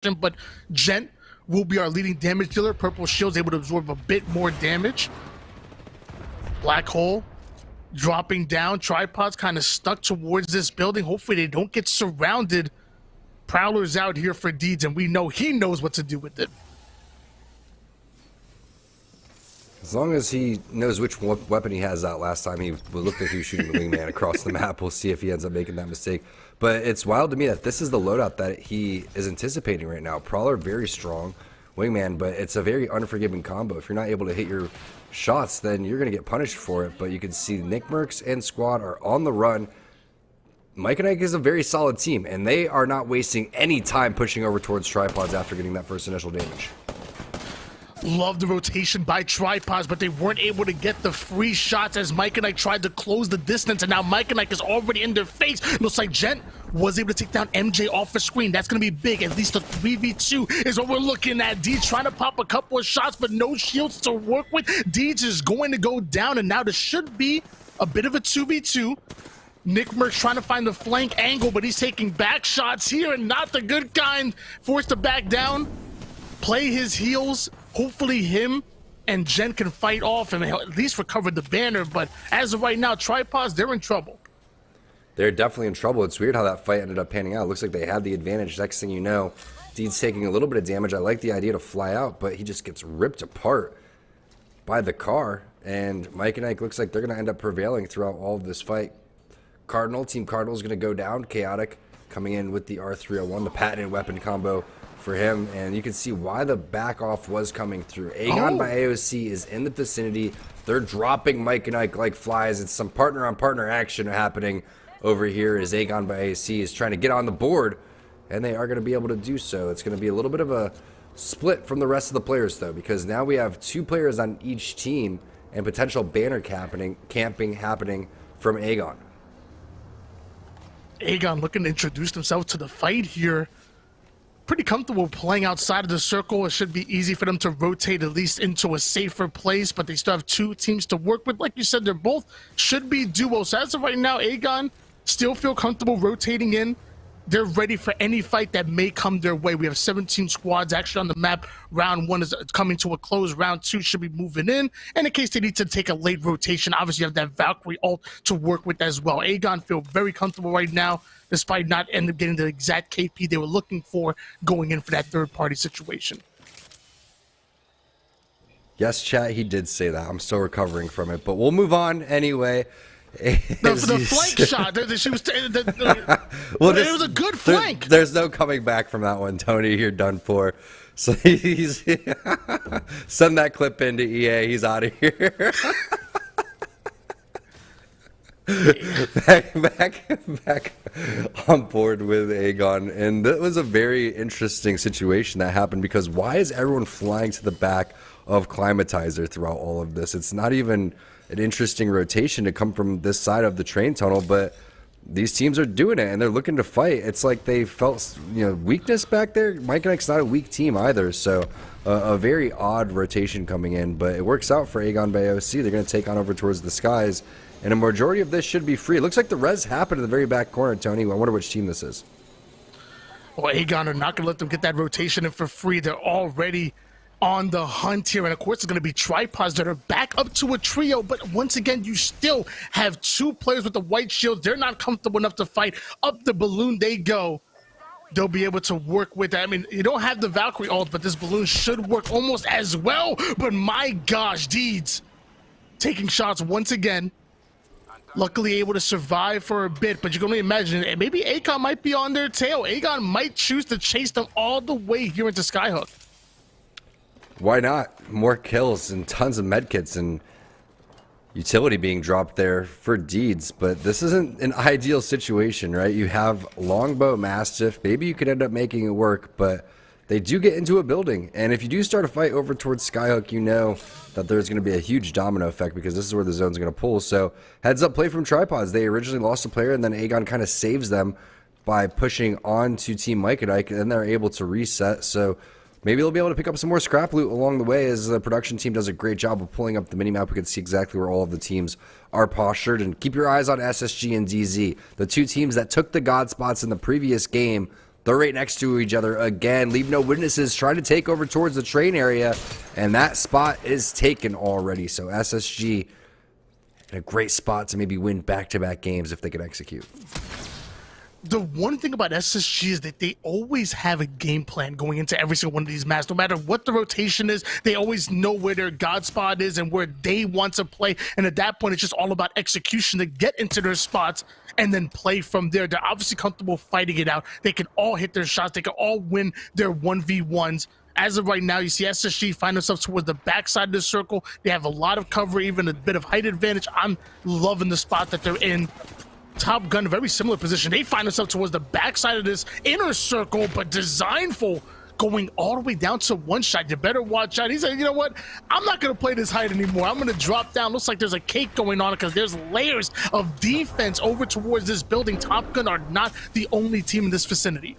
but Gent will be our leading damage dealer. Purple Shield's able to absorb a bit more damage. Black Hole dropping down. Tripod's kind of stuck towards this building. Hopefully they don't get surrounded. Prowler's out here for Deeds, and we know he knows what to do with it. As long as he knows which weapon he has out. Last time he looked like he was shooting the wingman across the map. We'll see if he ends up making that mistake. But it's wild to me that this is the loadout that he is anticipating right now. Prowler, very strong. Wingman, but it's a very unforgiving combo. If you're not able to hit your shots, then you're going to get punished for it. But you can see Nickmercs and Squad are on the run. Mike and Ike is a very solid team, and they are not wasting any time pushing over towards Tripods after getting that first initial damage. Love the rotation by Tripods, but they weren't able to get the free shots as Mike and Ike tried to close the distance, and now Mike and Ike is already in their face. Looks like Gent was able to take down MJ off the screen. That's going to be big. At least a 3v2 is what we're looking at. Deeds trying to pop a couple of shots, but no shields to work with. Deeds is going to go down, and now this should be a bit of a 2v2. Nickmercs trying to find the flank angle, but he's taking back shots here, and not the good kind. Forced to back down, play his heals. Hopefully him and Gent can fight off and at least recover the banner, but as of right now, Tripods, they're in trouble. They're definitely in trouble. It's weird how that fight ended up panning out. It looks like they had the advantage. Next thing you know, Deed's taking a little bit of damage. I like the idea to fly out, but he just gets ripped apart by the car, and Mike and Ike looks like they're going to end up prevailing throughout all of this fight. Team Cardinal is going to go down. Chaotic coming in with the R301, the patented weapon combo for him, and you can see why the back off was coming through. Aegon by AOC is in the vicinity. They're dropping Mike and Ike like flies. It's some partner on partner action happening over here as Aegon by AOC is trying to get on the board, and they are going to be able to do so. It's going to be a little bit of a split from the rest of the players though, because now we have 2 players on each team and potential banner camping happening from Aegon. Aegon looking to introduce himself to the fight here. Pretty comfortable playing outside of the circle. It should be easy for them to rotate at least into a safer place, but they still have 2 teams to work with. Like you said, they're both should be duos. So as of right now, Aegon still feel comfortable rotating in. They're ready for any fight that may come their way. We have 17 squads actually on the map. Round 1 is coming to a close. Round 2 should be moving in. And in case they need to take a late rotation, obviously you have that Valkyrie ult to work with as well. Aegon feel very comfortable right now, despite not end up getting the exact KP they were looking for going in for that third-party situation. Yes, chat, he did say that. I'm still recovering from it, but we'll move on anyway. The flank shot, well, it was a good flank. There's no coming back from that one, Tony. You're done for. So he's send that clip into EA. He's out of here. back on board with Aegon, and that was a very interesting situation that happened, because why is everyone flying to the back of Climatizer throughout all of this? It's not even an interesting rotation to come from this side of the train tunnel, but these teams are doing it and they're looking to fight. It's like they felt, weakness back there. Mike and Ike's not a weak team either, so a very odd rotation coming in, but it works out for Aegon by AOC. They're going to take on over towards the skies, and a majority of this should be free. It looks like the res happened in the very back corner, Tony. I wonder which team this is. Well, Aegon are not going to let them get that rotation in for free. They're already on the hunt here, and of course it's going to be Tripods that are back up to a trio, but once again you still have 2 players with the white shields. They're not comfortable enough to fight. Up the balloon they go. They'll be able to work with that. I mean, you don't have the Valkyrie ult, but this balloon should work almost as well. But my gosh, Deeds taking shots once again. Luckily able to survive for a bit, but you can only imagine maybe Aegon might be on their tail. Aegon might choose to chase them all the way here into Skyhook. Why not? More kills and tons of medkits and utility being dropped there for Deeds, but this isn't an ideal situation, right? You have Longbow Mastiff. Maybe you could end up making it work, but they do get into a building, and if you do start a fight over towards Skyhook, you know that there's going to be a huge domino effect, because this is where the zone's going to pull. So heads up play from Tripods. They originally lost a player, and then Aegon kind of saves them by pushing on to Team Mike and Ike, and then they're able to reset. So maybe they'll be able to pick up some more scrap loot along the way, as the production team does a great job of pulling up the minimap. We can see exactly where all of the teams are postured, and keep your eyes on SSG and DZ, the 2 teams that took the God spots in the previous game. They're right next to each other again. Leave no witnesses trying to take over towards the train area, and that spot is taken already. So SSG in a great spot to maybe win back-to-back games if they can execute. The one thing about SSG is that they always have a game plan going into every single one of these maps. No matter what the rotation is, they always know where their god spot is and where they want to play. And at that point, it's just all about execution to get into their spots and then play from there. They're obviously comfortable fighting it out. They can all hit their shots. They can all win their 1v1s. As of right now, you see SSG find themselves towards the backside of the circle. They have a lot of cover, even a bit of height advantage. I'm loving the spot that they're in. Top Gun, very similar position. They find themselves towards the backside of this inner circle, but Designful going all the way down to one shot. You better watch out. He said, you know what? I'm not going to play this height anymore. I'm going to drop down. Looks like there's a cake going on because there's layers of defense over towards this building. Top Gun are not the only team in this vicinity.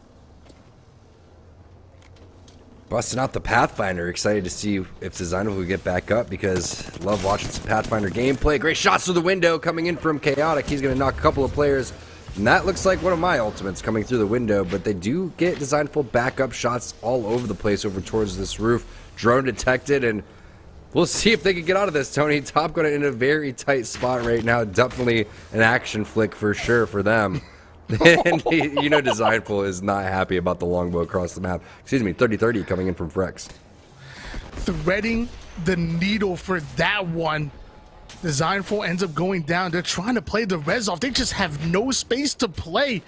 Busting out the Pathfinder. Excited to see if Designful will get back up because love watching some Pathfinder gameplay. Great shots through the window coming in from Chaotic. He's going to knock a couple of players. And that looks like one of my ultimates coming through the window, but they do get Designful backup shots all over the place over towards this roof. Drone detected, and we'll see if they can get out of this, Tony. Top Gun in a very tight spot right now. Definitely an action flick for sure for them. And you know Designful is not happy about the longbow across the map. Excuse me, 30-30 coming in from Frex. Threading the needle for that one. Designful ends up going down. They're trying to play the res off. They just have no space to play.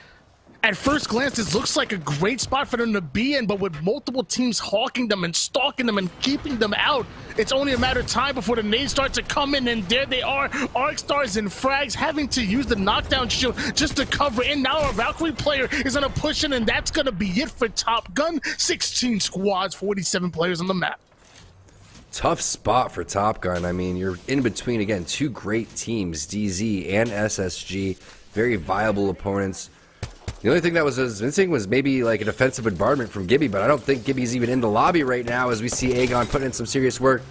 At first glance, this looks like a great spot for them to be in, but with multiple teams hawking them and stalking them and keeping them out, it's only a matter of time before the nades start to come in, and there they are. Arcstars and Frags having to use the knockdown shield just to cover in. Now a Valkyrie player is going to push in, and that's going to be it for Top Gun. 16 squads, 47 players on the map. Tough spot for Top Gun. I mean, you're in between, again, two great teams, DZ and SSG. Very viable opponents. The only thing that was missing was maybe like a defensive bombardment from Gibby, but I don't think Gibby's even in the lobby right now as we see Aegon putting in some serious work.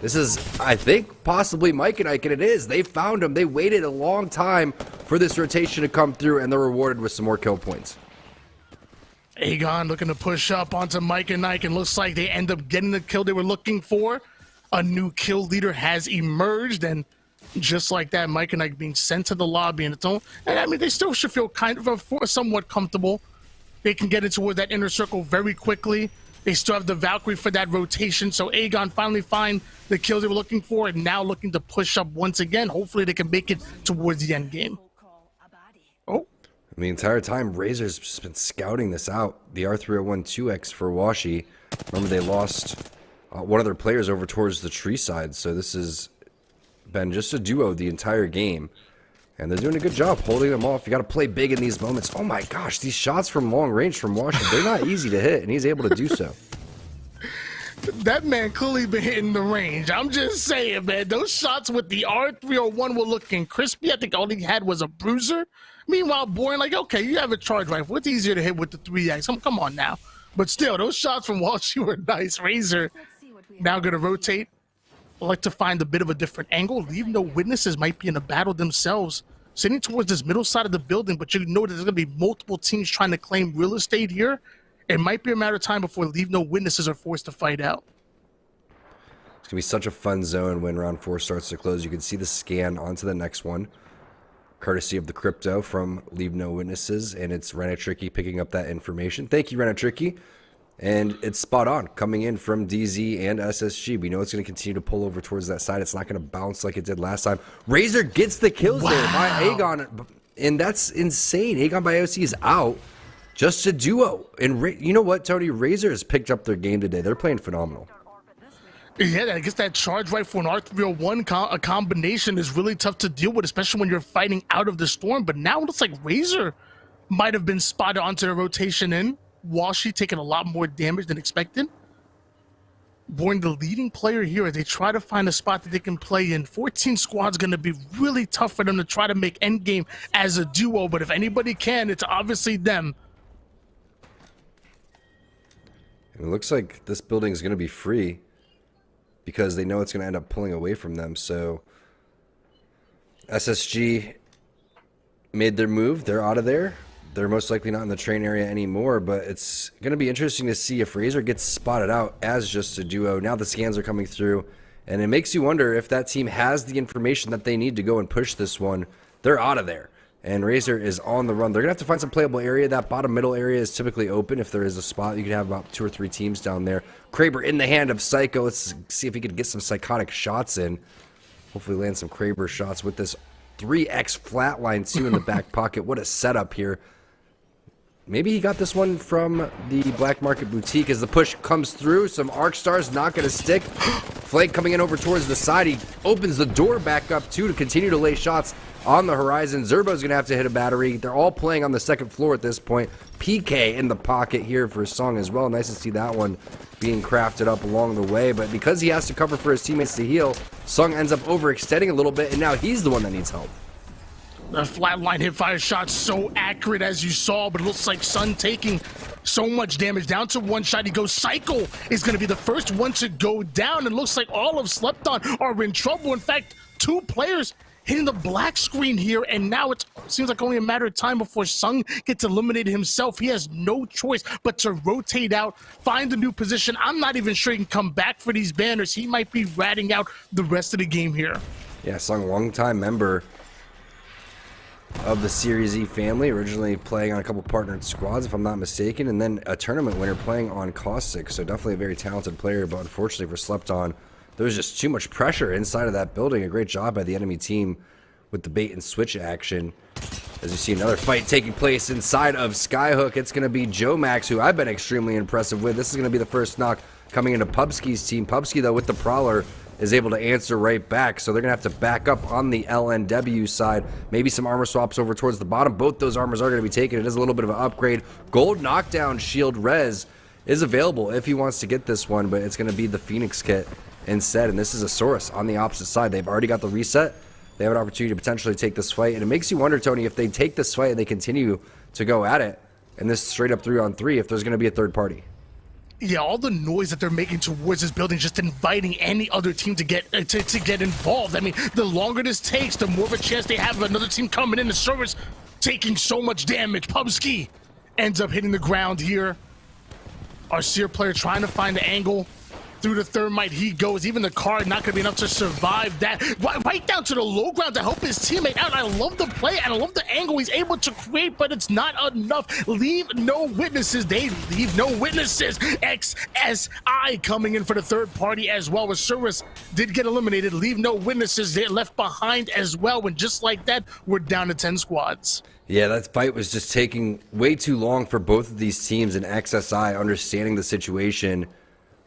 This is, I think, possibly Mike and Ike, and it is. They found him. They waited a long time for this rotation to come through, and they're rewarded with some more kill points. Aegon looking to push up onto Mike and Ike, and looks like they end up getting the kill they were looking for. A new kill leader has emerged, and just like that, Mike and Ike being sent to the lobby in its own. And I mean, they still should feel kind of somewhat comfortable. They can get into toward that inner circle very quickly. They still have the Valkyrie for that rotation. So Aegon finally find the kills they were looking for, and now looking to push up once again. Hopefully they can make it towards the end game. Oh. The entire time, Razor's just been scouting this out. The R301 2X for Washi. Remember, they lost one of their players over towards the tree side. So this has been just a duo the entire game. And they're doing a good job holding them off. You got to play big in these moments. Oh my gosh, these shots from long range from Washington, they're not easy to hit, and he's able to do so. That man clearly been hitting the range. I'm just saying, man. Those shots with the R301 were looking crispy. I think all he had was a bruiser. Meanwhile, Bourne, like, okay, you have a charge rifle. It's easier to hit with the 3X. Come on now. But still, those shots from Walsh were nice. Razor now going to rotate. I'd like to find a bit of a different angle. Leave no witnesses might be in a battle themselves, sitting towards this middle side of the building, but you know that there's going to be multiple teams trying to claim real estate here. It might be a matter of time before Leave no witnesses are forced to fight out. It's going to be such a fun zone when round 4 starts to close. You can see the scan onto the next one, courtesy of the crypto from Leave no witnesses, and it's Renatricky picking up that information. Thank you, Renatricky. And it's spot on, coming in from DZ and SSG. We know it's going to continue to pull over towards that side. It's not going to bounce like it did last time. Razor gets the kills there by Aegon, and that's insane. Aegon by AOC is out. Just a duo. And you know what, Tony? Razor has picked up their game today. They're playing phenomenal. Yeah, I guess that charge rifle and R301 a combination is really tough to deal with, especially when you're fighting out of the storm. But now it looks like Razor might have been spotted onto the rotation in. Washi taking a lot more damage than expected. Born the leading player here as they try to find a spot that they can play in. 14 squads going to be really tough for them to try to make endgame as a duo, but if anybody can, it's obviously them. It looks like this building is going to be free because they know it's going to end up pulling away from them. So SSG made their move. They're out of there. they're most likely not in the train area anymore, but it's going to be interesting to see if Razor gets spotted out as just a duo. Now the scans are coming through, and it makes you wonder if that team has the information that they need to go and push this one. They're out of there, and Razor is on the run. They're going to have to find some playable area. That bottom middle area is typically open. If there is a spot, you can have about 2 or 3 teams down there. Kraber in the hand of Psycho. Let's see if he could get some psychotic shots in. Hopefully land some Kraber shots with this 3x flatline too in the back pocket. What a setup here. Maybe he got this one from the Black Market Boutique as the push comes through. Some Arc Stars not going to stick. Flake coming in over towards the side. He opens the door back up too to continue to lay shots on the horizon. Zerbo's going to have to hit a battery. They're all playing on the second floor at this point. PK in the pocket here for Sung as well. Nice to see that one being crafted up along the way. But because he has to cover for his teammates to heal, Sung ends up overextending a little bit, and now he's the one that needs help. The flatline hipfire shot so accurate as you saw, but it looks like Sun taking so much damage. Down to 1 shot, he goes. Psycho is going to be the first one to go down. It looks like all of Slepton are in trouble. In fact, 2 players hitting the black screen here, and now it seems like only a matter of time before Sung gets eliminated himself. He has no choice but to rotate out, find a new position. I'm not even sure he can come back for these banners. He might be ratting out the rest of the game here. Yeah, Sung, longtime member of the Series E family, originally playing on a couple partnered squads, if I'm not mistaken, and then a tournament winner playing on Caustic, so definitely a very talented player, but unfortunately for Slepton, there was just too much pressure inside of that building. A great job by the enemy team with the bait and switch action. As you see another fight taking place inside of Skyhook, it's going to be Joe Max, who I've been extremely impressive with. This is going to be the first knock coming into Pubsky's team. Pubsky, though, with the Prowler, is able to answer right back, so they're going to have to back up on the LNW side. Maybe some armor swaps over towards the bottom. Both those armors are going to be taken. It is a little bit of an upgrade. Gold knockdown shield res is available if he wants to get this one, but it's going to be the Phoenix kit instead, and this is a Saurus on the opposite side. They've already got the reset. They have an opportunity to potentially take this fight, and it makes you wonder, Tony, if they take this fight and they continue to go at it, and this straight up 3-on-3, if there's going to be a third party. Yeah, all the noise that they're making towards this building, just inviting any other team to get involved. I mean, the longer this takes, the more of a chance they have of another team coming in. The Saurus taking so much damage. Pubsky ends up hitting the ground here. Our Seer player trying to find the angle. Through the thermite he goes. Even the card not going to be enough to survive that. Right down to the low ground to help his teammate out. I love the play and I love the angle he's able to create, but it's not enough. Leave no witnesses. They leave no witnesses. XSI coming in for the third party as well. With Saurus did get eliminated. Leave no witnesses. They're left behind as well. And just like that, we're down to 10 squads. Yeah, that fight was just taking way too long for both of these teams, and XSI understanding the situation,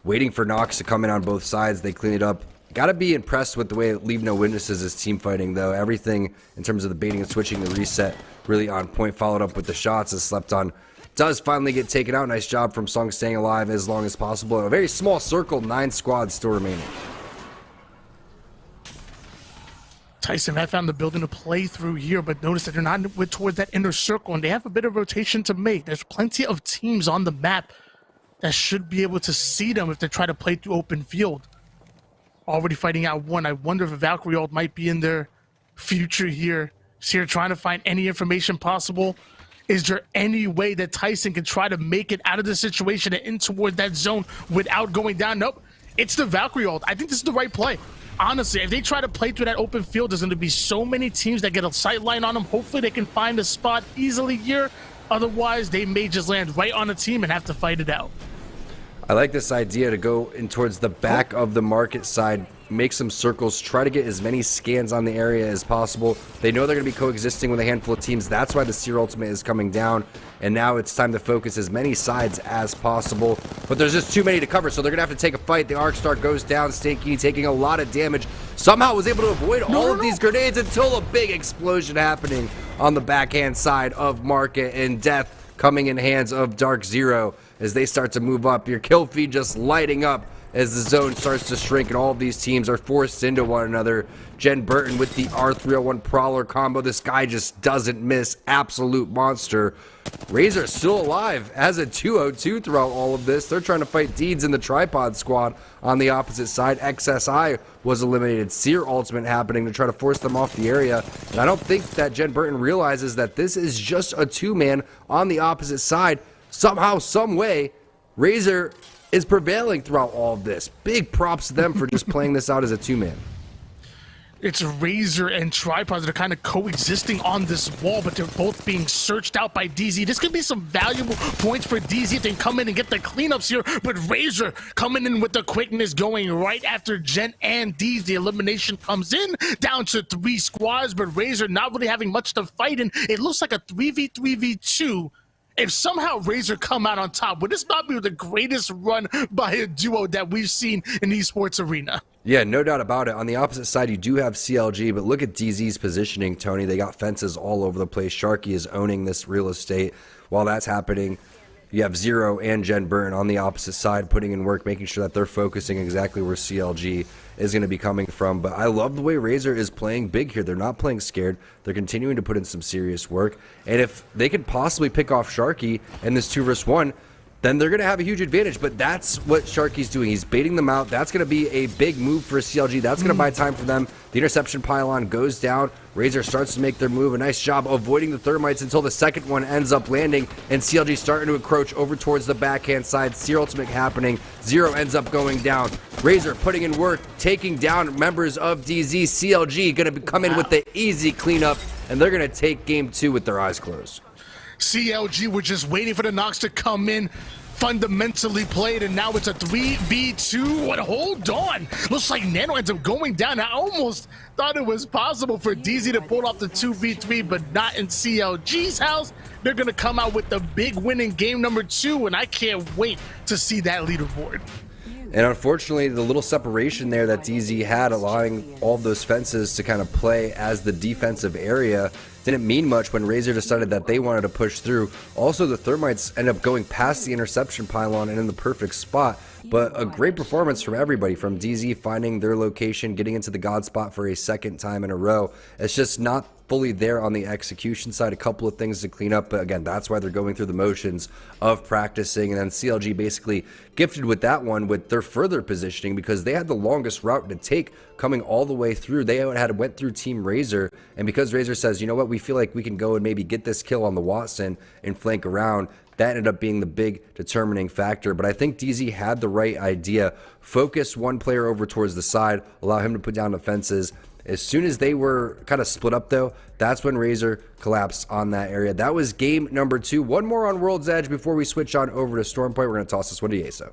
waiting for Nox to come in on both sides. They clean it up. Got to be impressed with the way Leave No Witnesses is team fighting, though. Everything in terms of the baiting and switching, the reset, really on point. Followed up with the shots as Slepton does finally get taken out. Nice job from Sung staying alive as long as possible. In a very small circle, 9 squads still remaining. Tyson have found the building to play through here, but notice that they're not towards that inner circle, and they have a bit of rotation to make. There's plenty of teams on the map that should be able to see them if they try to play through open field. Already fighting out one. I wonder if a Valkyrie ult might be in their future here. Seer trying to find any information possible. Is there any way that Tyson can try to make it out of the situation and in toward that zone without going down? Nope. It's the Valkyrie ult. I think this is the right play. Honestly, if they try to play through that open field, there's going to be so many teams that get a sight line on them. Hopefully they can find a spot easily here. Otherwise, they may just land right on a team and have to fight it out. I like this idea to go in towards the back of the market side, make some circles, try to get as many scans on the area as possible. They know they're going to be coexisting with a handful of teams. That's why the Seer Ultimate is coming down, and now it's time to focus as many sides as possible. But there's just too many to cover, so they're going to have to take a fight. The Arc Star goes down, Stanky taking a lot of damage. Somehow was able to avoid all of these grenades until a big explosion happening on the backhand side of Market, and death coming in hands of Dark Zero as they start to move up. Your kill feed just lighting up as the zone starts to shrink and all of these teams are forced into one another. Jen Burton with the R301 Prowler combo. This guy just doesn't miss. Absolute monster. Razor still alive as a 202 throughout all of this. They're trying to fight Deeds in the Tripod squad on the opposite side. XSI was eliminated. Seer ultimate happening to try to force them off the area. And I don't think that Jen Burton realizes that this is just a two-man on the opposite side. Somehow, some way, Razor is prevailing throughout all of this. Big props to them for just playing this out as a two-man. It's Razor and Tripods that are kind of coexisting on this wall, but they're both being searched out by DZ. This could be some valuable points for DZ if they come in and get the cleanups here, but Razor coming in with the quickness, going right after Jen and DZ. The elimination comes in, down to 3 squads, but Razor not really having much to fight in. It looks like a 3v3v2. If somehow Razor come out on top, would this not be the greatest run by a duo that we've seen in the esports arena? Yeah, no doubt about it. On the opposite side, you do have CLG, but look at DZ's positioning, Tony. They got fences all over the place. Sharky is owning this real estate. While that's happening, you have Zero and Jen Burton on the opposite side putting in work, making sure that they're focusing exactly where CLG is going to be coming from. But I love the way Razor is playing big here. They're not playing scared. They're continuing to put in some serious work. And if they could possibly pick off Sharky in this 2v1, then they're going to have a huge advantage. But that's what Sharky's doing. He's baiting them out. That's going to be a big move for CLG. That's going to buy time for them. The interception pylon goes down. Razor starts to make their move. A nice job avoiding the thermites until the second one ends up landing. And CLG starting to encroach over towards the backhand side. Seer ultimate happening. Zero ends up going down. Razor putting in work, taking down members of DZ. CLG going to come in with the easy cleanup. And they're going to take game 2 with their eyes closed. CLG were just waiting for the knocks to come in, fundamentally played, and now it's a 3v2. What? Hold on. Looks like Nano ends up going down. I almost thought it was possible for DZ to pull off the 2v3, but not in CLG's house. They're going to come out with the big win in game number 2, and I can't wait to see that leaderboard. And unfortunately, the little separation there that DZ had, allowing all those fences to kind of play as the defensive area, didn't mean much when Razor decided that they wanted to push through. Also, the thermites end up going past the interception pylon and in the perfect spot. But a great performance from everybody, from DZ finding their location, getting into the God spot for a second time in a row. It's just not fully there on the execution side. A couple of things to clean up, but again, that's why they're going through the motions of practicing. And then CLG basically gifted with that one with their further positioning, because they had the longest route to take coming all the way through. They went through Team Razor, and because Razor says, you know what, we feel like we can go and maybe get this kill on the Wattson and flank around, that ended up being the big determining factor. But I think DZ had the right idea. Focus one player over towards the side, allow him to put down the fences. As soon as they were kind of split up, though, that's when Razor collapsed on that area. That was game number 2. One more on World's Edge before we switch on over to Stormpoint. We're going to toss this one to Yeso.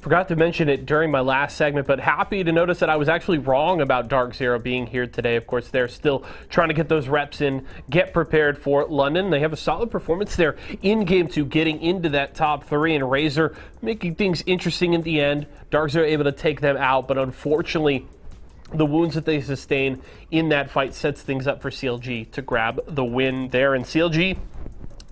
Forgot to mention it during my last segment, but happy to notice that I was actually wrong about Dark Zero being here today. Of course, they're still trying to get those reps in, get prepared for London. They have a solid performance there in Game 2, getting into that top 3, and Razor making things interesting in the end. Dark Zero able to take them out, but unfortunately, the wounds that they sustain in that fight sets things up for CLG to grab the win there. And CLG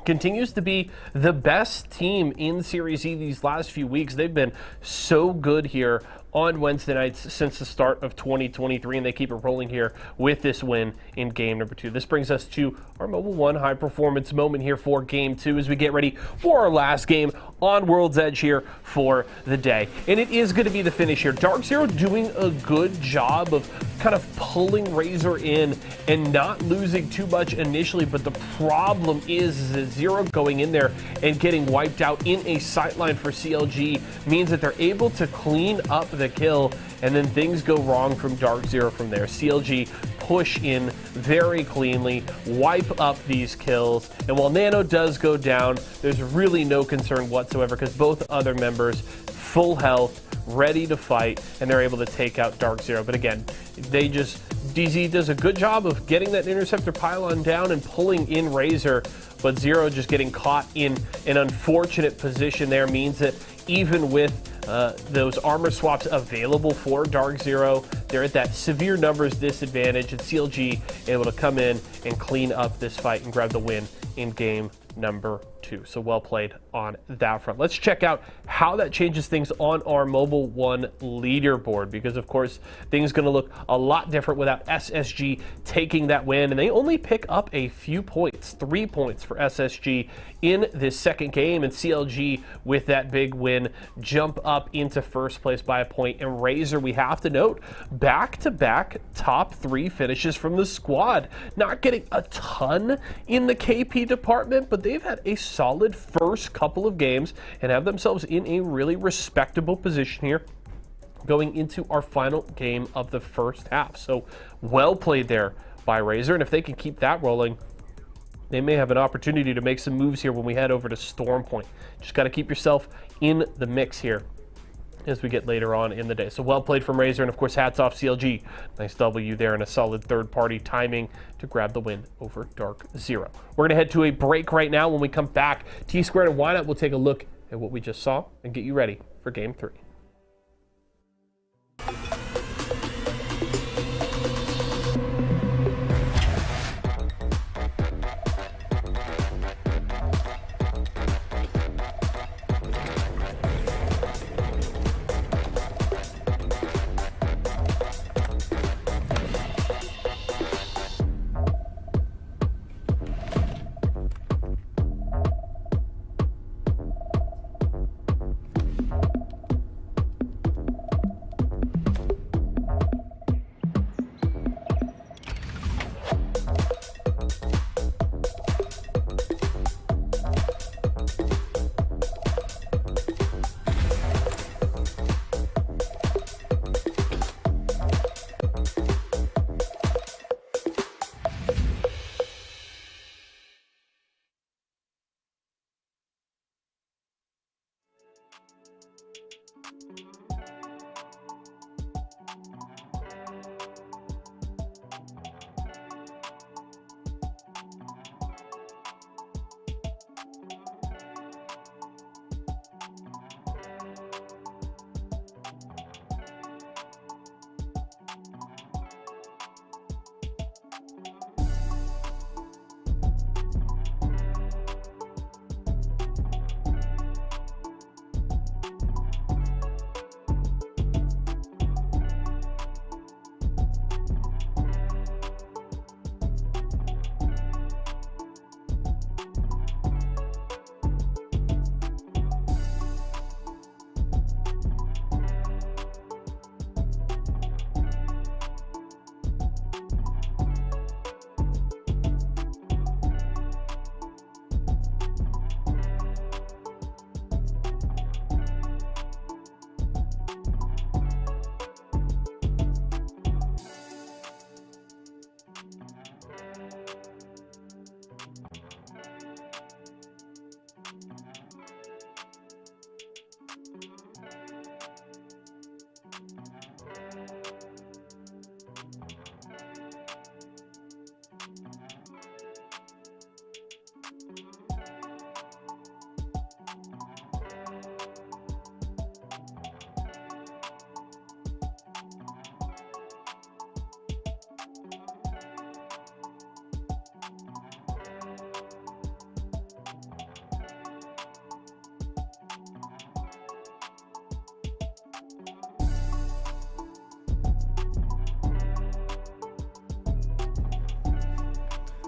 continues to be the best team in Series E these last few weeks. They've been so good here on Wednesday nights since the start of 2023, and they keep it rolling here with this win in game number 2. This brings us to our Mobile One high performance moment here for game 2 as we get ready for our last game on World's Edge here for the day. And it is going to be the finish here. Dark Zero doing a good job of kind of pulling Razor in and not losing too much initially, but the problem is that Zero going in there and getting wiped out in a sightline for CLG means that they're able to clean up the kill, and then things go wrong from Dark Zero from there. CLG push in very cleanly, wipe up these kills, and while Nano does go down, there's really no concern whatsoever because both other members full health, ready to fight, and they're able to take out Dark Zero. But again, DZ does a good job of getting that interceptor pylon down and pulling in Razor, but Zero just getting caught in an unfortunate position there means that even with those armor swaps available for Dark Zero, they're at that severe numbers disadvantage, and CLG able to come in and clean up this fight and grab the win in game number 2. So well played on that front. Let's check out how that changes things on our Mobile One leaderboard, because of course things going to look a lot different without SSG taking that win, and they only pick up a few points, 3 points for SSG in this second game, and CLG with that big win jump up into first place by a point. And Razor, we have to note, back-to-back top 3 finishes from the squad. Not getting a ton in the KP department, but they've had a solid first couple of games and have themselves in a really respectable position here going into our final game of the first half. So well played there by Razor, and if they can keep that rolling, they may have an opportunity to make some moves here when we head over to Storm Point. Just got to keep yourself in the mix here as we get later on in the day. So well played from Razor, and of course hats off CLG. Nice W there and a solid third-party timing to grab the win over Dark Zero. We're gonna head to a break right now. When we come back, T-Squared and Why Not will take a look at what we just saw and get you ready for Game 3.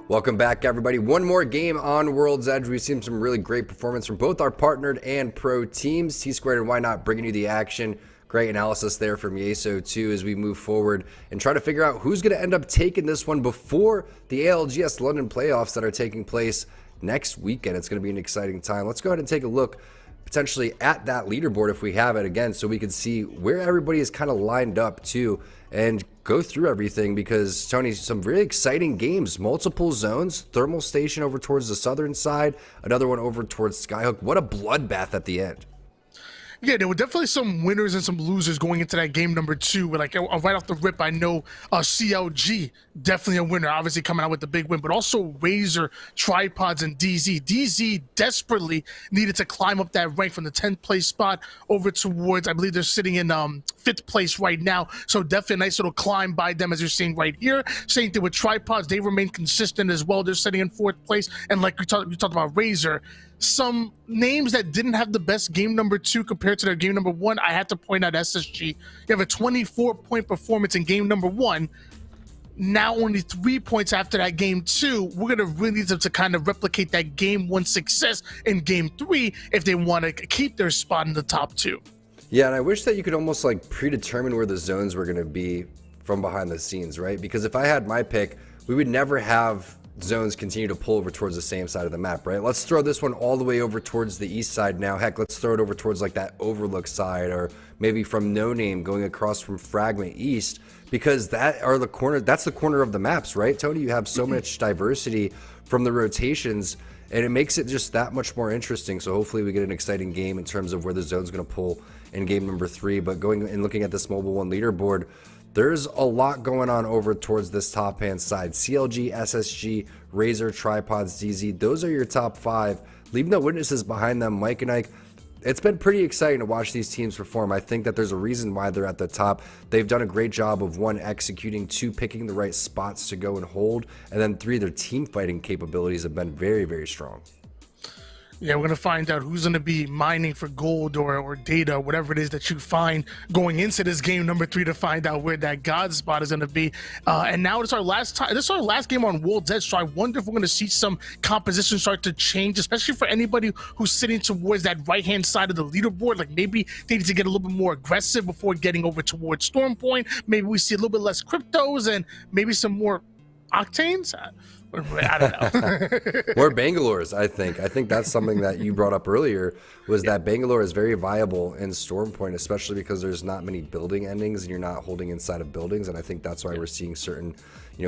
Welcome back, everybody. One more game on World's Edge. We've seen some really great performance from both our partnered and pro teams. T-Squared and Why Not bringing you the action. Great analysis there from Yeso, too, as we move forward and try to figure out who's going to end up taking this one before the ALGS London playoffs that are taking place next weekend. It's going to be an exciting time. Let's go ahead and take a look potentially at that leaderboard if we have it again, so we can see where everybody is kind of lined up too and go through everything, because Tony, some really exciting games, multiple zones, Thermal Station over towards the southern side, another one over towards Skyhook. What a bloodbath at the end. Yeah, there were definitely some winners and some losers going into that game number 2. But like right off the rip, I know CLG definitely a winner, obviously coming out with the big win, but also Razor, Tripods, and DZ. DZ desperately needed to climb up that rank from the 10th place spot over towards, I believe they're sitting in 5th place right now. So definitely a nice little climb by them, as you're seeing right here. Same thing with Tripods, they remain consistent as well. They're sitting in 4th place, and like you talked about Razor, some names that didn't have the best game number 2 compared to their game number 1. I had to point out SSG. You have a 24-point performance in game number 1. Now only 3 points after that game 2. We're going to really need them to kind of replicate that game 1 success in game 3 if they want to keep their spot in the top 2. Yeah, and I wish that you could almost like predetermine where the zones were going to be from behind the scenes, right? Because if I had my pick, we would never have zones continue to pull over towards the same side of the map, right? Let's throw this one all the way over towards the east side now. Heck, let's throw it over towards like that overlook side, or maybe from No Name going across from Fragment East, because that's the corner of the maps, right, Tony? You have so much diversity from the rotations, and it makes it just that much more interesting. So hopefully we get an exciting game in terms of where the zone's going to pull in game number 3. But going and looking at this Mobile One leaderboard, there's a lot going on over towards this top hand side. CLG, SSG, Razor, Tripods, DZ, those are your top 5. Leave no witnesses behind them. Mike and Ike, it's been pretty exciting to watch these teams perform. I think that there's a reason why they're at the top. They've done a great job of 1, executing, 2, picking the right spots to go and hold, and then 3, their team fighting capabilities have been very, very strong. Yeah, we're going to find out who's going to be mining for gold or data, whatever it is that you find going into this game number 3 to find out where that God spot is going to be. And now it's our last time. This is our last game on World's Edge, so I wonder if we're going to see some composition start to change, especially for anybody who's sitting towards that right-hand side of the leaderboard. Like maybe they need to get a little bit more aggressive before getting over towards Storm Point. Maybe we see a little bit less cryptos and maybe some more octanes. I don't know. More Bangalores, I think. I think that's something that you brought up earlier, was that Bangalore is very viable in Storm Point, especially because there's not many building endings and you're not holding inside of buildings. And I think that's why we're seeing certain,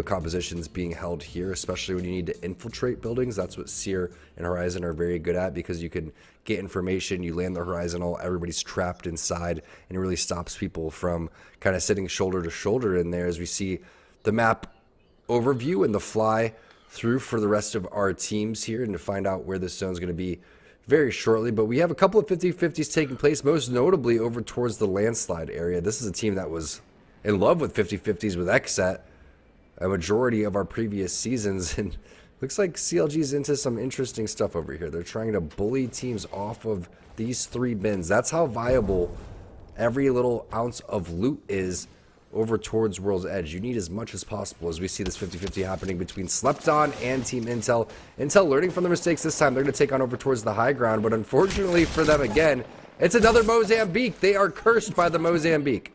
compositions being held here, especially when you need to infiltrate buildings. That's what Seer and Horizon are very good at, because you can get information, you land the Horizontal, everybody's trapped inside, and it really stops people from kind of sitting shoulder to shoulder in there, as we see the map overview and the fly through for the rest of our teams here, and to find out where this zone is going to be very shortly. But we have a couple of 50-50s taking place, most notably over towards the landslide area. This is a team that was in love with 50-50s with Xset a majority of our previous seasons, and looks like CLG's into some interesting stuff over here. They're trying to bully teams off of these 3 bins. That's how viable every little ounce of loot is over towards World's Edge. You need as much as possible, as we see this 50-50 happening between Slepton and Team Intel. Intel learning from their mistakes this time. They're going to take on over towards the high ground, but unfortunately for them again, it's another Mozambique. They are cursed by the Mozambique.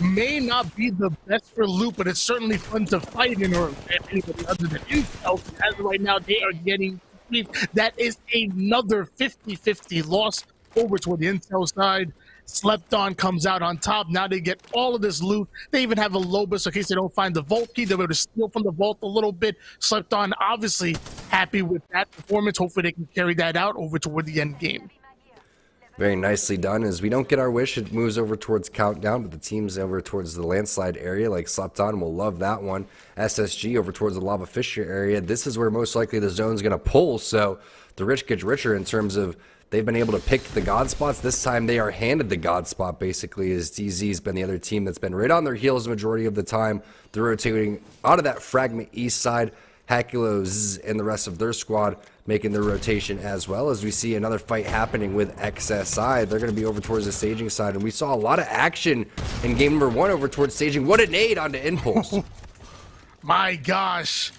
May not be the best for loot, but it's certainly fun to fight in, or anybody other than Intel. As of right now, they are getting that is another 50-50 loss over toward the Intel side. Slepton comes out on top. Now they get all of this loot. They even have a Lobus in case they don't find the vault key. They're able to steal from the vault a little bit. Slepton obviously happy with that performance. Hopefully they can carry that out over toward the end game. Very nicely done. As we don't get our wish, it moves over towards Countdown, but the teams over towards the landslide area, like Slepton, will love that one. SSG over towards the Lava Fissure area. This is where most likely the zone's going to pull, so the rich gets richer in terms of they've been able to pick the God spots. This time they are handed the God spot, basically, as DZ's been the other team that's been right on their heels the majority of the time. They're rotating out of that Fragment East side. Hakulos and the rest of their squad making their rotation, as well as we see another fight happening with XSI. They're going to be over towards the staging side, and we saw a lot of action in game number 1 over towards staging. What a nade onto Impulse. My gosh.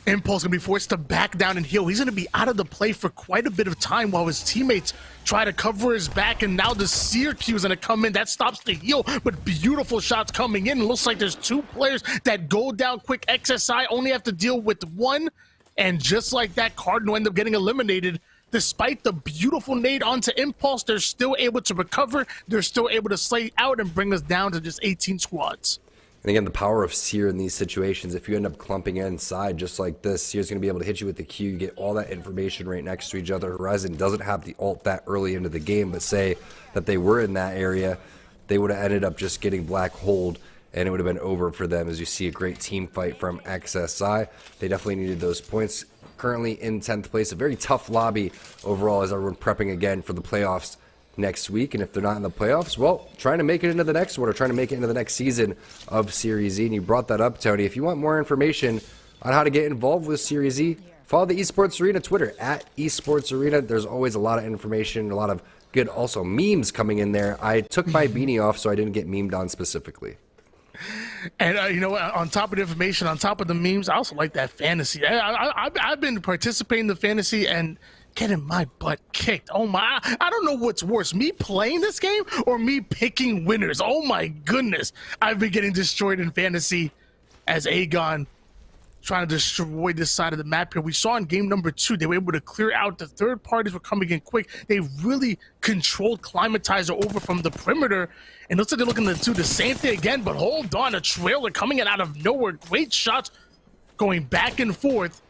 Impulse going to be forced to back down and heal. He's going to be out of the play for quite a bit of time while his teammates try to cover his back, and now the Seer Q is going to come in. That stops the heal, but beautiful shots coming in. It looks like there's 2 players that go down quick. XSI only have to deal with 1, and just like that, Cardinal end up getting eliminated. Despite the beautiful nade onto Impulse, they're still able to recover. They're still able to slay out and bring us down to just 18 squads. And again, the power of Seer in these situations, if you end up clumping inside just like this, Seer's going to be able to hit you with the Q. You get all that information right next to each other. Horizon doesn't have the ult that early into the game, but say that they were in that area, they would have ended up just getting black holed, and it would have been over for them. As you see a great team fight from XSI. They definitely needed those points. Currently in 10th place, a very tough lobby overall as everyone prepping again for the playoffs next week. And if they're not in the playoffs, well, trying to make it into the next one, or trying to make it into the next season of Series E. And you brought that up, Tony. If you want more information on how to get involved with Series E, Follow the Esports Arena Twitter at Esports Arena. There's always a lot of information, a lot of good also memes coming in there. I took my beanie off so I didn't get memed on specifically. And you know, on top of the information, on top of the memes, I also like that fantasy. I've been participating in the fantasy and getting my butt kicked. Oh my, I don't know what's worse, me playing this game or me picking winners. Oh my goodness, I've been getting destroyed in fantasy as Aegon trying to destroy this side of the map here. We saw in game number 2, they were able to clear out. The third parties were coming in quick. They really controlled Climatizer over from the perimeter. And looks like they're looking to do the same thing again, but hold on, a trailer coming in out of nowhere. Great shots going back and forth.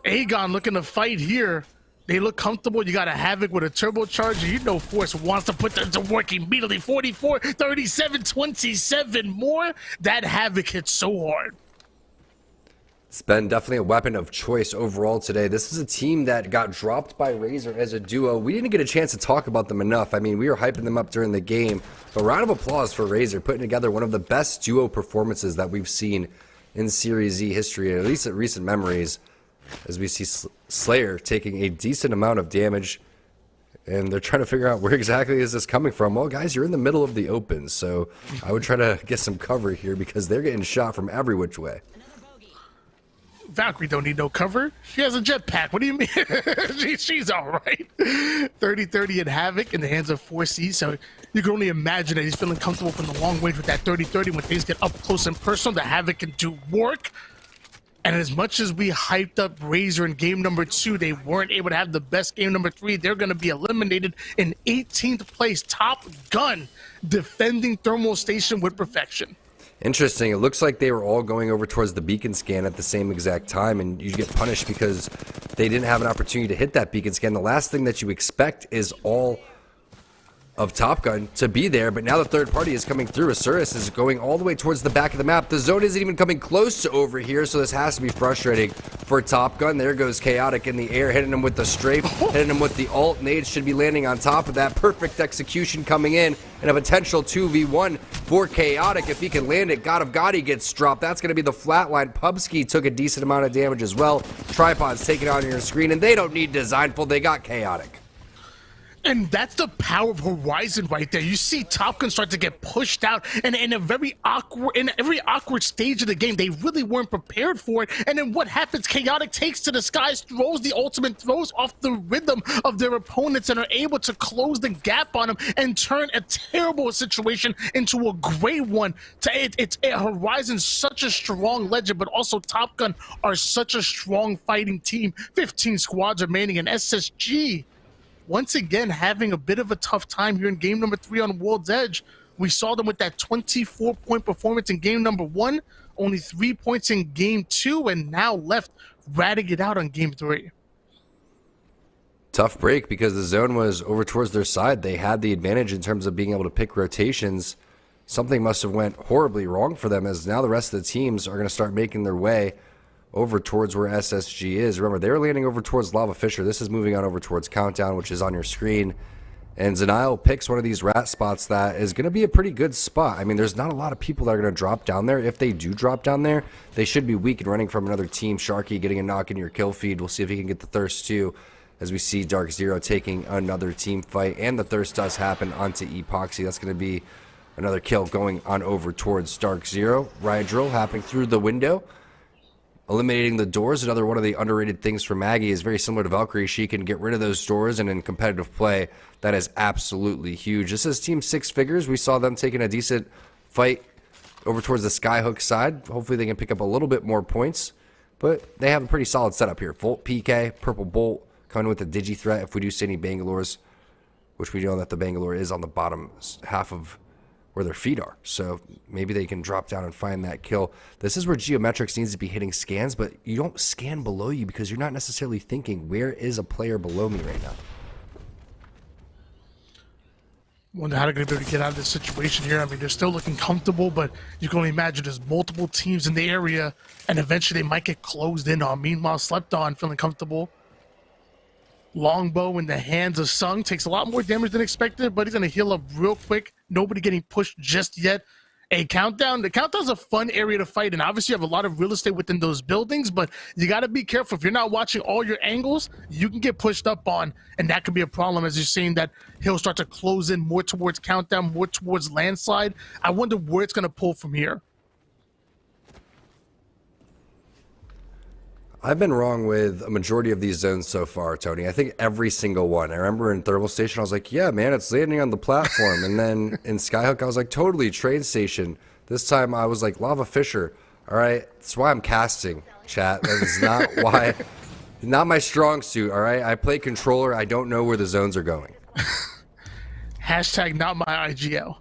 Aegon looking to fight here. They look comfortable. You got a Havoc with a turbocharger. You know Force wants to put that to work immediately. 44, 37, 27 more. That Havoc hits so hard. It's been definitely a weapon of choice overall today. This is a team that got dropped by Razor as a duo. We didn't get a chance to talk about them enough. I mean, we were hyping them up during the game. But round of applause for Razor, putting together one of the best duo performances that we've seen in Series Z history, at least at recent memories, as we see Slayer taking a decent amount of damage. And they're trying to figure out where exactly is this coming from. Well, guys, you're in the middle of the open, so I would try to get some cover here because they're getting shot from every which way. Valkyrie don't need no cover. She has a jetpack. What do you mean? She's all right. 30-30 at Havoc in the hands of 4C. So you can only imagine that he's feeling comfortable from the long range with that 30-30 when things get up close and personal. The Havoc can do work. And as much as we hyped up Razor in game number 2, they weren't able to have the best game number 3. They're going to be eliminated in 18th place. Top Gun defending Thermal Station with perfection. Interesting. It looks like they were all going over towards the beacon scan at the same exact time, and you get punished because they didn't have an opportunity to hit that beacon scan. The last thing that you expect is all of Top Gun to be there, but now the third party is coming through. Asuras is going all the way towards the back of the map. The zone isn't even coming close to over here, so this has to be frustrating for Top Gun. There goes Chaotic in the air, hitting him with the strafe, hitting him with the ult. Nades should be landing on top of that. Perfect execution coming in, and a potential 2v1 for Chaotic. If he can land it, God of Gotti gets dropped. That's going to be the flatline. Pubsky took a decent amount of damage as well. Tripod's taken on your screen, and they don't need Designful. They got Chaotic. And that's the power of Horizon right there. You see Top Gun start to get pushed out, and in every awkward stage of the game, they really weren't prepared for it. And then what happens? Chaotic takes to the skies, throws the ultimate, throws off the rhythm of their opponents, and are able to close the gap on them and turn a terrible situation into a great one. Horizon's such a strong legend, but also Top Gun are such a strong fighting team. 15 squads remaining, and SSG once again having a bit of a tough time here in game number 3 on World's Edge. We saw them with that 24-point performance in game number 1, only 3 points in game 2, and now left ratting it out on game 3. Tough break because the zone was over towards their side. They had the advantage in terms of being able to pick rotations. Something must have went horribly wrong for them, as now the rest of the teams are going to start making their way over towards where SSG is. Remember, they were landing over towards Lava Fisher. This is moving on over towards Countdown, which is on your screen. And Zenile picks one of these rat spots that is going to be a pretty good spot. I mean, there's not a lot of people that are going to drop down there. If they do drop down there, they should be weak and running from another team. Sharky getting a knock in your kill feed. We'll see if he can get the Thirst too, as we see Dark Zero taking another team fight. And the Thirst does happen onto Epoxy. That's going to be another kill going on over towards Dark Zero. Riot Drill happening through the window, eliminating the doors. Another one of the underrated things for Maggie is very similar to Valkyrie. She can get rid of those doors, and in competitive play, that is absolutely huge. This is Team Six Figures. We saw them taking a decent fight over towards the Skyhook side. Hopefully they can pick up a little bit more points, but they have a pretty solid setup here. Volt PK, Purple Bolt, coming with the Digi threat if we do see any Bangalores, which we know that the Bangalore is on the bottom half of where their feet are, so maybe they can drop down and find that kill. This is where Geometrics needs to be hitting scans, but you don't scan below you because you're not necessarily thinking, where is a player below me right now? Wonder how they're going to be able to get out of this situation here. I mean, they're still looking comfortable, but you can only imagine there's multiple teams in the area, and eventually they might get closed in on. Meanwhile, Slept On feeling comfortable. Longbow in the hands of Sung takes a lot more damage than expected, but he's going to heal up real quick. Nobody getting pushed just yet. A countdown. The countdown's a fun area to fight, and obviously you have a lot of real estate within those buildings, but you got to be careful. If you're not watching all your angles, you can get pushed up on, and that could be a problem as you're seeing that he'll start to close in more towards countdown, more towards landslide. I wonder where it's going to pull from here. I've been wrong with a majority of these zones so far, Tony. I think every single one. I remember in Thermal Station, I was like, yeah, man, it's landing on the platform. And then in Skyhook, I was like, totally, train station. This time I was like, Lava Fisher. All right, that's why I'm casting, chat. That is not why, not my strong suit, all right? I play controller. I don't know where the zones are going. Hashtag not my IGL.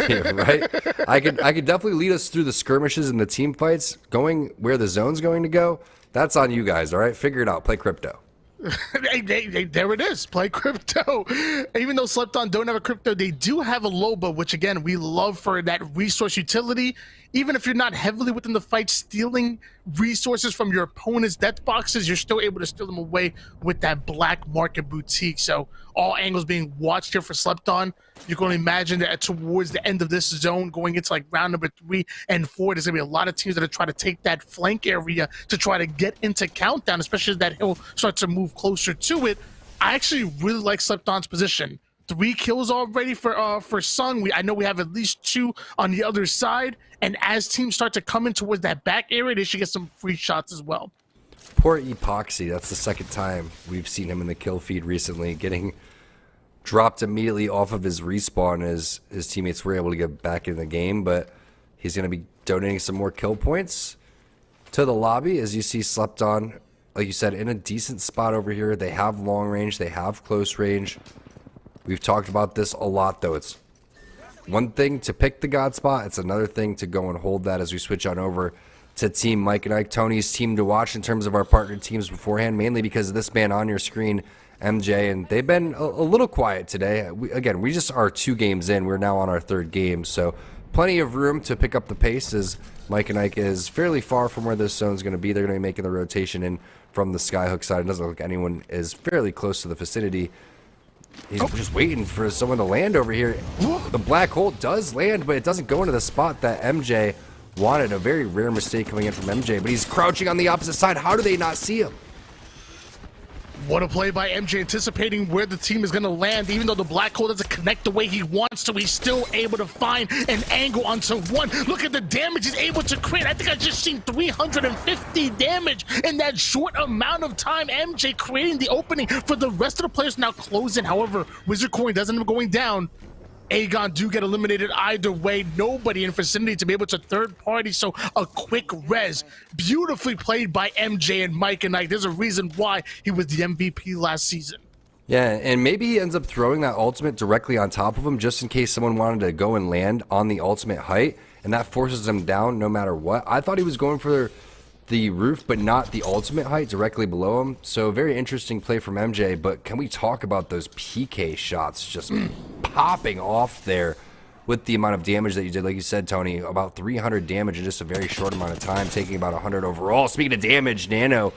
Yeah, right? I could definitely lead us through the skirmishes and the team fights. Going where the zone's going to go, that's on you guys, all right? Figure it out. Play crypto. There it is. Play crypto. Even though Slepton don't have a crypto, they do have a Loba, which again, we love for that resource utility. Even if you're not heavily within the fight, stealing resources from your opponent's death boxes, you're still able to steal them away with that black market boutique. So all angles being watched here for Slepton. You can only imagine that towards the end of this zone, going into like round number 3 and 4, there's going to be a lot of teams that are trying to take that flank area to try to get into countdown, especially as that he'll start to move closer to it. I actually really like Slepton's position. 3 kills already for Sung. I know we have at least 2 on the other side, and as teams start to come in towards that back area, they should get some free shots as well. Poor Epoxy. That's the second time we've seen him in the kill feed recently, getting dropped immediately off of his respawn as his teammates were able to get back in the game, but he's going to be donating some more kill points to the lobby. As you see Slepton, like you said, in a decent spot over here. They have long range, they have close range. We've talked about this a lot, though. It's one thing to pick the God spot. It's another thing to go and hold that as we switch on over to Team Mike and Ike. Tony's team to watch in terms of our partner teams beforehand, mainly because of this man on your screen, MJ, and they've been a little quiet today. We just are 2 games in. We're now on our 3rd game, so plenty of room to pick up the pace as Mike and Ike is fairly far from where this zone's going to be. They're going to be making the rotation in from the Skyhook side. It doesn't look like anyone is fairly close to the vicinity. He's just waiting for someone to land over here. The black hole does land, but it doesn't go into the spot that MJ wanted. A very rare mistake coming in from MJ, but he's crouching on the opposite side. How do they not see him? What a play by MJ, anticipating where the team is going to land. Even though the black hole doesn't connect the way he wants to, he's still able to find an angle onto 1. Look at the damage he's able to create. I think I just seen 350 damage in that short amount of time. MJ creating the opening for the rest of the players now closing. However, Wizard Coin doesn't end up going down. Aegon do get eliminated either way. Nobody in vicinity to be able to third party, so a quick res. Beautifully played by MJ and Mike and Ike. There's a reason why he was the MVP last season. Yeah, and maybe he ends up throwing that ultimate directly on top of him just in case someone wanted to go and land on the ultimate height, and that forces him down no matter what. I thought he was going for the roof, but not the ultimate height directly below him. So very interesting play from MJ, but can we talk about those PK shots just popping off there with the amount of damage that you did? Like you said, Tony, about 300 damage in just a very short amount of time, taking about 100 overall. Speaking of damage, Nano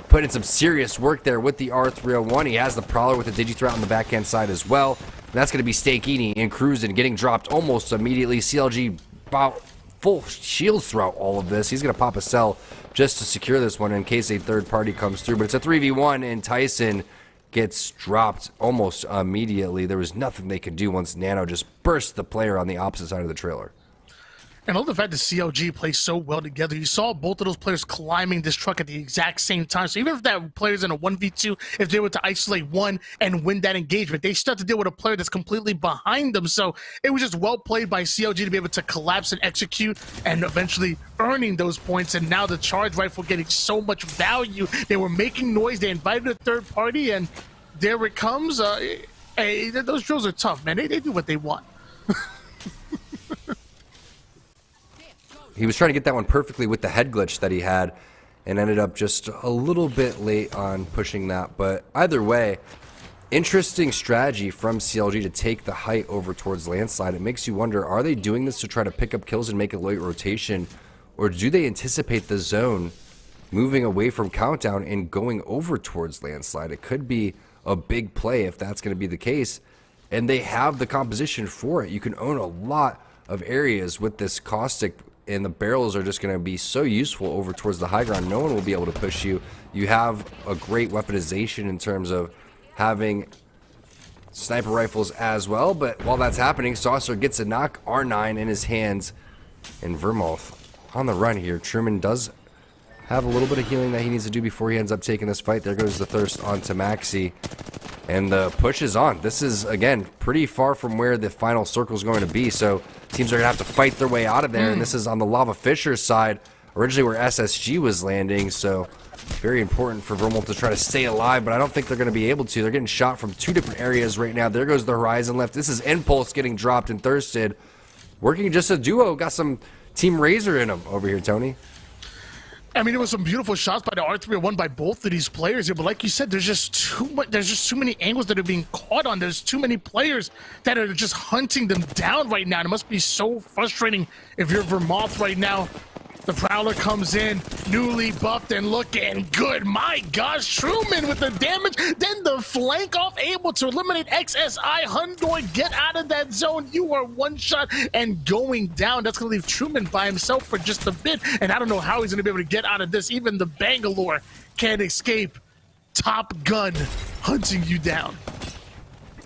putting in some serious work there with the R301. He has the Prowler with the Digithreat on the backhand side as well. And that's going to be Stakini and Cruisin getting dropped almost immediately. CLG about full shields throughout all of this. He's going to pop a cell just to secure this one in case a third party comes through. But it's a 3v1, and Tyson gets dropped almost immediately. There was nothing they could do once Nano just burst the player on the opposite side of the trailer. And all the fact that CLG plays so well together, you saw both of those players climbing this truck at the exact same time. So even if that player's in a 1v2, if they were to isolate one and win that engagement, they still have to deal with a player that's completely behind them. So it was just well played by CLG to be able to collapse and execute and eventually earning those points. And now the charge rifle getting so much value. They were making noise. They invited a third party, and there it comes. Hey, those drills are tough, man. They do what they want. He was trying to get that one perfectly with the head glitch that he had and ended up just a little bit late on pushing that. But either way, interesting strategy from CLG to take the height over towards landslide. It makes you wonder, are they doing this to try to pick up kills and make a late rotation, or do they anticipate the zone moving away from countdown and going over towards landslide? It could be a big play if that's going to be the case, and they have the composition for it. You can own a lot of areas with this caustic, and the barrels are just going to be so useful over towards the high ground. No one will be able to push you. You have a great weaponization in terms of having sniper rifles as well, but while that's happening, Saucer gets a knock, R9 in his hands, and Vermouth on the run here. Truman does have a little bit of healing that he needs to do before he ends up taking this fight. There goes the thirst onto Maxi, and the push is on. This is, again, pretty far from where the final circle is going to be, so teams are going to have to fight their way out of there, and this is on the Lava Fissure side, originally where SSG was landing, so very important for Vermouth to try to stay alive, but I don't think they're going to be able to. They're getting shot from two different areas right now. There goes the Horizon left. This is Impulse getting dropped and thirsted. Working just a duo. Got some Team Razor in them over here, Tony. I mean, it was some beautiful shots by the R301 by both of these players here, but like you said, there's just too much. There's just too many angles that are being caught on. There's too many players that are just hunting them down right now. And it must be so frustrating if you're Vermouth right now. The Prowler comes in, newly buffed and looking good. My gosh, Truman with the damage. Then the flank off, able to eliminate XSI. Hundoy, get out of that zone. You are one shot and going down. That's going to leave Truman by himself for just a bit. And I don't know how he's going to be able to get out of this. Even the Bangalore can't escape. Top Gun hunting you down.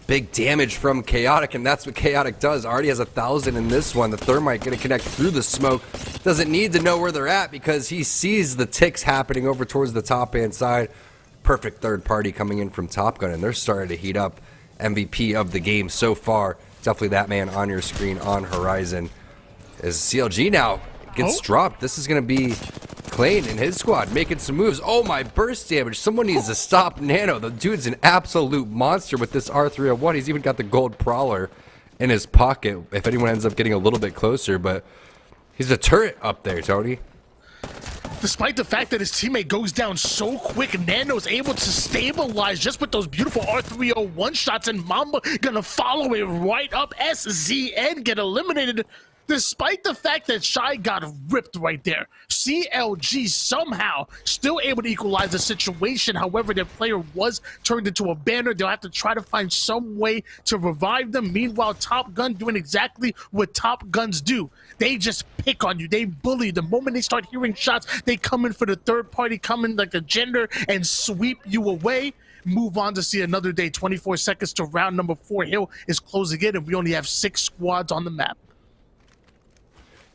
Big damage from Chaotic, and that's what Chaotic does. Already has 1,000 in this one. The Thermite going to connect through the smoke. Doesn't need to know where they're at because he sees the ticks happening over towards the top-hand side. Perfect third party coming in from Top Gun, and they're starting to heat up. MVP of the game so far. Definitely that man on your screen on Horizon. As CLG now gets dropped, this is going to be Klain and his squad making some moves. Oh my, burst damage. Someone needs to stop Nano. The dude's an absolute monster with this R301. He's even got the gold Prowler in his pocket if anyone ends up getting a little bit closer, but he's a turret up there, Tony. Despite the fact that his teammate goes down so quick, Nano's able to stabilize just with those beautiful R301 shots, and Mamba gonna follow it right up. SZN get eliminated. Despite the fact that Shy got ripped right there, CLG somehow still able to equalize the situation. However, their player was turned into a banner. They'll have to try to find some way to revive them. Meanwhile, Top Gun doing exactly what Top Guns do. They just pick on you. They bully. The moment they start hearing shots, they come in for the third party, come in like a gender and sweep you away. Move on to see another day. 24 seconds to round number 4. Hill is closing in, and we only have 6 squads on the map.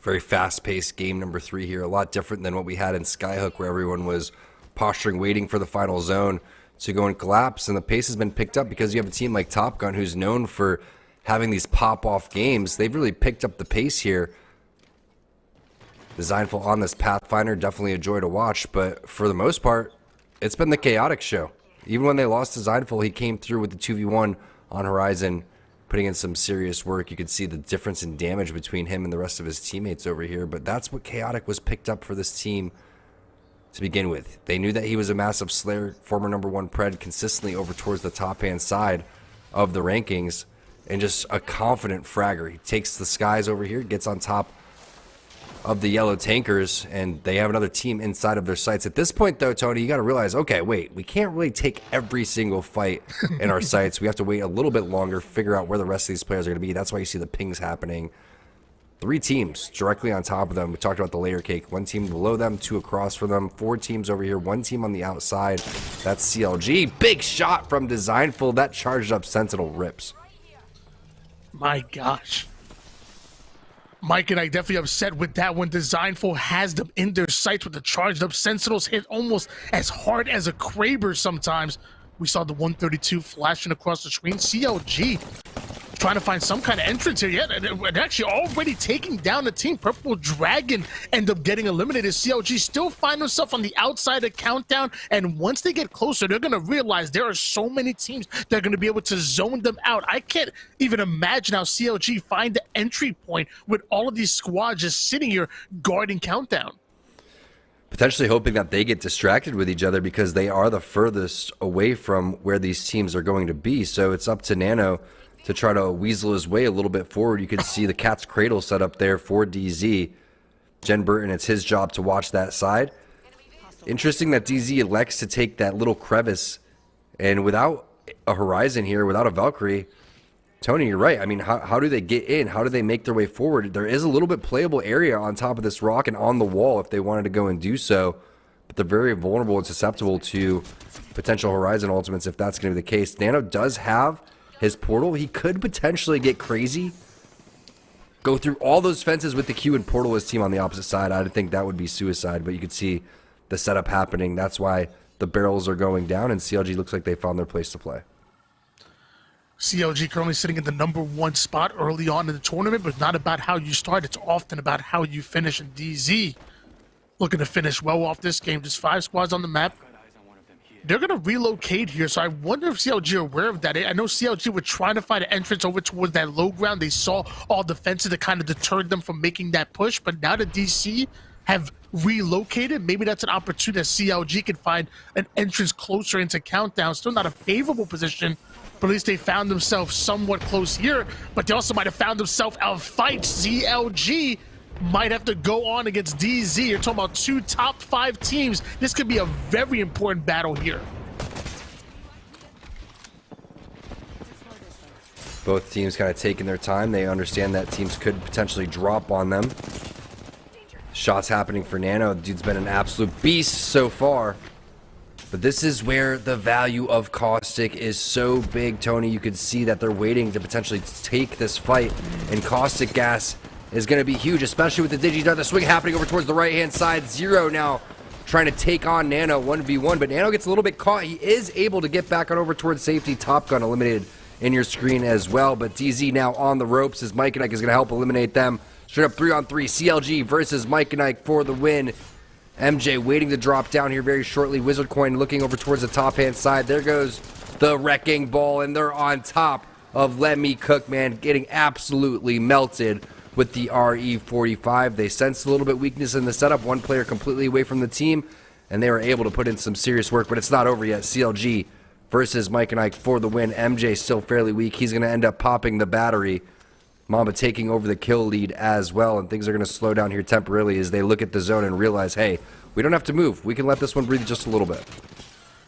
Very fast-paced game number 3 here. A lot different than what we had in Skyhook, where everyone was posturing, waiting for the final zone to go and collapse. And the pace has been picked up because you have a team like Top Gun, who's known for having these pop-off games. They've really picked up the pace here. Designful on this Pathfinder, definitely a joy to watch. But for the most part, it's been the Chaotic show. Even when they lost Designful, he came through with the 2v1 on Horizon, putting in some serious work. You could see the difference in damage between him and the rest of his teammates over here, but that's what Chaotic was picked up for this team to begin with. They knew that he was a massive slayer, former #1 Pred, consistently over towards the top-hand side of the rankings, and just a confident fragger. He takes the skies over here, gets on top of the yellow tankers, and they have another team inside of their sights. At this point, though, Tony, you got to realize, okay, wait, we can't really take every single fight in our sights. We have to wait a little bit longer, figure out where the rest of these players are going to be. That's why you see the pings happening. 3 teams directly on top of them. We talked about the layer cake. 1 team below them, 2 across from them, 4 teams over here, 1 team on the outside. That's CLG. Big shot from Designful. That charged up Sentinel rips. My gosh. Mike and I definitely upset with that one. Designful has them in their sights with the charged up Sentinels hit almost as hard as a Kraber sometimes. We saw the 132 flashing across the screen. CLG trying to find some kind of entrance here. Yeah, and actually already taking down the team. Purple Dragon end up getting eliminated. CLG still find himself on the outside of Countdown, and once they get closer, they're going to realize there are so many teams that are going to be able to zone them out. I can't even imagine how CLG find the entry point with all of these squads just sitting here guarding Countdown. Potentially hoping that they get distracted with each other because they are the furthest away from where these teams are going to be. So it's up to Nano to try to weasel his way a little bit forward. You can see the Cat's Cradle set up there for DZ. Jen Burton, it's his job to watch that side. Interesting that DZ elects to take that little crevice, and without a Horizon here, without a Valkyrie, Tony, you're right. I mean, how do they get in? How do they make their way forward? There is a little bit playable area on top of this rock and on the wall if they wanted to go and do so. But they're very vulnerable and susceptible to potential Horizon ultimates if that's going to be the case. Nano does have his portal. He could potentially get crazy, go through all those fences with the Q and portal his team on the opposite side. I think that would be suicide, but you could see the setup happening. That's why the barrels are going down, and CLG looks like they found their place to play. CLG currently sitting in the #1 spot early on in the tournament, but it's not about how you start. It's often about how you finish. And DZ looking to finish well off this game. Just 5 squads on the map. They're going to relocate here, so I wonder if CLG are aware of that. I know CLG were trying to find an entrance over towards that low ground. They saw all the fences that kind of deterred them from making that push, but now that DC have relocated, maybe that's an opportunity that CLG can find an entrance closer into Countdown. Still not a favorable position, but at least they found themselves somewhat close here, but they also might have found themselves out fight. CLG might have to go on against DZ. You're talking about 2 top 5 teams. This could be a very important battle here. Both teams kind of taking their time. They understand that teams could potentially drop on them. Shots happening for Nano. The dude's been an absolute beast so far. But this is where the value of Caustic is so big, Tony. You could see that they're waiting to potentially take this fight, and Caustic Gas is going to be huge, especially with the Digidart. The swing happening over towards the right-hand side. Zero now trying to take on Nano 1v1, but Nano gets a little bit caught. He is able to get back on over towards safety. Top Gun eliminated in your screen as well, but DZ now on the ropes as Mike and Ike is going to help eliminate them. Straight up 3-on-3, CLG versus Mike and Ike for the win. MJ waiting to drop down here very shortly. Wizard Coin looking over towards the top-hand side. There goes the Wrecking Ball, and they're on top of Let Me Cook, man, getting absolutely melted with the RE45. They sensed a little bit weakness in the setup. One player completely away from the team, and they were able to put in some serious work, but it's not over yet. CLG versus Mike and Ike for the win. MJ still fairly weak. He's going to end up popping the battery. Mamba taking over the kill lead as well, and things are going to slow down here temporarily as they look at the zone and realize, hey, we don't have to move. We can let this one breathe just a little bit.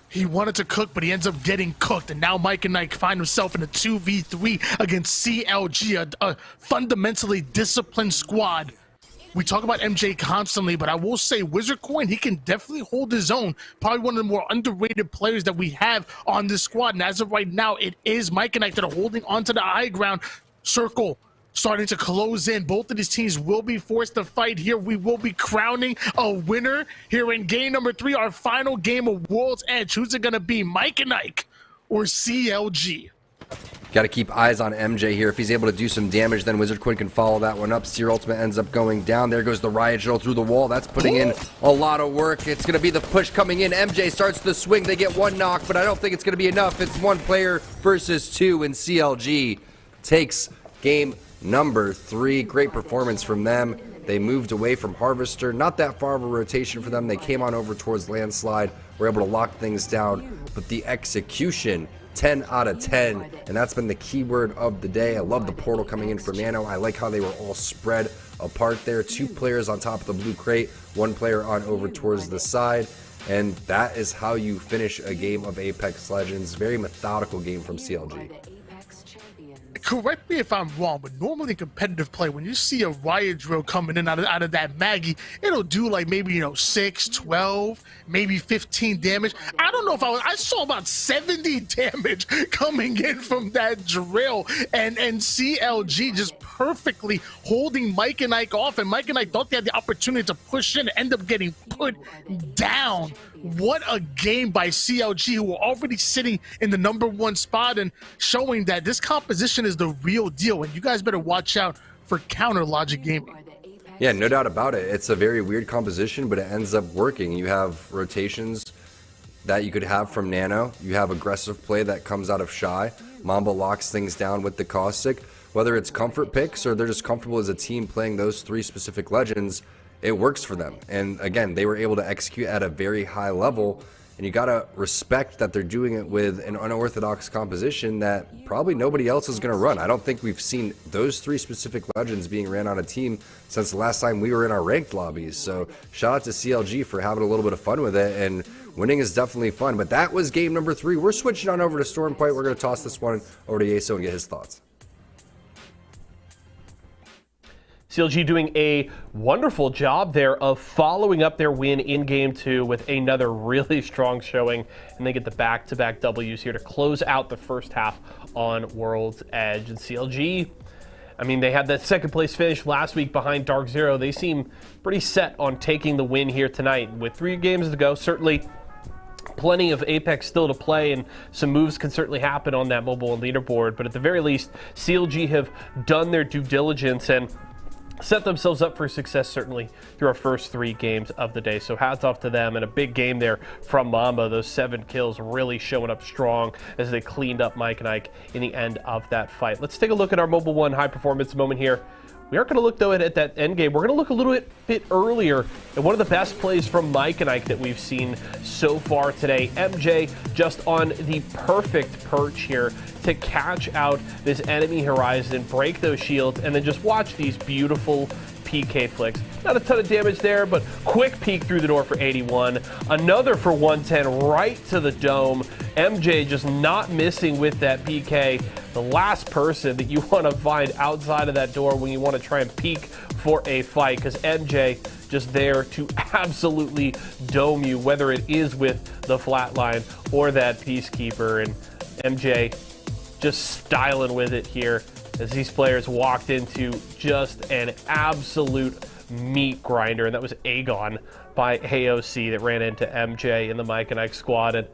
He wanted to cook, but he ends up getting cooked, and now Mike and Ike find himself in a 2v3 against CLG, a fundamentally disciplined squad. We talk about MJ constantly, but I will say Wizard Coin, he can definitely hold his own. Probably one of the more underrated players that we have on this squad, and as of right now, it is Mike and Ike that are holding onto the high ground. Circle starting to close in. Both of these teams will be forced to fight here. We will be crowning a winner here in game number 3, our final game of World's Edge. Who's it going to be, Mike and Ike or CLG? Got to keep eyes on MJ here. If he's able to do some damage, then Wizard Coin can follow that one up. Seer Ultimate ends up going down. There goes the Riot Drill through the wall. That's putting in a lot of work. It's going to be the push coming in. MJ starts the swing. They get one knock, but I don't think it's going to be enough. It's 1 player versus 2, and CLG takes game number 3. Great performance from them. They moved away from Harvester. Not that far of a rotation for them. They came on over towards Landslide. Were able to lock things down. But the execution, 10 out of 10. And that's been the keyword of the day. I love the portal coming in for Nano. I like how they were all spread apart there. 2 players on top of the blue crate. 1 player on over towards the side. And that is how you finish a game of Apex Legends. Very methodical game from CLG. Correct me if I'm wrong, but normally in competitive play, when you see a Riot Drill coming in out of that Maggie, it'll do like maybe, 6, 12, maybe 15 damage. I don't know if I saw about 70 damage coming in from that drill, and CLG just perfectly holding Mike and Ike off, and Mike and Ike thought they had the opportunity to push in and end up getting put down. What a game by CLG, who were already sitting in the #1 spot and showing that this composition is the real deal. And you guys better watch out for Counter Logic Gaming. Yeah, no doubt about it. It's a very weird composition, but it ends up working. You have rotations that you could have from Nano. You have aggressive play that comes out of Shy. Mamba locks things down with the Caustic. Whether it's comfort picks or they're just comfortable as a team playing those 3 specific legends, it works for them. And again, they were able to execute at a very high level, and you gotta respect that they're doing it with an unorthodox composition that probably nobody else is gonna run. I don't think we've seen those 3 specific legends being ran on a team since the last time we were in our ranked lobbies. So shout out to CLG for having a little bit of fun with it, and winning is definitely fun. But that was game number 3. We're switching on over to Stormpoint. We're gonna toss this one over to Yeso and get his thoughts. CLG doing a wonderful job there of following up their win in Game 2 with another really strong showing, and they get the back-to-back W's here to close out the first half on World's Edge. And CLG, I mean, they had that second place finish last week behind Dark Zero. They seem pretty set on taking the win here tonight. With 3 games to go, certainly plenty of Apex still to play, and some moves can certainly happen on that mobile leaderboard. But at the very least, CLG have done their due diligence and set themselves up for success, certainly through our first 3 games of the day. So hats off to them, and a big game there from Mamba. Those 7 kills really showing up strong as they cleaned up Mike and Ike in the end of that fight. Let's take a look at our Mobile One high performance moment here. We aren't going to look, though, at that end game. We're going to look a little bit earlier at one of the best plays from Mike and Ike that we've seen so far today. MJ just on the perfect perch here to catch out this enemy horizon, break those shields, and then just watch these beautiful PK flicks. Not a ton of damage there, but quick peek through the door for 81. Another for 110 right to the dome. MJ just not missing with that PK. The last person that you want to find outside of that door when you want to try and peek for a fight, because MJ just there to absolutely dome you, whether it is with the flatline or that Peacekeeper. And MJ just styling with it here as these players walked into just an absolute meat grinder. And that was Aegon by AOC that ran into MJ in the Mike and Ike squad, and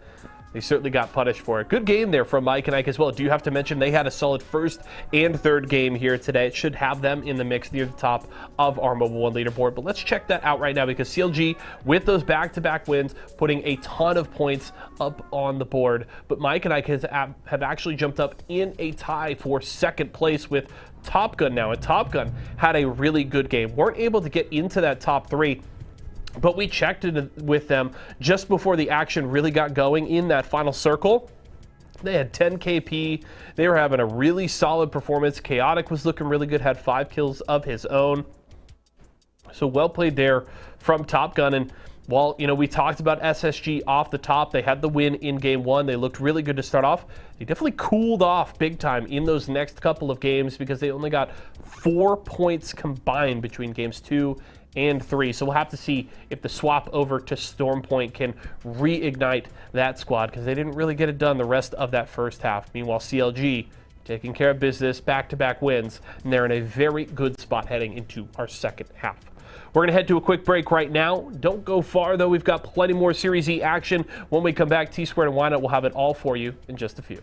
they certainly got punished for it. Good game there from Mike and Ike as well. Do you have to mention they had a solid first and third game here today? It should have them in the mix near the top of our Mobile One leaderboard. But let's check that out right now, because CLG, with those back-to-back wins, putting a ton of points up on the board. But Mike and Ike have actually jumped up in a tie for second place with Top Gun now. And Top Gun had a really good game. Weren't able to get into that top 3. But we checked in with them just before the action really got going in that final circle. They had 10 KP. They were having a really solid performance. Chaotic was looking really good, had 5 kills of his own. So well played there from Top Gun. And while, you know, we talked about SSG off the top, they had the win in Game 1. They looked really good to start off. They definitely cooled off big time in those next couple of games, because they only got 4 points combined between Games 2 and 3. So we'll have to see if the swap over to Stormpoint can reignite that squad, because they didn't really get it done the rest of that first half. Meanwhile, CLG taking care of business, back-to-back wins, and they're in a very good spot heading into our second half. We're going to head to a quick break right now. Don't go far, though. We've got plenty more Series E action. When we come back, T-Squared and Wynut will have it all for you in just a few.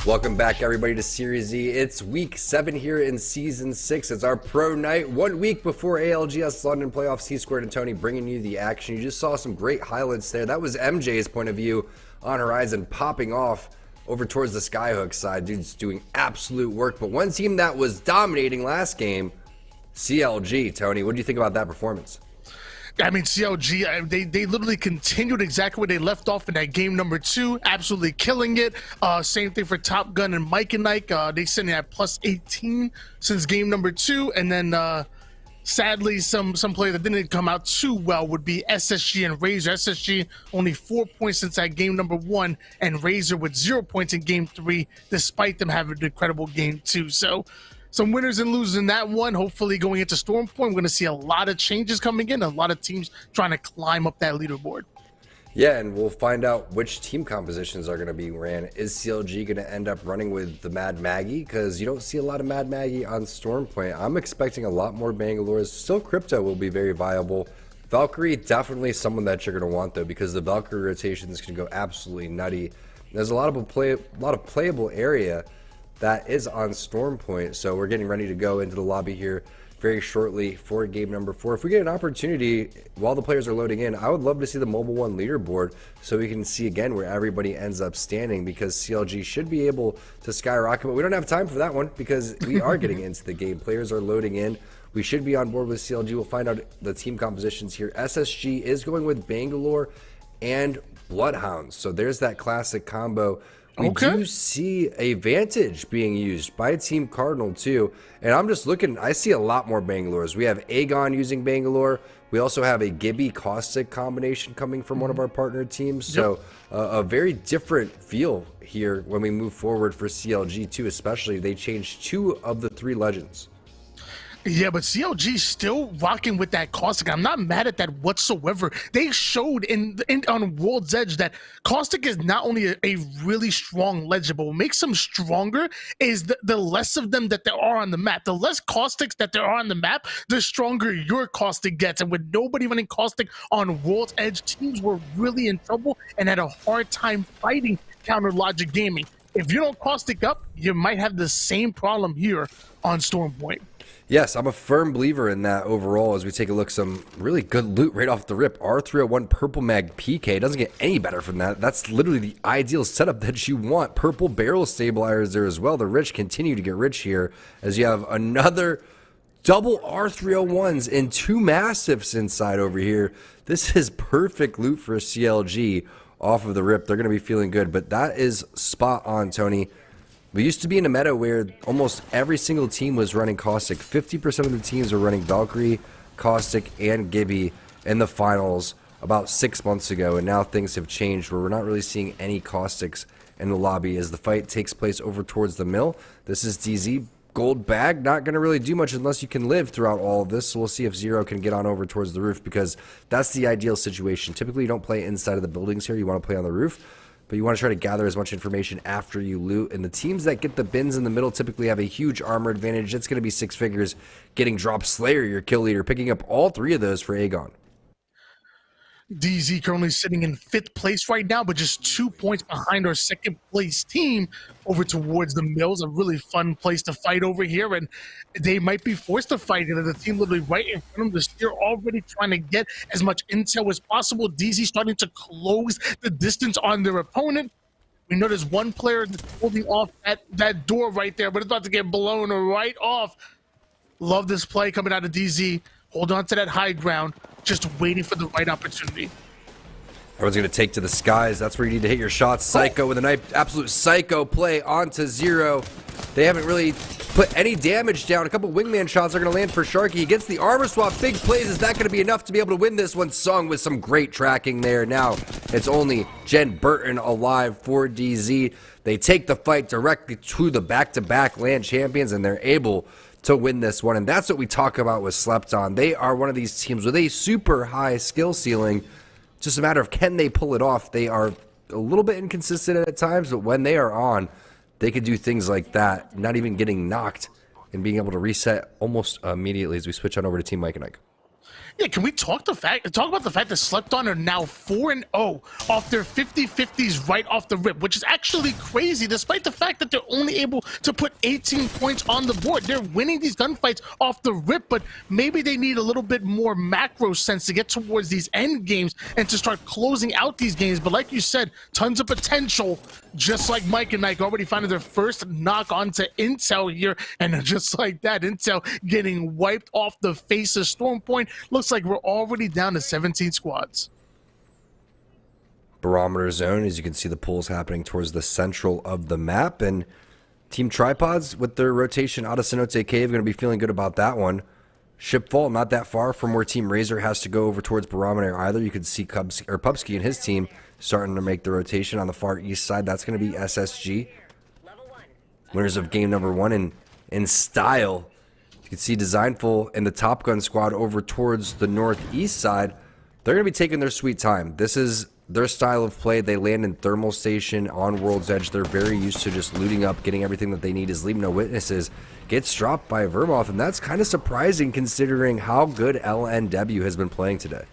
Welcome back, everybody, to Series Z. It's week 7 here in season 6. It's our pro night, 1 week before ALGS London playoffs. T-Squared and Tony bringing you the action. You just saw some great highlights there. That was MJ's point of view on Horizon, popping off over towards the Skyhook side. Dude's doing absolute work. But one team that was dominating last game, CLG. Tony, what do you think about that performance? I mean, CLG, they literally continued exactly where they left off in that game number 2, absolutely killing it. Same thing for Top Gun and Mike and Ike. They sitting at plus 18 since game number 2. And then sadly, some player that didn't come out too well would be SSG and Razor. SSG only 4 points since that game number 1, and Razor with 0 points in game 3, despite them having an incredible game 2. So some winners and losers in that one. Hopefully going into Storm Point, we're going to see a lot of changes coming in, a lot of teams trying to climb up that leaderboard. Yeah, and we'll find out which team compositions are going to be ran. Is CLG going to end up running with the Mad Maggie? Because you don't see a lot of Mad Maggie on Storm Point. I'm expecting a lot more Bangalore's. Still, Crypto will be very viable. Valkyrie, definitely someone that you're going to want, though, because the Valkyrie rotation is going to go absolutely nutty. There's a lot of playable area that is on Storm Point, so we're getting ready to go into the lobby here very shortly for game number 4. If we get an opportunity while the players are loading in, I would love to see the Mobile One leaderboard so we can see again where everybody ends up standing, because CLG should be able to skyrocket, but we don't have time for that one because we are getting into the game. Players are loading in. We should be on board with CLG. We'll find out the team compositions here. SSG is going with Bangalore and Bloodhounds, so there's that classic combo. We do see a Vantage being used by Team Cardinal too, and I'm just looking, I see a lot more Bangalores. We have Aegon using Bangalore. We also have a Gibby Caustic combination coming from one of our partner teams. So a very different feel here when we move forward for CLG too, especially they changed 2 of the 3 legends. Yeah, but CLG still rocking with that Caustic. I'm not mad at that whatsoever. They showed on World's Edge that Caustic is not only a really strong legend, but what makes them stronger is the less of them that there are on the map. The less Caustics that there are on the map, the stronger your Caustic gets. And with nobody running Caustic on World's Edge, teams were really in trouble and had a hard time fighting Counter Logic Gaming. If you don't Caustic up, you might have the same problem here on Storm Point. Yes, I'm a firm believer in that overall as we take a look. Some really good loot right off the rip. R301 Purple Mag PK. Doesn't get any better from that. That's literally the ideal setup that you want. Purple barrel stabilizers there as well. The rich continue to get rich here as you have another double R301s and 2 massives inside over here. This is perfect loot for CLG off of the rip. They're going to be feeling good, but that is spot on, Tony. We used to be in a meta where almost every single team was running Caustic. 50% of the teams were running Valkyrie, Caustic, and Gibby in the finals about 6 months ago, and now things have changed where we're not really seeing any Caustics in the lobby as the fight takes place over towards the mill. This is DZ. Gold bag, not going to really do much unless you can live throughout all of this, so we'll see if Zero can get on over towards the roof, because that's the ideal situation. Typically, you don't play inside of the buildings here. You want to play on the roof, but you want to try to gather as much information after you loot. And the teams that get the bins in the middle typically have a huge armor advantage. It's going to be 6 figures getting drop Slayer, your kill leader, picking up all 3 of those for Aegon. DZ currently sitting in 5th place right now, but just 2 points behind our 2nd place team over towards the Mills. A really fun place to fight over here, and they might be forced to fight it. The team literally right in front of them. The Steer already trying to get as much intel as possible. DZ starting to close the distance on their opponent. We know there's one player that's holding off that door right there, but it's about to get blown right off. Love this play coming out of DZ. Hold on to that high ground, just waiting for the right opportunity. Everyone's going to take to the skies. That's where you need to hit your shots. Psycho with a nice, absolute psycho play onto Zero. They haven't really put any damage down. A couple wingman shots are going to land for Sharky. He gets the armor swap. Big plays. Is that going to be enough to be able to win this one? Sung with some great tracking there. Now it's only Jen Burton alive for DZ. They take the fight directly to the back-to-back land champions, and they're able to win this one. And that's what we talk about with Slept On. They are one of these teams with a super high skill ceiling. Just a matter of can they pull it off. They are a little bit inconsistent at times, but when they are on, they could do things like that, not even getting knocked and being able to reset almost immediately as we switch on over to Team Mike and Ike. Yeah, can we talk about the fact that Slept-On are now 4-0 off their 50-50s right off the rip, which is actually crazy, despite the fact that they're only able to put 18 points on the board. They're winning these gunfights off the rip, but maybe they need a little bit more macro sense to get towards these end games and to start closing out these games. But like you said, tons of potential, just like Mike and Nike already finding their first knock onto Intel here, and just like that, Intel getting wiped off the face of Storm Point. Looks like we're already down to 17 squads. Barometer zone, as you can see the pulls happening towards the central of the map, and Team Tripods with their rotation out of Cenote Cave going to be feeling good about that one. Shipfall not that far from where Team Razor has to go over towards Barometer either. You can see Pubsky and his team starting to make the rotation on the far east side. That's going to be SSG. Winners of game number 1 in style. You can see Designful and the Top Gun squad over towards the northeast side. They're going to be taking their sweet time. This is their style of play. They land in Thermal Station on World's Edge. They're very used to just looting up, getting everything that they need. Is Leave No Witnesses gets dropped by Vermoth, and that's kind of surprising considering how good LNW has been playing today.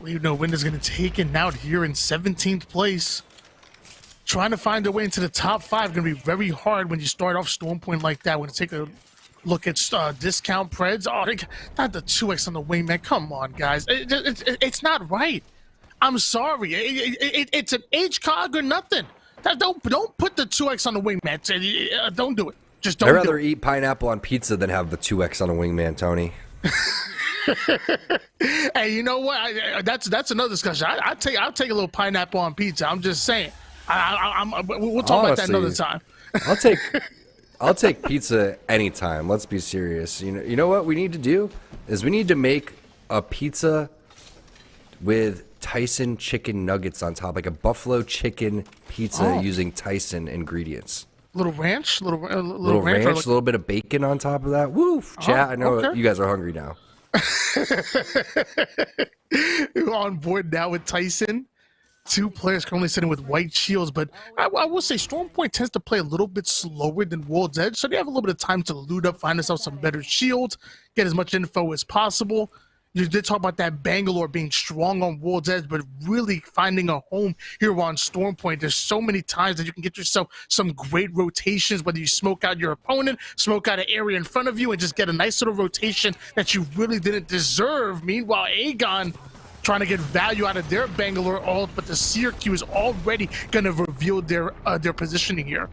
Leave No Witnesses going to take it out here in 17th place. Trying to find their way into the top 5 going to be very hard when you start off Storm Point like that. We're going to take a look at Discount Preds. Oh, not the 2x on the wingman. Come on, guys. It's not right. I'm sorry. It's an HCOG or nothing. Don't put the 2x on the wingman. Don't do it. Just don't. I'd rather eat pineapple on pizza than have the 2x on a wingman, Tony. Hey, you know what? That's another discussion. I'll take a little pineapple on pizza. I'm just saying. We'll talk about that another time. I'll take pizza anytime. Let's be serious. You know what we need to do is we need to make a pizza with Tyson chicken nuggets on top, like a buffalo chicken pizza using Tyson ingredients. Little ranch, little ranch, a little bit of bacon on top of that. Woo! Chat, I know you guys are hungry now. We're on board now with Tyson. 2 players currently sitting with white shields, but I will say Storm Point tends to play a little bit slower than World's Edge, so they have a little bit of time to loot up, find themselves some better shields, get as much info as possible. You did talk about that Bangalore being strong on World's Edge, but really finding a home here on Storm Point. There's so many times that you can get yourself some great rotations, whether you smoke out your opponent, smoke out an area in front of you, and just get a nice little rotation that you really didn't deserve. Meanwhile, Aegon trying to get value out of their Bangalore ult, but the Seer Q is already going to reveal their positioning here.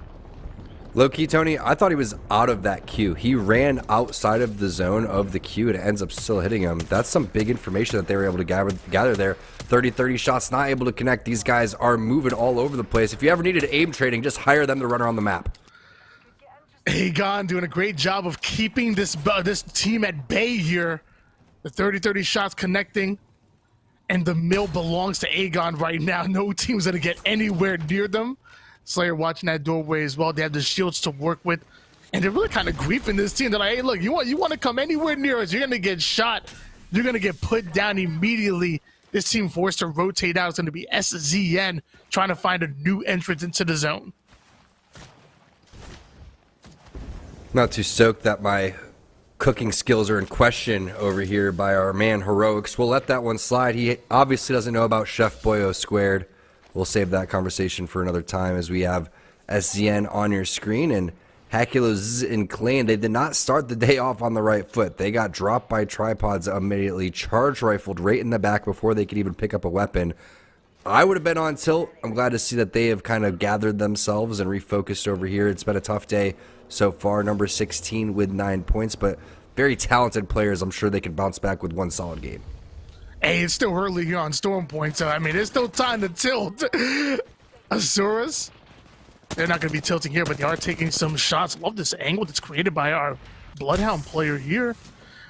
Low-key, Tony, I thought he was out of that queue. He ran outside of the zone of the queue and it ends up still hitting him. That's some big information that they were able to gather there. 30-30 shots, not able to connect. These guys are moving all over the place. If you ever needed aim trading, just hire them to run around the map. Aegon doing a great job of keeping this team at bay here. The 30-30 shots connecting. And the mill belongs to Aegon right now. No team's going to get anywhere near them. Slayer watching that doorway as well. They have the shields to work with. And they're really kind of griefing this team. They're like, hey, look, you want to come anywhere near us, you're going to get shot. You're going to get put down immediately. This team forced to rotate out. It's going to be SZN trying to find a new entrance into the zone. Not too stoked that my cooking skills are in question over here by our man Heroics. We'll let that one slide. He obviously doesn't know about Chef Boyo Squared. We'll save that conversation for another time as we have SZN on your screen. And Hakulos and Clan, they did not start the day off on the right foot. They got dropped by Tripods immediately, charge rifled right in the back before they could even pick up a weapon. I would have been on tilt. I'm glad to see that they have kind of gathered themselves and refocused over here. It's been a tough day so far. Number 16 with 9 points, but very talented players. I'm sure they can bounce back with one solid game. Hey, it's still early here on Storm Point, so I mean, there's still time to tilt. Azurus, they're not going to be tilting here, but they are taking some shots. Love this angle that's created by our Bloodhound player here.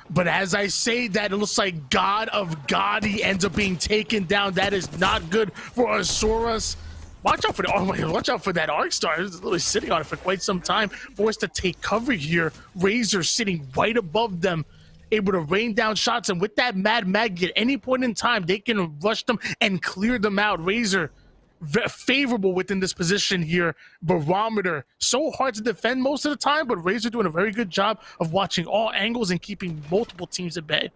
But as I say that, it looks like God of Gaudy ends up being taken down. That is not good for Azurus. Watch out for the watch out for that Arc Star. It's literally sitting on it for quite some time. Forced to take cover here. Razor sitting right above them, able to rain down shots. And with that Mad Mag, at any point in time, they can rush them and clear them out. Razor favorable within this position here. Barometer so hard to defend most of the time, but Razor doing a very good job of watching all angles and keeping multiple teams at bay.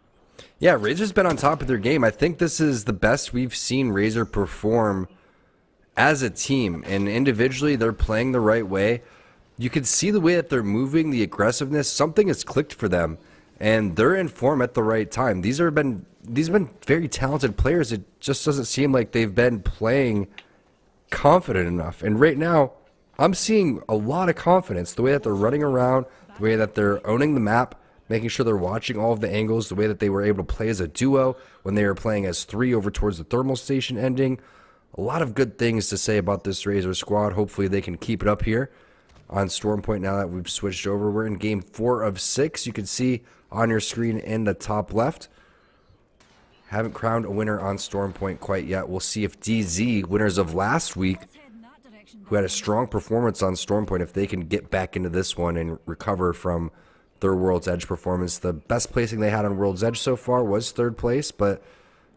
Yeah, Razor's been on top of their game. I think this is the best we've seen Razor perform as a team, and individually they're playing the right way. You can see the way that they're moving, the aggressiveness. Something has clicked for them, and they're in form at the right time. These have been very talented players. It just doesn't seem like they've been playing confident enough. And right now, I'm seeing a lot of confidence. The way that they're running around, the way that they're owning the map, making sure they're watching all of the angles, the way that they were able to play as a duo when they were playing as three over towards the thermal station ending. A lot of good things to say about this Razor squad. Hopefully they can keep it up here on Storm Point now that we've switched over. We're in game 4 of 6. You can see on your screen in the top left. Haven't crowned a winner on Storm Point quite yet. We'll see if DZ, winners of last week, who had a strong performance on Storm Point, if they can get back into this one and recover from their World's Edge performance. The best placing they had on World's Edge so far was 3rd place, but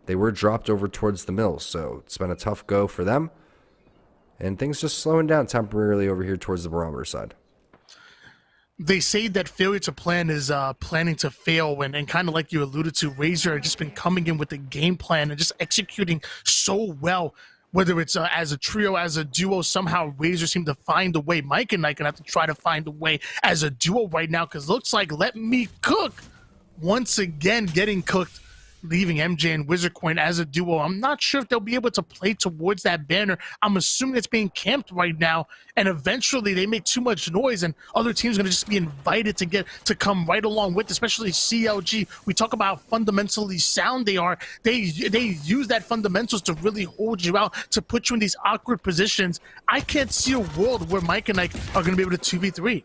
they were dropped over towards the mills, so it's been a tough go for them. And things just slowing down temporarily over here towards the barometer side. They say that failure to plan is planning to fail, and kind of like you alluded to, Razor have just been coming in with a game plan and just executing so well. Whether it's as a trio, as a duo, somehow Razor seem to find a way. Mike and I can have to try to find a way as a duo right now, because looks like Let Me Cook once again getting cooked, leaving MJ and Wizardcoin as a duo. I'm not sure if they'll be able to play towards that banner. I'm assuming it's being camped right now, and eventually they make too much noise and other teams are going to just be invited to come right along with, especially CLG. We talk about how fundamentally sound they are. They use that fundamentals to really hold you out, to put you in these awkward positions. I can't see a world where Mike and Ike are going to be able to 2v3.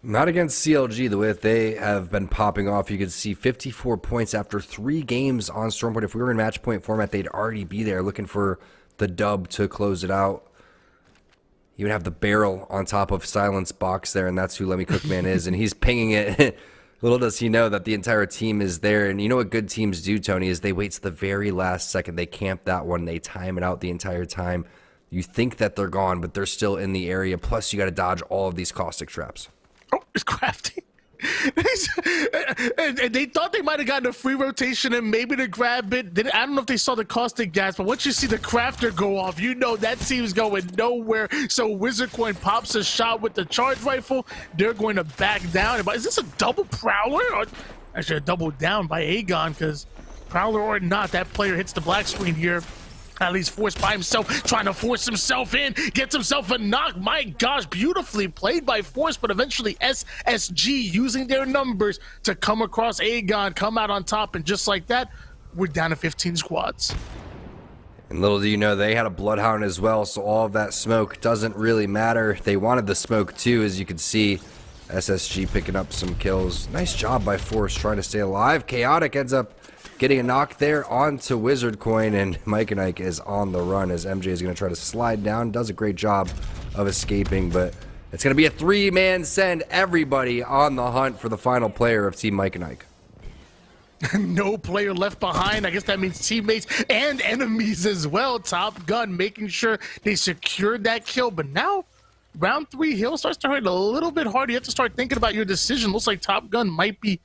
Not against CLG, the way that they have been popping off. You can see 54 points after 3 games on Storm Point. If we were in match point format, they'd already be there looking for the dub to close it out. You would have the barrel on top of Silence Box there, and that's who Let Me Cook Man is, and he's pinging it. Little does he know that the entire team is there. And you know what good teams do, Tony, is they wait to the very last second. They camp that one. They time it out the entire time. You think that they're gone, but they're still in the area. Plus, you got to dodge all of these caustic traps. Oh, it's Crafty. And they thought they might have gotten a free rotation and maybe to grab it. I don't know if they saw the caustic gas, but once you see the crafter go off, you know that team's going nowhere. So Wizardcoin pops a shot with the charge rifle. They're going to back down. Is this a double Prowler? Or actually a double down by Aegon, because Prowler or not, that player hits the black screen here. At least forced by himself, trying to force himself in, gets himself a knock. My gosh, beautifully played by Force, but eventually SSG using their numbers to come across Aegon, come out on top, and just like that, we're down to 15 squads. And little do you know, they had a Bloodhound as well, so all of that smoke doesn't really matter. They wanted the smoke too, as you can see. SSG picking up some kills. Nice job by Force trying to stay alive. Chaotic ends up getting a knock there onto Wizardcoin, and Mike and Ike is on the run as MJ is going to try to slide down. Does a great job of escaping, but it's going to be a 3-man send. Everybody on the hunt for the final player of Team Mike and Ike. No player left behind. I guess that means teammates and enemies as well. Top Gun making sure they secured that kill, but now round 3 hill starts to hurt a little bit harder. You have to start thinking about your decision. Looks like Top Gun might be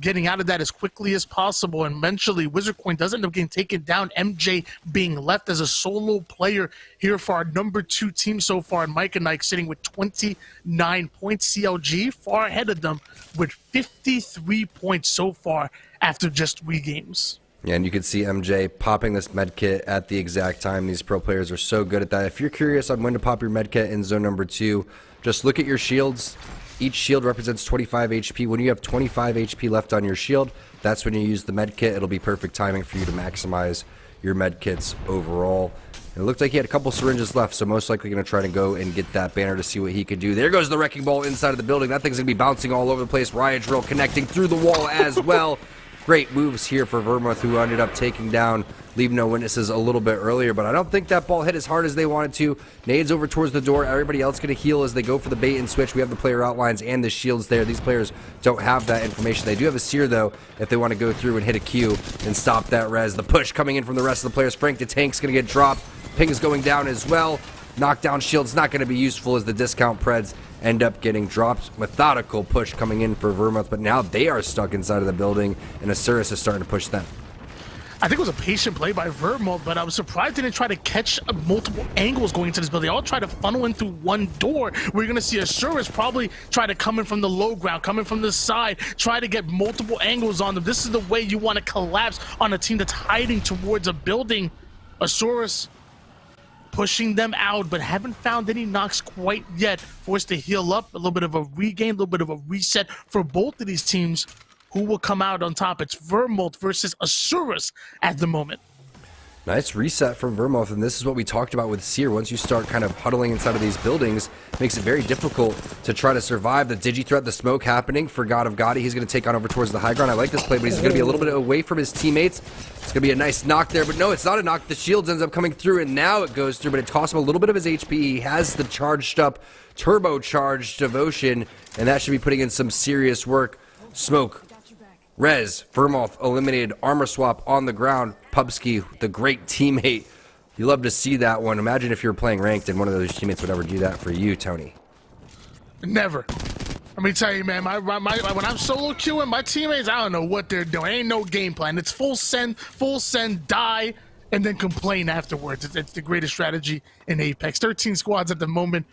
getting out of that as quickly as possible, and eventually Wizardcoin does end up getting taken down. MJ being left as a solo player here for our number 2 team so far, and Mike and Ike sitting with 29 points. CLG far ahead of them with 53 points so far after just 3 games. Yeah, and you can see MJ popping this medkit at the exact time. These pro players are so good at that. If you're curious on when to pop your medkit in zone number 2, just look at your shields. Each shield represents 25 HP. When you have 25 HP left on your shield, that's when you use the med kit. It'll be perfect timing for you to maximize your med kits overall. And it looked like he had a couple syringes left, so most likely going to try to go and get that banner to see what he could do. There goes the wrecking ball inside of the building. That thing's going to be bouncing all over the place. Riot Drill connecting through the wall as well. Great moves here for Vermouth, who ended up taking down Leave No Witnesses a little bit earlier, but I don't think that ball hit as hard as they wanted to. Nades over towards the door. Everybody else going to heal as they go for the bait and switch. We have the player outlines and the shields there. These players don't have that information. They do have a seer, though, if they want to go through and hit a Q and stop that res. The push coming in from the rest of the players. Frank the Tank's going to get dropped. Ping is going down as well. Knockdown shield's not going to be useful as the discount Preds end up getting dropped. Methodical push coming in for Vermouth, but now they are stuck inside of the building, and Asuras is starting to push them. I think it was a patient play by Vermouth, but I was surprised they didn't try to catch multiple angles going into this building. They all try to funnel in through one door. We're going to see Asuras probably try to come in from the low ground, coming from the side, try to get multiple angles on them. This is the way you want to collapse on a team that's hiding towards a building. Asuras pushing them out, but haven't found any knocks quite yet. Forced to heal up, a little bit of a regain, a little bit of a reset for both of these teams. Who will come out on top? It's Vermouth versus Asuras at the moment. Nice reset from Vermouth, and this is what we talked about with Seer. Once you start kind of huddling inside of these buildings, it makes it very difficult to try to survive. The Digi-Threat, the smoke happening for God of Gotti. He's going to take on over towards the high ground. I like this play, but he's going to be a little bit away from his teammates. It's going to be a nice knock there, but no, it's not a knock. The shields ends up coming through, and now it goes through, but it costs him a little bit of his HP. He has the charged up, turbocharged Devotion, and that should be putting in some serious work. Smoke. Rez, Vermouth eliminated, armor swap on the ground. Pubsky, the great teammate. You love to see that one. Imagine if you were playing ranked and one of those teammates would ever do that for you, Tony. Never. Let me tell you, man, when I'm solo queuing, my teammates, I don't know what they're doing. Ain't no game plan. It's full send, die, and then complain afterwards. It's the greatest strategy in Apex. 13 squads at the moment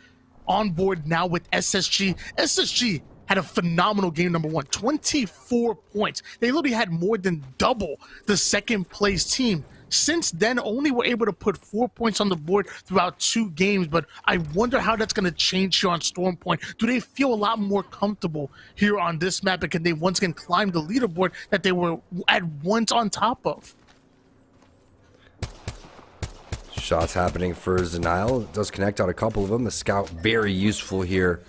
on board now with SSG. SSG had a phenomenal game number one, 24 points. They literally had more than double the second place team. Since then, only were able to put 4 points on the board throughout 2 games, but I wonder how that's going to change here on Storm Point. Do they feel a lot more comfortable here on this map, and can they once again climb the leaderboard that they were at once on top of? Shots happening for Zenile. It does connect on a couple of them. The scout, very useful here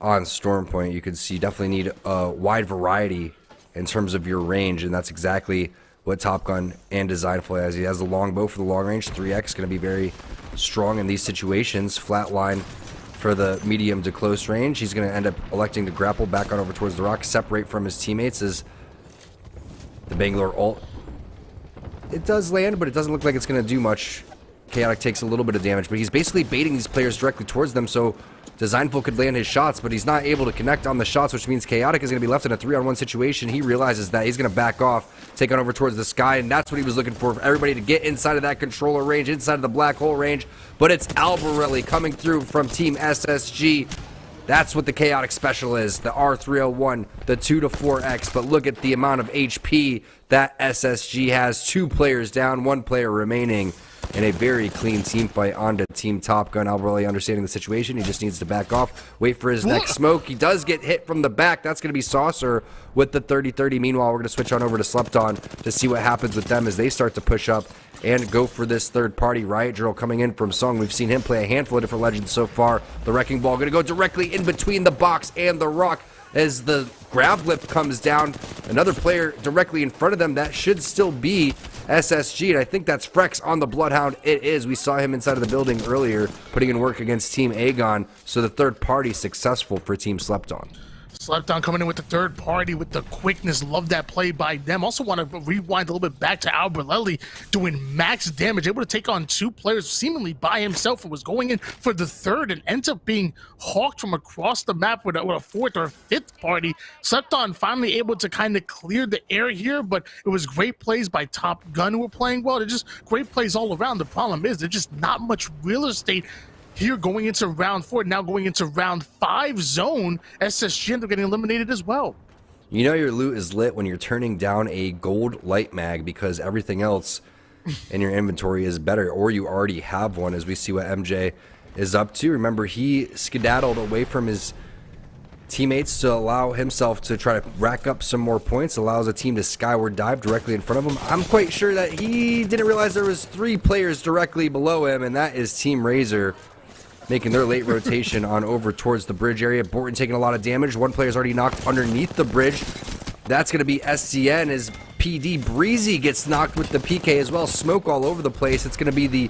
on Storm Point. You can see definitely need a wide variety in terms of your range, and that's exactly what Top Gun and Designful has. He has the longbow for the long range. 3x going to be very strong in these situations. Flatline for the medium to close range. He's going to end up electing to grapple back on over towards the rock, separate from his teammates as the Bangalore ult. It does land, but it doesn't look like it's going to do much. Chaotic takes a little bit of damage, but he's basically baiting these players directly towards them, so Designful could land his shots, but he's not able to connect on the shots, which means Chaotic is going to be left in a 3-on-1 situation. He realizes that he's going to back off, take on over towards the sky, and that's what he was looking for everybody to get inside of that controller range, inside of the black hole range. But it's Albarelli coming through from Team SSG. That's what the Chaotic special is, the R301, the 2-4X. But look at the amount of HP that SSG has. 2 players down, 1 player remaining. In a very clean team fight onto Team Top Gun. Albarelli understanding the situation. He just needs to back off, wait for his next smoke. He does get hit from the back. That's going to be Saucer with the 30-30. Meanwhile, we're going to switch on over to Slepton to see what happens with them as they start to push up and go for this third party. Riot Drill coming in from Song. We've seen him play a handful of different legends so far. The Wrecking Ball going to go directly in between the box and the rock as the grab lift comes down. Another player directly in front of them. That should still be SSG, and I think that's Frex on the Bloodhound. It is. We saw him inside of the building earlier putting in work against Team Aegon, so the third party successful for Team Slepton. Slepton coming in with the third party with the quickness. Love that play by them. Also want to rewind a little bit back to Albarelli doing max damage, able to take on 2 players seemingly by himself, and was going in for the third and ends up being hawked from across the map with a 4th or 5th party. Slepton finally able to kind of clear the air here, but it was great plays by Top Gun who were playing well. They're just great plays all around. The problem is there's just not much real estate here going into round 4, now going into round 5 zone. SSG ended up getting eliminated as well. You know your loot is lit when you're turning down a gold light mag because everything else in your inventory is better, or you already have one, as we see what MJ is up to. Remember, he skedaddled away from his teammates to allow himself to try to rack up some more points, allows a team to skyward dive directly in front of him. I'm quite sure that he didn't realize there was 3 players directly below him, and that is Team Razor making their late rotation on over towards the bridge area. Borton taking a lot of damage. 1 player's already knocked underneath the bridge. That's going to be SCN as PD Breezy gets knocked with the PK as well. Smoke all over the place. It's going to be the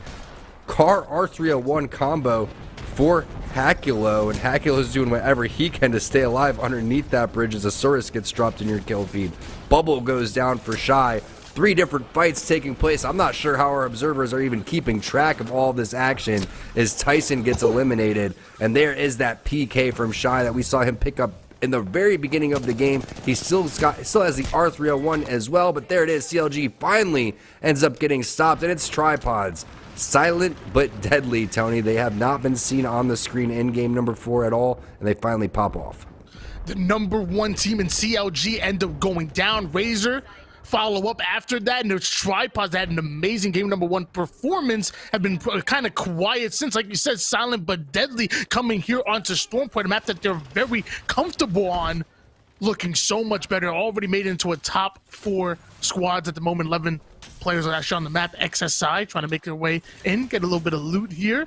Car R301 combo for Hakulo, and Hakulo's doing whatever he can to stay alive underneath that bridge as Asuras gets dropped in your kill feed. Bubble goes down for Shy. 3 different fights taking place. I'm not sure how our observers are even keeping track of all this action as Tyson gets eliminated. And there is that PK from Shy that we saw him pick up in the very beginning of the game. He still has the R301 as well, but there it is. CLG finally ends up getting stopped, and it's Tripods. Silent but deadly, Tony. They have not been seen on the screen in game number 4 at all, and they finally pop off. The number 1 team in CLG end up going down. Razor follow up after that, and there's Tripods that had an amazing game number 1 performance, have been kind of quiet since, like you said, silent but deadly, coming here onto Stormpoint, a map that they're very comfortable on, looking so much better, already made it into a top 4 squads at the moment. 11 players are actually on the map. XSI trying to make their way in, get a little bit of loot here.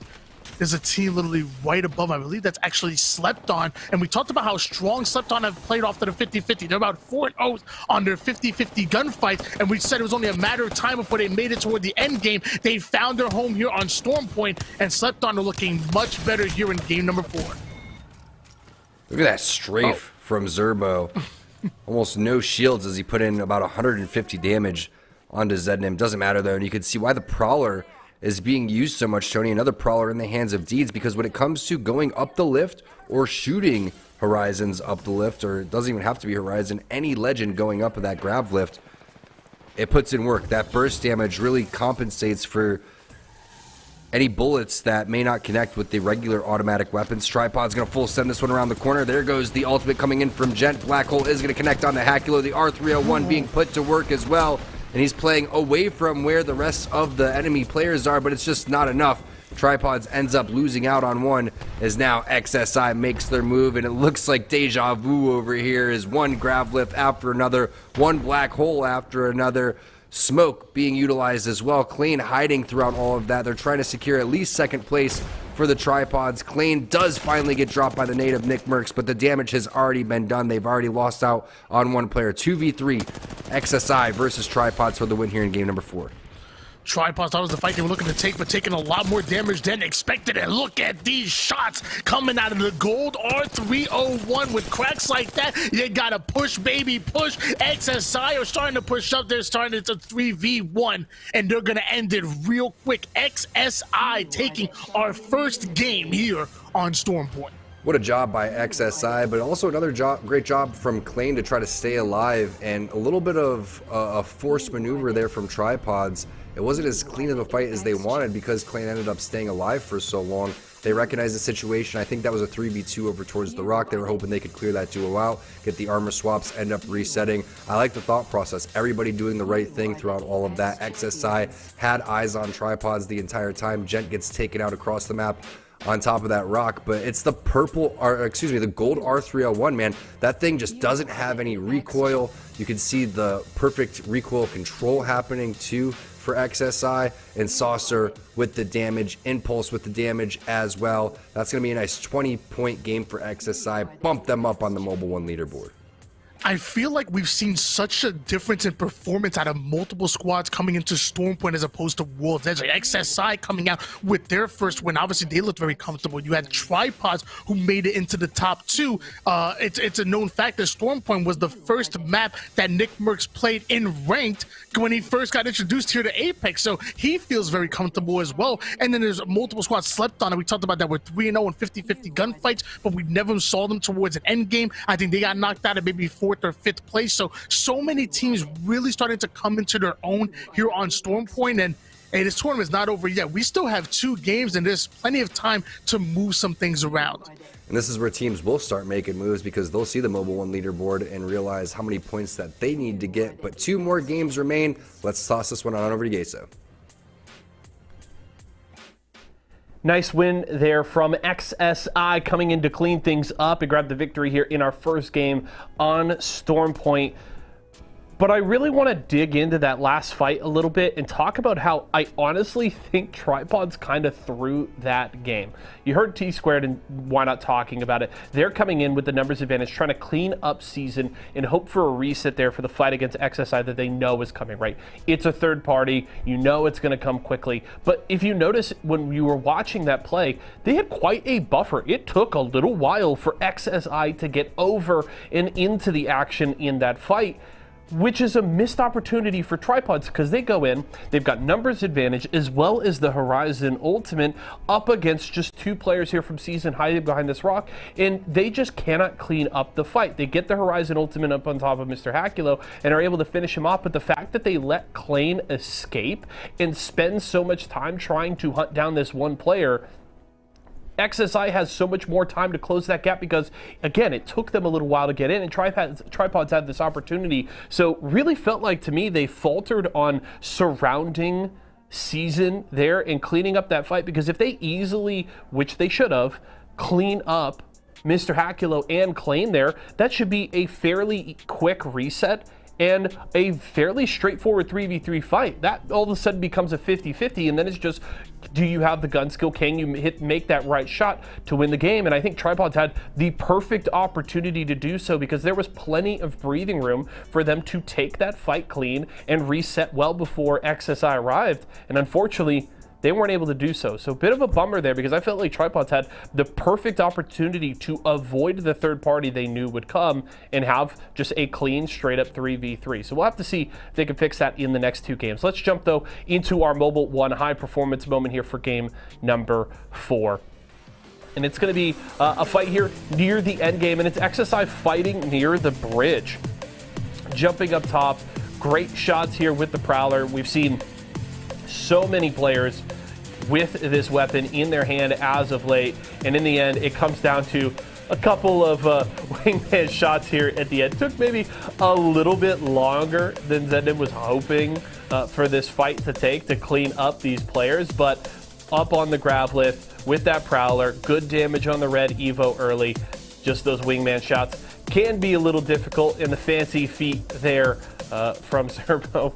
There's a team literally right above, I believe that's actually Slept On. And we talked about how strong Slept On have played off to the 50-50. They're about 4-0 on their 50-50 gunfights. And we said it was only a matter of time before they made it toward the end game. They found their home here on Stormpoint, and Slept On are looking much better here in game number 4. Look at that strafe from Zerbo. Almost no shields as he put in about 150 damage onto Zednim. Doesn't matter though, and you can see why the Prowler is being used so much, Tony. Another Prowler in the hands of Deeds, because when it comes to going up the lift or shooting Horizons up the lift, or it doesn't even have to be Horizon, any Legend going up with that Grav lift, it puts in work. That burst damage really compensates for any bullets that may not connect with the regular automatic weapons. Tripod's going to full send this one around the corner. There goes the ultimate coming in from Gent. Black Hole is going to connect on the Hakulo. The R301 being put to work as well. And he's playing away from where the rest of the enemy players are, but it's just not enough. Tripods ends up losing out on one as now XSI makes their move, and it looks like deja vu over here is one Grav lift after another, one Black Hole after another. Smoke being utilized as well. Clean hiding throughout all of that. They're trying to secure at least second place for the Tripods. Clean does finally get dropped by the native Nick Mercs, but the damage has already been done. They've already lost out on one player. 2v3 XSI versus Tripods for the win here in game number 4. Tripods, that was the fight they were looking to take, but taking a lot more damage than expected. And look at these shots coming out of the gold R301 with cracks like that. You gotta push, baby, push. XSI are starting to push up. They're starting to 3v1, and they're gonna end it real quick. XSI taking our first game here on Stormpoint. What a job by XSI, but also another great job from Klain to try to stay alive, and a little bit of a forced maneuver there from Tripods. It wasn't as clean of a fight as they wanted because Klain ended up staying alive for so long. They recognized the situation. I think that was a 3v2 over towards the rock. They were hoping they could clear that duo out, get the armor swaps, end up resetting. I like the thought process. Everybody doing the right thing throughout all of that. XSI had eyes on Tripods the entire time. Gent gets taken out across the map on top of that rock, but it's the the gold R301, man. That thing just doesn't have any recoil. You can see the perfect recoil control happening too for XSI, and Saucer with the damage, Impulse with the damage as well. That's going to be a nice 20-point game for XSI. Bump them up on the Mobile One leaderboard. I feel like we've seen such a difference in performance out of multiple squads coming into Stormpoint as opposed to World's Edge. Like XSI coming out with their first win. Obviously, they looked very comfortable. You had Tripods who made it into the top 2. It's a known fact that Stormpoint was the first map that Nick Mercs played in ranked when he first got introduced here to Apex. So he feels very comfortable as well. And then there's multiple squads Slept On, and we talked about that with 3-0 and 50-50 gunfights, but we never saw them towards an end game. I think they got knocked out at maybe 4th or 5th place. So many teams really starting to come into their own here on Stormpoint, and hey, this tournament's not over yet. We still have 2 games, and there's plenty of time to move some things around. And this is where teams will start making moves because they'll see the Mobile One leaderboard and realize how many points that they need to get. But 2 more games remain. Let's toss this one on over to Geso. Nice win there from XSI coming in to clean things up and grab the victory here in our first game on Stormpoint. But I really want to dig into that last fight a little bit and talk about how I honestly think Tripods kind of threw that game. You heard T-Squared and Why Not talking about it. They're coming in with the numbers advantage, trying to clean up season and hope for a reset there for the fight against XSI that they know is coming, right? It's a third party. You know it's going to come quickly. But if you notice when you were watching that play, they had quite a buffer. It took a little while for XSI to get over and into the action in that fight. which is a missed opportunity for Tripods because they go in, they've got numbers advantage as well as the Horizon Ultimate up against just 2 players here from Season hiding behind this rock, and they just cannot clean up the fight. They get the Horizon Ultimate up on top of Mr. Hakulo and are able to finish him off, but the fact that they let Klein escape and spend so much time trying to hunt down this one player, XSI has so much more time to close that gap because, again, it took them a little while to get in, and Tripods had this opportunity. So really felt like, to me, they faltered on surrounding Season there and cleaning up that fight, because if they easily, which they should have, clean up Mr. Hakulo and Klein there, that should be a fairly quick reset and a fairly straightforward 3v3 fight. That all of a sudden becomes a 50-50, and then it's just, do you have the gun skill? Can you make that right shot to win the game? And I think Tripods had the perfect opportunity to do so, because there was plenty of breathing room for them to take that fight clean and reset well before XSI arrived. And unfortunately, they weren't able to do so. So a bit of a bummer there, because I felt like Tripods had the perfect opportunity to avoid the third party they knew would come and have just a clean, straight up 3v3. So we'll have to see if they can fix that in the next 2 games. Let's jump, though, into our Mobile One high performance moment here for game number 4. And it's going to be a fight here near the end game, and it's XSI fighting near the bridge. Jumping up top, great shots here with the Prowler. We've seen so many players with this weapon in their hand as of late, and in the end it comes down to a couple of wingman shots here at the end. It took maybe a little bit longer than Zenden was hoping for this fight to take to clean up these players, but up on the Gravlith with that Prowler, good damage on the red Evo early. Just those wingman shots can be a little difficult, and the fancy feet there from Serbo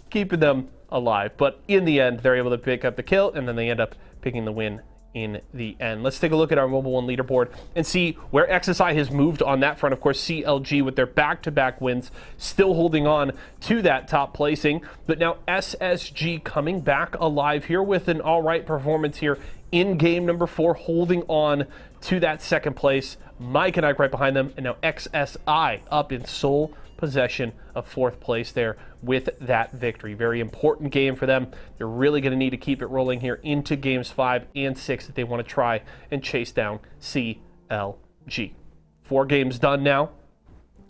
keeping them alive, but in the end they're able to pick up the kill, and then they end up picking the win in the end. Let's take a look at our Mobile One leaderboard and see where XSI has moved on that front. Of course, CLG with their back-to-back wins still holding on to that top placing, but now SSG coming back alive here with an all right performance here in game number 4, holding on to that second place. Mike and Ike right behind them, and now XSI up in sole possession of 4th place there with that victory. Very important game for them. They're really going to need to keep it rolling here into games 5 and 6 if they want to try and chase down CLG. 4 games done now,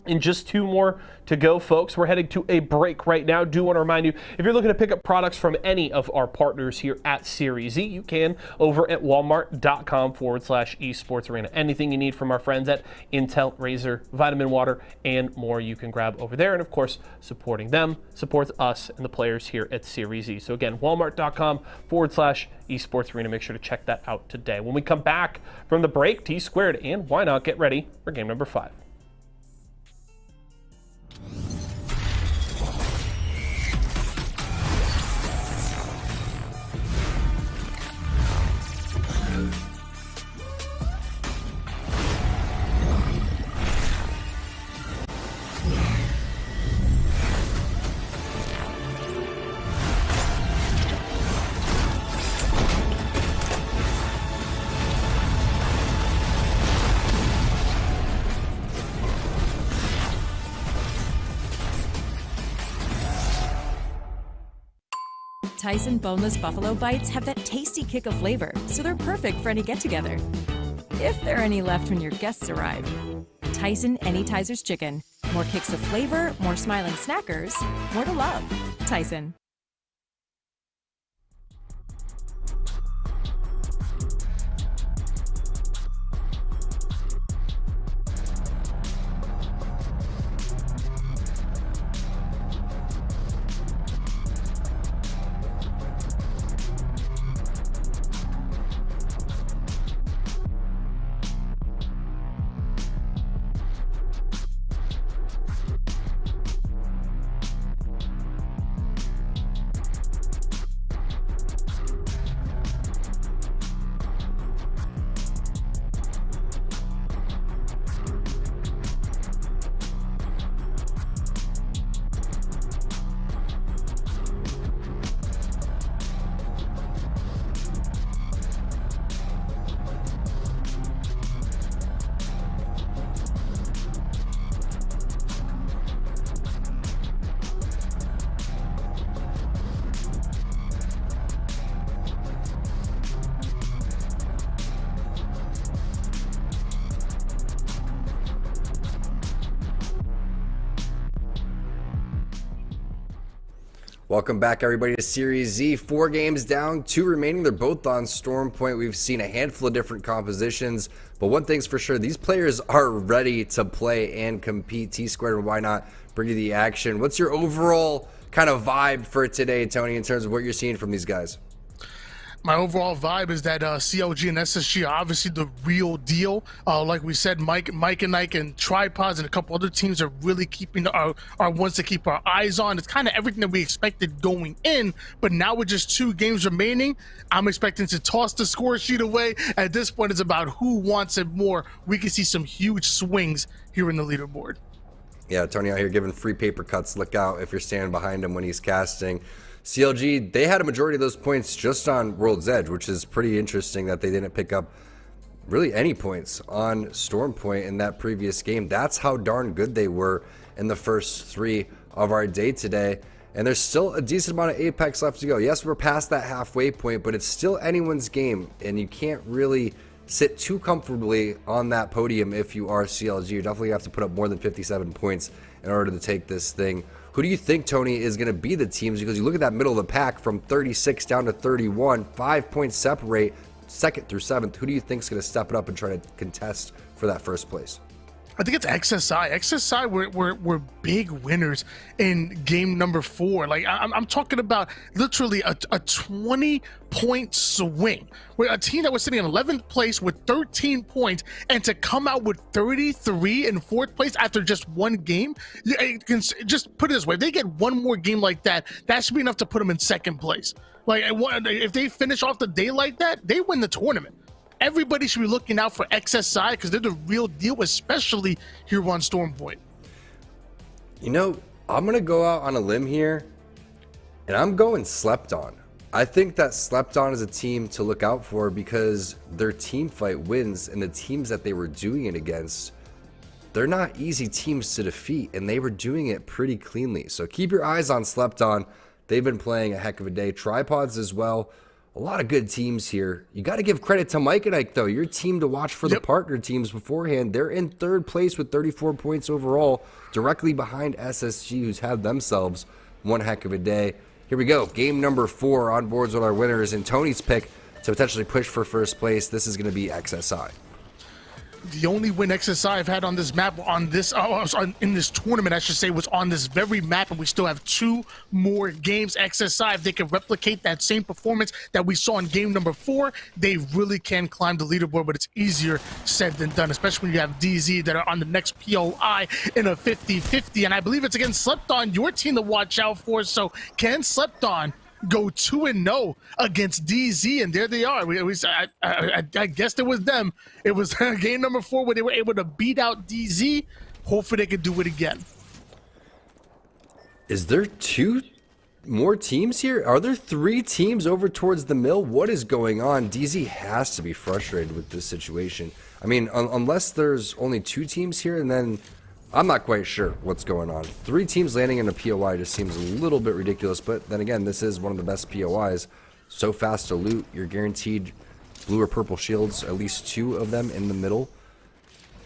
and just 2 more to go, folks. We're heading to a break right now. Do want to remind you, if you're looking to pick up products from any of our partners here at Series Z, you can over at walmart.com/esports arena. Anything you need from our friends at Intel, Razer, Vitamin Water, and more, you can grab over there. And of course, supporting them supports us and the players here at Series Z. So again, walmart.com/esports arena. Make sure to check that out today. When we come back from the break, T Squared and Why Not get ready for game number 5. Tyson boneless buffalo bites have that tasty kick of flavor, so they're perfect for any get-together. If there are any left when your guests arrive. Tyson Anytizers Chicken. More kicks of flavor, more smiling snackers, more to love. Tyson. Welcome back, everybody, to Series Z. 4 games down, 2 remaining. They're both on Storm Point. We've seen a handful of different compositions, but one thing's for sure, these players are ready to play and compete. T-Squared and Why Not bring you the action. What's your overall kind of vibe for today, Tony, in terms of what you're seeing from these guys? My overall vibe is that CLG and SSG are obviously the real deal. Like we said, Mike and Ike and Tripods and a couple other teams are really keeping our ones to keep our eyes on. It's kind of everything that we expected going in, but now with just 2 games remaining, I'm expecting to toss the score sheet away. At this point, it's about who wants it more. We can see some huge swings here in the leaderboard. Yeah, Tony out here giving free paper cuts. Look out if you're standing behind him when he's casting. CLG, they had a majority of those points just on World's Edge, which is pretty interesting that they didn't pick up really any points on Storm Point in that previous game. That's how darn good they were in the first 3 of our day today. And there's still a decent amount of Apex left to go. Yes, we're past that halfway point, but it's still anyone's game, and you can't really sit too comfortably on that podium if you are CLG. You definitely have to put up more than 57 points in order to take this thing. Who do you think, Tony, is going to be the teams? Because you look at that middle of the pack from 36 down to 31, 5 points separate, 2nd through 7th. Who do you think is going to step it up and try to contest for that first place? I think it's XSI. XSI were big winners in game number 4. Like I'm talking about literally a 20-point swing. Where a team that was sitting in 11th place with 13 points and to come out with 33 in 4th place after just 1 game, you can just put it this way: if they get 1 more game like that, that should be enough to put them in 2nd place. Like if they finish off the day like that, they win the tournament. Everybody should be looking out for XSI because they're the real deal, especially here on Storm Point. You know, I'm going to go out on a limb here, and I'm going Slept On. I think that Slept On is a team to look out for because their team fight wins, and the teams that they were doing it against, they're not easy teams to defeat, and they were doing it pretty cleanly. So keep your eyes on Slept On. They've been playing a heck of a day. Tripods as well. A lot of good teams here. You got to give credit to Mike and Ike, though. Your team to watch for the partner teams beforehand. They're in 3rd place with 34 points overall, directly behind SSG, who's had themselves one heck of a day. Here we go. Game number 4 on boards with our winners. And Tony's pick to potentially push for first place. This is going to be XSI. The only win XSI have had on this map, in this tournament, I should say, was on this very map, and we still have 2 more games. XSI, if they can replicate that same performance that we saw in game number 4, they really can climb the leaderboard, but it's easier said than done, especially when you have DZ that are on the next POI in a 50-50, and I believe it's against Slept On, your team to watch out for. So can Slept On go 2-0 against DZ? And there they are. I guess it was them. It was game number 4 where they were able to beat out DZ. Hopefully they could do it again. Is there 2 more teams here? Are there 3 teams over towards the mill? What is going on? DZ has to be frustrated with this situation. I mean, unless there's only 2 teams here, and then I'm not quite sure what's going on. 3 teams landing in a POI just seems a little bit ridiculous, but then again, this is one of the best POIs. So fast to loot, you're guaranteed blue or purple shields, at least 2 of them in the middle.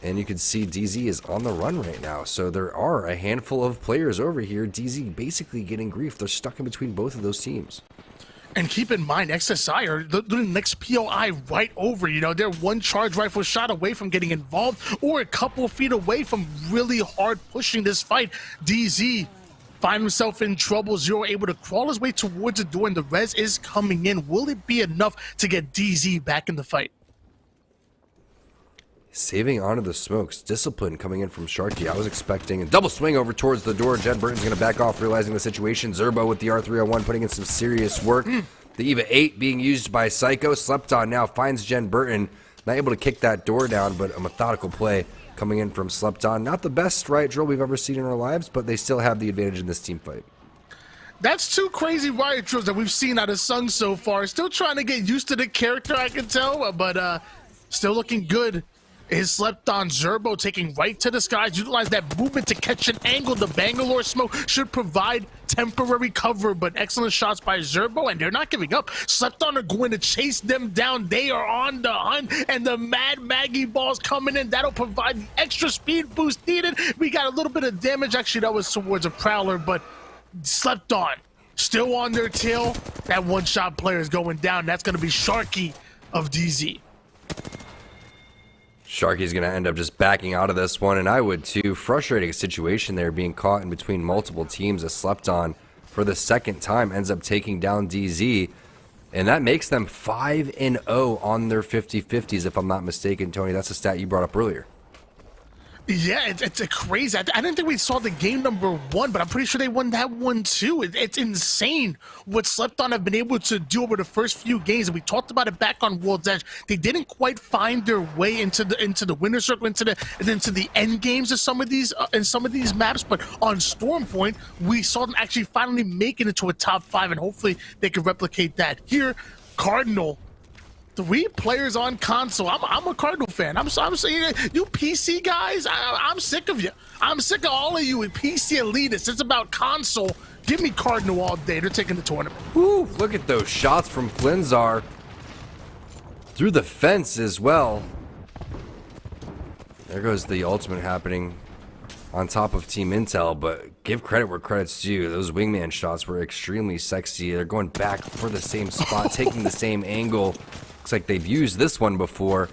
And you can see DZ is on the run right now, so there are a handful of players over here. DZ basically getting grief. They're stuck in between both of those teams. And keep in mind, XSI are the next POI right over. You know, they're 1 charge rifle shot away from getting involved, or a couple feet away from really hard pushing this fight. DZ find himself in trouble. Zero able to crawl his way towards the door, and the res is coming in. Will it be enough to get DZ back in the fight? Saving onto the smokes. Discipline coming in from Sharky. I was expecting a double swing over towards the door. Jen Burton's going to back off, realizing the situation. Zerbo with the R301 putting in some serious work. The EVA 8 being used by Psycho. Slept On now finds Jen Burton. Not able to kick that door down, but a methodical play coming in from Slept On. Not the best riot drill we've ever seen in our lives, but they still have the advantage in this team fight. That's 2 crazy riot drills that we've seen out of Sung so far. Still trying to get used to the character, I can tell, but still looking good. Is Slept On. Zerbo taking right to the skies, utilize that movement to catch an angle. The Bangalore smoke should provide temporary cover, but excellent shots by Zerbo, and they're not giving up. Slept On are going to chase them down. They are on the hunt, and the Mad Maggie balls coming in. That'll provide the extra speed boost needed. We got a little bit of damage. Actually, that was towards a Prowler, but Slept On Still on their tail. That one-shot player is going down. That's going to be Sharky of DZ. Sharky's going to end up just backing out of this one, and I would too. Frustrating situation there, being caught in between multiple teams. As Slepton, for the second time, ends up taking down DZ, and that makes them 5-0 on their 50-50s, if I'm not mistaken, Tony. That's a stat you brought up earlier. Yeah, it's a crazy. I didn't think we saw the game number 1, but I'm pretty sure they won that one too. It's insane what Slepton have been able to do over the first few games. And we talked about it back on World's Edge. They didn't quite find their way into the winner's circle, into the end games of some of these maps. But on Stormpoint, we saw them actually finally make it into a top 5, and hopefully they can replicate that here. Cardinal. 3 players on console. I'm a Cardinal fan. I'm saying, you PC guys, I'm sick of you. I'm sick of all of you with PC elitists. It's about console. Give me Cardinal all day. They're taking the tournament. Woo, look at those shots from Flinzar. Through the fence as well. There goes the ultimate happening on top of Team Intel, but give credit where credit's due. Those wingman shots were extremely sexy. They're going back for the same spot, taking the same angle. Looks like they've used this one before.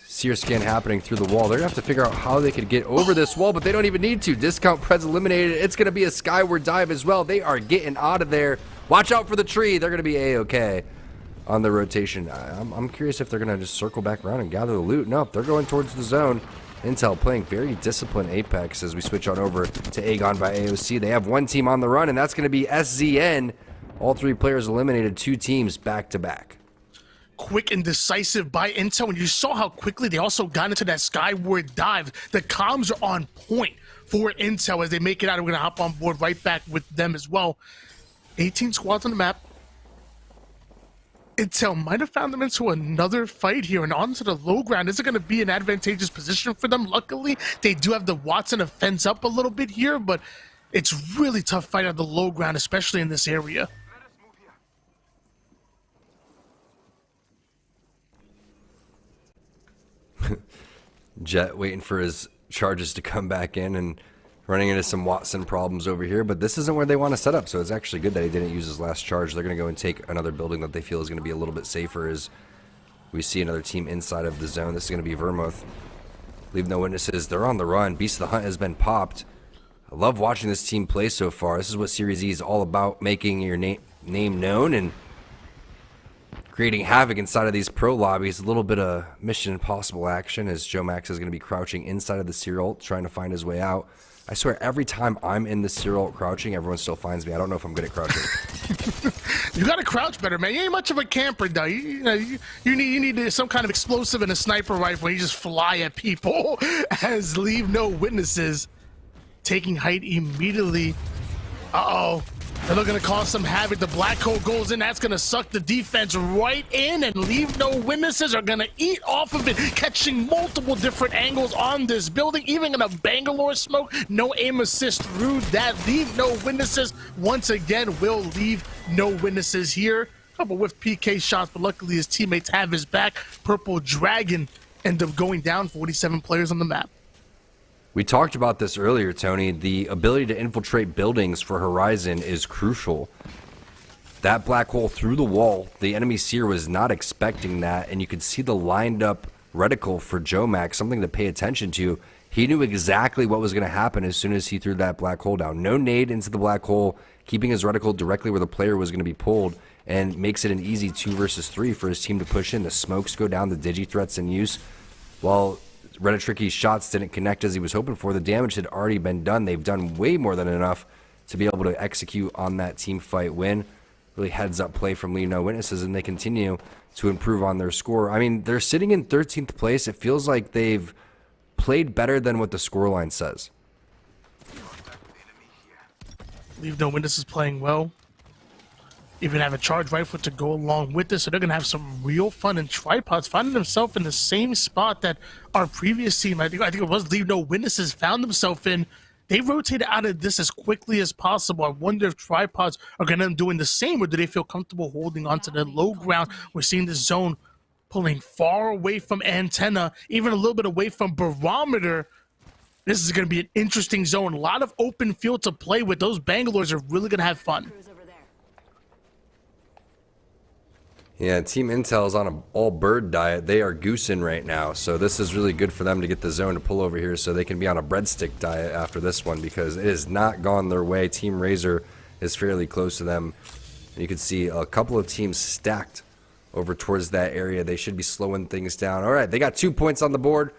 Sear scan happening through the wall. They're gonna have to figure out how they could get over this wall, but they don't even need to. Discount Preds eliminated. It's gonna be a skyward dive as well. They are getting out of there. Watch out for the tree. They're gonna be a-okay on the rotation. I'm curious if they're gonna just circle back around and gather the loot. Nope, they're going towards the zone. Intel playing very disciplined Apex as we switch on over to Aegon by AOC. They have one team on the run, and that's gonna be SZN. All 3 players eliminated, 2 teams back to back. Quick and decisive by Intel, and you saw how quickly they also got into that skyward dive. The comms are on point for Intel as they make it out. We're going to hop on board right back with them as well. 18 squads on the map. Intel might have found them into another fight here and onto the low ground. Is it going to be an advantageous position for them? Luckily, they do have the Watson to fence up a little bit here, but it's really tough fight on the low ground, especially in this area. Jet waiting for his charges to come back in and running into some Watson problems over here, but this isn't where they want to set up, so it's actually good that he didn't use his last charge. They're going to go and take another building that they feel is going to be a little bit safer as we see another team inside of the zone. This is going to be Vermouth. Leave no witnesses. They're on the run. Beast of the Hunt has been popped. I love watching this team play so far. This is what Series E is all about, making your name known and creating havoc inside of these pro lobbies. A little bit of Mission Impossible action as Joe Max is going to be crouching inside of the Seer ult, trying to find his way out. I swear, every time I'm in the Seer ult crouching, everyone still finds me. I don't know if I'm good at crouching. You gotta crouch better, man. You ain't much of a camper, though. You need some kind of explosive and a sniper rifle. You just fly at people as Leave No Witnesses taking height immediately. Uh-oh. They're looking to cause some havoc. The black hole goes in. That's going to suck the defense right in, and Leave No Witnesses are going to eat off of it, catching multiple different angles on this building, even in a Bangalore smoke. No aim assist through that. Leave No Witnesses once again will leave no witnesses here. Couple with PK shots, but luckily his teammates have his back. Purple Dragon end up going down. 47 players on the map. We talked about this earlier, Tony. The ability to infiltrate buildings for Horizon is crucial. That black hole through the wall, the enemy Seer was not expecting that, and you could see the lined up reticle for Joe Max, something to pay attention to. He knew exactly what was going to happen as soon as he threw that black hole down. No nade into the black hole, keeping his reticle directly where the player was going to be pulled, and makes it an easy 2 versus 3 for his team to push in. The smokes go down, the digi threats in use. While Renatricky's shots didn't connect as he was hoping for, the damage had already been done. They've done way more than enough to be able to execute on that team fight win. Really heads up play from Leave No Witnesses, and they continue to improve on their score. I mean, they're sitting in 13th place. It feels like they've played better than what the scoreline says. Leave No Witnesses playing well. Even have a charge rifle to go along with this, so they're going to have some real fun. And Tripods finding themselves in the same spot that our previous team, I think it was Leave No Witnesses, found themselves in. They rotated out of this as quickly as possible. I wonder if Tripods are going to be doing the same, or do they feel comfortable holding onto the low ground? We're seeing the zone pulling far away from Antenna, even a little bit away from Barometer. This is going to be an interesting zone. A lot of open field to play with. Those Bangalores are really going to have fun. Yeah, Team Intel is on an all-bird diet. They are goosing right now, so this is really good for them to get the zone to pull over here so they can be on a breadstick diet after this one because it has not gone their way. Team Razor is fairly close to them. And you can see a couple of teams stacked over towards that area. They should be slowing things down. All right, they got 2 points on the board,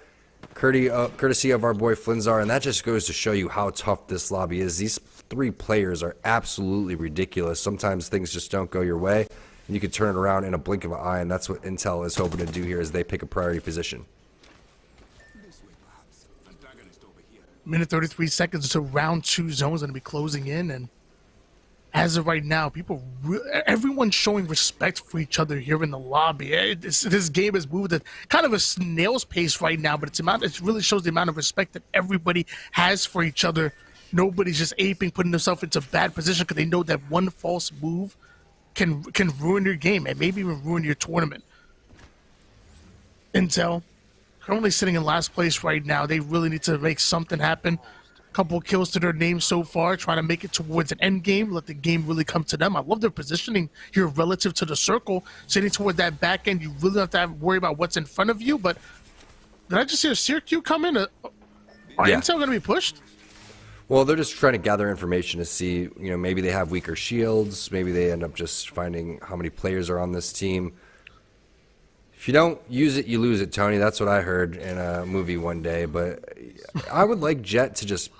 courtesy of our boy Flinzar, and that just goes to show you how tough this lobby is. These 3 players are absolutely ridiculous. Sometimes things just don't go your way. You can turn it around in a blink of an eye, and that's what Intel is hoping to do here as they pick a priority position. Minute 33 seconds to round 2 zones going to be closing in, and as of right now, everyone's showing respect for each other here in the lobby. This game has moved at kind of a snail's pace right now, but it really shows the amount of respect that everybody has for each other. Nobody's just aping, putting themselves into bad position because they know that one false move can ruin your game and maybe even ruin your tournament. Intel currently sitting in last place right now. They really need to make something happen. Couple kills to their name so far, trying to make it towards an end game, let the game really come to them. I love their positioning here relative to the circle, sitting toward that back end. You really don't have to worry about what's in front of you, but did I just hear Syracuse come in? Are Intel going to be pushed? Well, they're just trying to gather information to see, maybe they have weaker shields. Maybe they end up just finding how many players are on this team. If you don't use it, you lose it, Tony. That's what I heard in a movie one day. But I would like Jet to just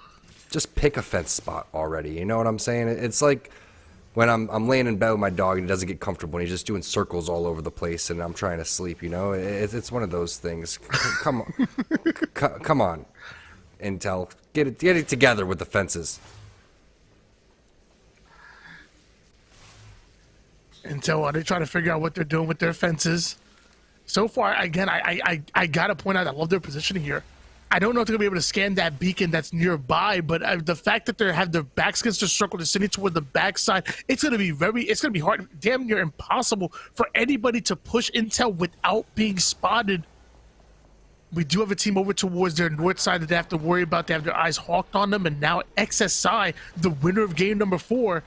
pick a fence spot already. You know what I'm saying? It's like when I'm laying in bed with my dog and he doesn't get comfortable and he's just doing circles all over the place and I'm trying to sleep, It's one of those things. Come on, Intel. Get it together with the fences. Intel, they trying to figure out what they're doing with their fences. So far, again, I got to point out, I love their positioning here. I don't know if they're going to be able to scan that beacon that's nearby, but the fact that they have their backs against the circle, they're sitting toward the backside, it's going to be hard, damn near impossible for anybody to push Intel without being spotted. We do have a team over towards their north side that they have to worry about. They have their eyes hawked on them, and now XSI, the winner of game number 4,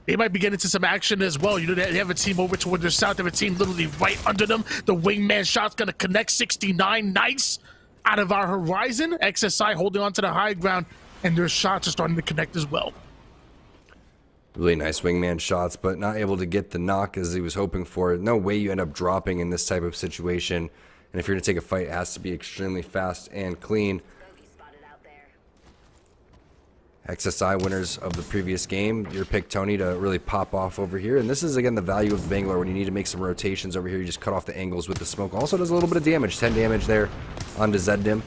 they might be getting into some action as well. They have a team over toward their south. They have a team literally right under them. The wingman shot's going to connect. 69, nice. Out of our horizon, XSI holding on to the high ground, and their shots are starting to connect as well. Really nice wingman shots, but not able to get the knock as he was hoping for. No way you end up dropping in this type of situation. And if you're going to take a fight, it has to be extremely fast and clean. XSI winners of the previous game. Your pick, Tony, to really pop off over here. And this is, again, the value of the Bangalore. When you need to make some rotations over here, you just cut off the angles with the smoke. Also does a little bit of damage. 10 damage there onto Zeddim.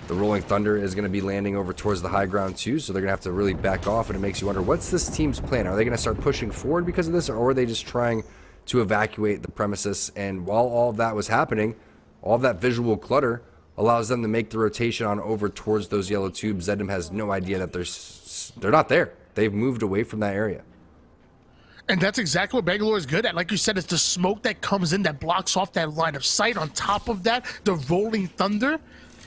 The Rolling Thunder is going to be landing over towards the high ground, too. So they're going to have to really back off. And it makes you wonder, what's this team's plan? Are they going to start pushing forward because of this? Or are they just trying to evacuate the premises? And while all of that was happening, all of that visual clutter allows them to make the rotation on over towards those yellow tubes. Zeddim has no idea that they're not there. They've moved away from that area. And that's exactly what Bangalore is good at. Like you said, it's the smoke that comes in that blocks off that line of sight. On top of that, the Rolling Thunder,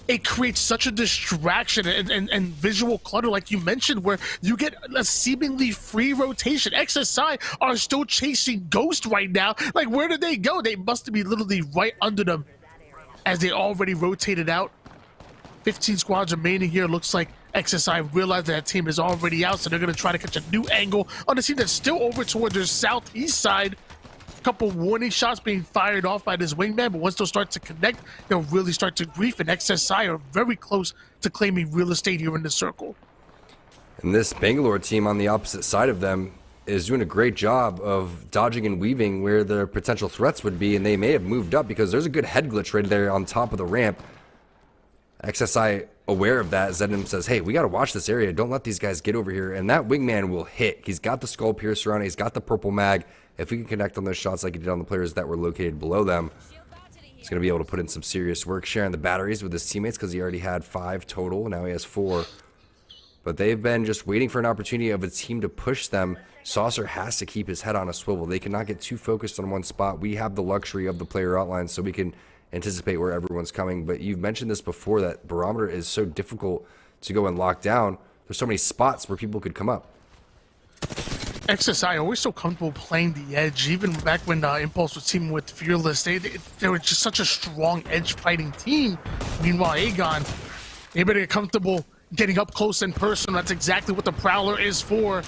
it creates such a distraction and visual clutter, like you mentioned, where you get a seemingly free rotation. XSI are still chasing Ghost right now. Like, where did they go? They must be literally right under them, as they already rotated out. 15 squads remaining here. Looks like XSI realized that team is already out, so they're going to try to catch a new angle on a team that's still over toward their southeast side. A couple warning shots being fired off by this wingman, but once they'll start to connect, they'll really start to grief, and XSI are very close to claiming real estate here in the circle. And this Bangalore team on the opposite side of them is doing a great job of dodging and weaving where their potential threats would be, and they may have moved up because there's a good head glitch right there on top of the ramp. XSI, aware of that, Zeddim says, hey, we got to watch this area. Don't let these guys get over here. And that wingman will hit. He's got the skull piercer on it. He's got the purple mag. If we can connect on those shots like he did on the players that were located below them, he's going to be able to put in some serious work, sharing the batteries with his teammates because he already had 5 total. Now he has 4. But they've been just waiting for an opportunity of a team to push them. Saucer has to keep his head on a swivel. They cannot get too focused on one spot. We have the luxury of the player outline, so we can anticipate where everyone's coming. But you've mentioned this before, that Barometer is so difficult to go and lock down. There's so many spots where people could come up. XSI always so comfortable playing the edge. Even back when Impulse was teaming with Fearless, they were just such a strong edge fighting team. Meanwhile, Aegon, they better get comfortable getting up close and personal. That's exactly what the Prowler is for.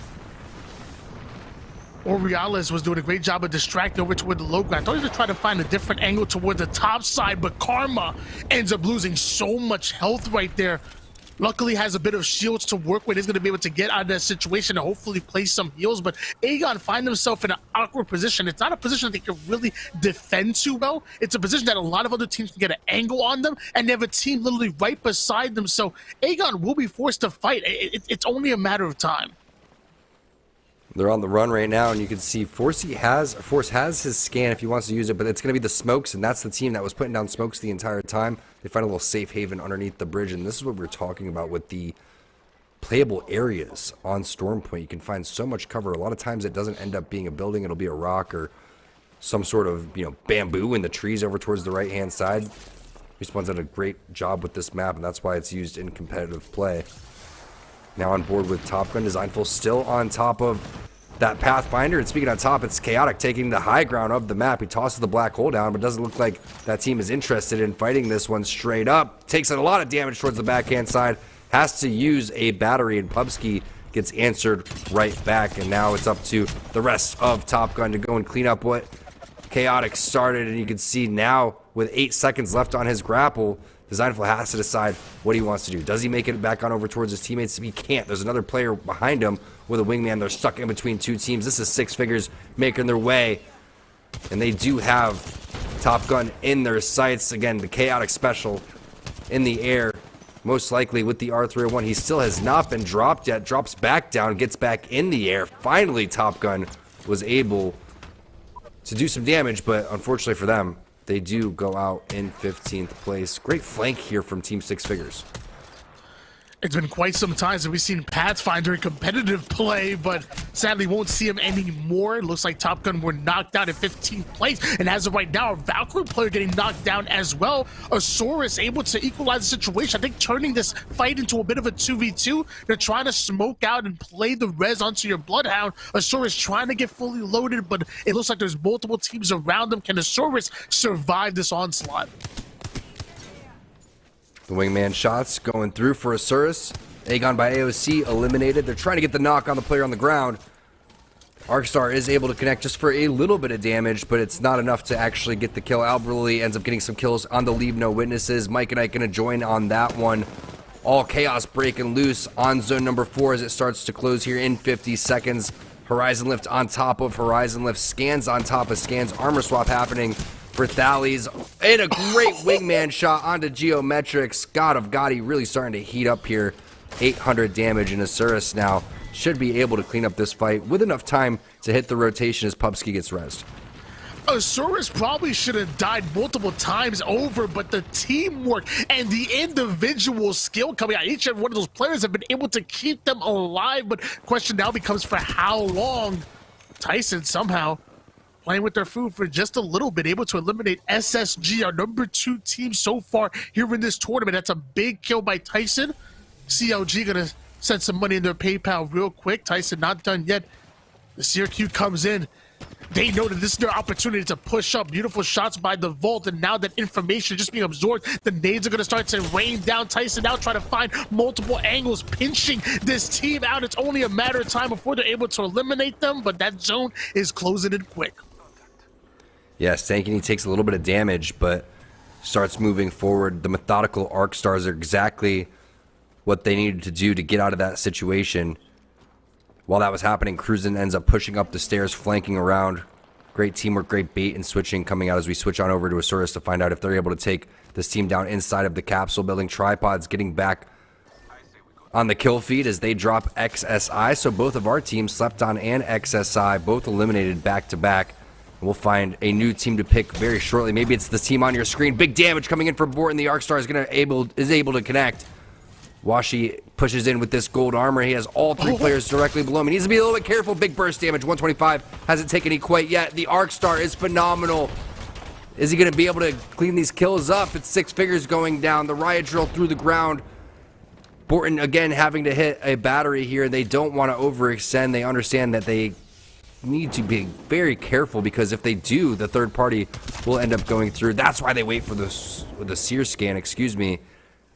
Aurealis was doing a great job of distracting over toward the low ground. I thought he was trying to find a different angle toward the top side, but Karma ends up losing so much health right there. Luckily has a bit of shields to work with. He's going to be able to get out of that situation and hopefully place some heals. But Aegon find himself in an awkward position. It's not a position that they can really defend too well. It's a position that a lot of other teams can get an angle on them, and they have a team literally right beside them. So Aegon will be forced to fight. It's only a matter of time. They're on the run right now, and you can see Force has his scan if he wants to use it, but it's going to be the Smokes, and that's the team that was putting down Smokes the entire time. They find a little safe haven underneath the bridge, and this is what we're talking about with the playable areas on Stormpoint. You can find so much cover. A lot of times it doesn't end up being a building. It'll be a rock or some sort of, bamboo in the trees over towards the right-hand side. Respawn's done a great job with this map, and that's why it's used in competitive play. Now on board with Top Gun, Designful still on top of that Pathfinder. And speaking on top, it's Chaotic taking the high ground of the map. He tosses the black hole down, but doesn't look like that team is interested in fighting this one straight up. Takes a lot of damage towards the backhand side. Has to use a battery, and Pubsky gets answered right back. And now it's up to the rest of Top Gun to go and clean up what Chaotic started. And you can see now, with 8 seconds left on his grapple, Designful has to decide what he wants to do. Does he make it back on over towards his teammates? He can't. There's another player behind him with a wingman. They're stuck in between two teams. This is Six Figures making their way. And they do have Top Gun in their sights. Again, the Chaotic Special in the air. Most likely with the R301. He still has not been dropped yet. Drops back down, gets back in the air. Finally, Top Gun was able to do some damage, but unfortunately for them, they do go out in 15th place. Great flank here from Team Six Figures. It's been quite some time since we've seen Pathfinder in competitive play, but sadly won't see him anymore. It looks like Top Gun were knocked out in 15th place, and as of right now, a Valkyrie player getting knocked down as well. Asaurus able to equalize the situation. I think turning this fight into a bit of a 2v2. They're trying to smoke out and play the res onto your Bloodhound. Asaurus trying to get fully loaded, but it looks like there's multiple teams around him. Can Asaurus survive this onslaught? The wingman shots going through for Asurus. Aegon by AOC eliminated. They're trying to get the knock on the player on the ground. Arcstar is able to connect just for a little bit of damage, but it's not enough to actually get the kill. Alberly ends up getting some kills on the Leave No Witnesses. Mike and I going to join on that one. All chaos breaking loose on zone number 4 as it starts to close here in 50 seconds. Horizon Lift on top of Horizon Lift. Scans on top of scans. Armor swap happening for Thales, and a great wingman shot onto Geometrics. God of Gotti really starting to heat up here. 800 damage, and Asurus now should be able to clean up this fight with enough time to hit the rotation as Pubsky gets rezzed. Asurus probably should have died multiple times over, but the teamwork and the individual skill coming out, each and every one of those players have been able to keep them alive, but question now becomes for how long? Tyson somehow playing with their food for just a little bit, able to eliminate SSG, our number 2 team so far here in this tournament. That's a big kill by Tyson. CLG gonna send some money in their PayPal real quick. Tyson not done yet. The CRQ comes in. They know that this is their opportunity to push up. Beautiful shots by the Vault, and now that information is just being absorbed, the nades are going to start to rain down. Tyson now trying to find multiple angles, pinching this team out. It's only a matter of time before they're able to eliminate them, but that zone is closing in quick. Yes, Tankini takes a little bit of damage, but starts moving forward. The methodical Arc Stars are exactly what they needed to do to get out of that situation. While that was happening, Cruzen ends up pushing up the stairs, flanking around. Great teamwork, great bait and switching coming out as we switch on over to Asurus to find out if they're able to take this team down inside of the capsule building. Tripods getting back on the kill feed as they drop XSI. So both of our teams, Slepton and XSI, both eliminated back to back. We'll find a new team to pick very shortly. Maybe it's the team on your screen. Big damage coming in for Borton. The Arcstar is able to connect. Washi pushes in with this gold armor. He has all 3 players directly below him. He needs to be a little bit careful. Big burst damage. 125 hasn't taken it quite yet. The Arcstar is phenomenal. Is he going to be able to clean these kills up? It's 6 figures going down. The riot drill through the ground. Borton again having to hit a battery here. They don't want to overextend. They understand that they need to be very careful, because if they do, the third party will end up going through. That's why they wait for the sear scan, excuse me.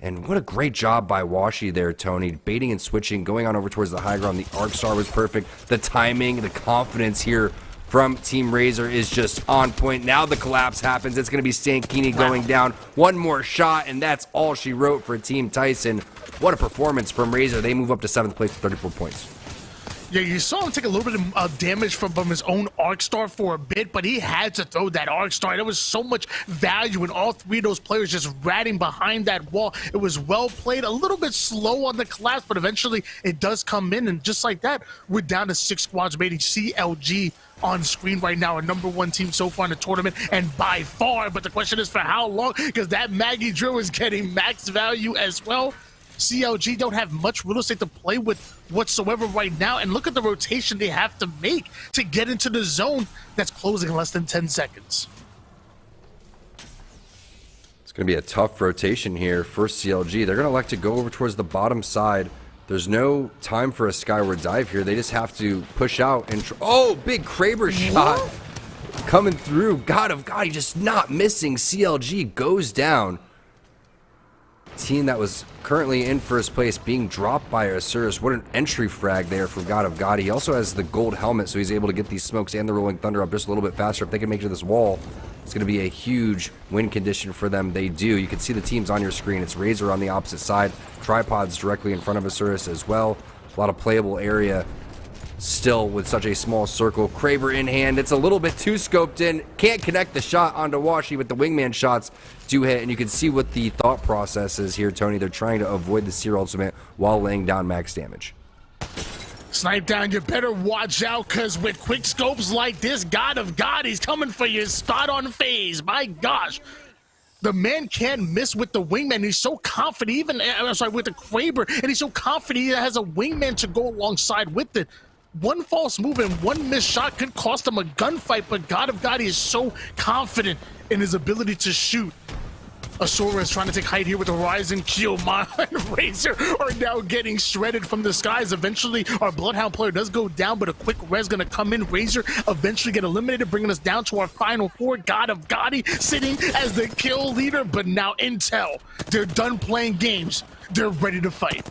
And what a great job by Washi there, Tony. Baiting and switching, going on over towards the high ground. The Arc Star was perfect. The timing, the confidence here from Team Razor is just on point. Now the collapse happens. It's going to be Stankini going down. One more shot, and that's all she wrote for Team Tyson. What a performance from Razor. They move up to 7th place with 34 points. Yeah, you saw him take a little bit of damage from his own Arc Star for a bit, but he had to throw that Arc Star. There was so much value in all 3 of those players just ratting behind that wall. It was well played, a little bit slow on the collapse, but eventually it does come in, and just like that, we're down to 6 squads remaining. CLG on screen right now, a #1 team so far in the tournament, and by far, but the question is for how long, because that Maggie drill is getting max value as well. CLG don't have much real estate to play with whatsoever right now, and look at the rotation they have to make to get into the zone that's closing in less than 10 seconds. It's going to be a tough rotation here for CLG. They're going to elect to go over towards the bottom side. There's no time for a skyward dive here. They just have to push out and... Oh, big Kraber shot coming through. God of God, he just not missing. CLG goes down. Team that was currently in first place being dropped by Osiris. What an entry frag there for God of God. He also has the gold helmet, so he's able to get these smokes and the Rolling Thunder up just a little bit faster. If they can make it to this wall, it's going to be a huge win condition for them. They do. You can see the teams on your screen. It's Razor on the opposite side. Tripods directly in front of Osiris as well. A lot of playable area still with such a small circle. Kraber in hand. It's a little bit too scoped in. Can't connect the shot onto Washi, but the wingman shots do hit, and you can see what the thought process is here, Tony. They're trying to avoid the Seer ultimate while laying down max damage. Snipe down, you better watch out, because with quick scopes like this, God of God, he's coming for your spot on phase. My gosh. The man can't miss with the wingman. He's so confident, even, I'm sorry, with the Kraber, and he's so confident he has a wingman to go alongside with it. One false move and one missed shot could cost him a gunfight, but God of God, he is so confident in his ability to shoot. Asura is trying to take height here with the Horizon Q. Mara and Razor are now getting shredded from the skies. Eventually, our Bloodhound player does go down, but a quick res going to come in. Razor eventually get eliminated, bringing us down to our final 4. God of Gotti sitting as the kill leader, but now Intel, they're done playing games. They're ready to fight.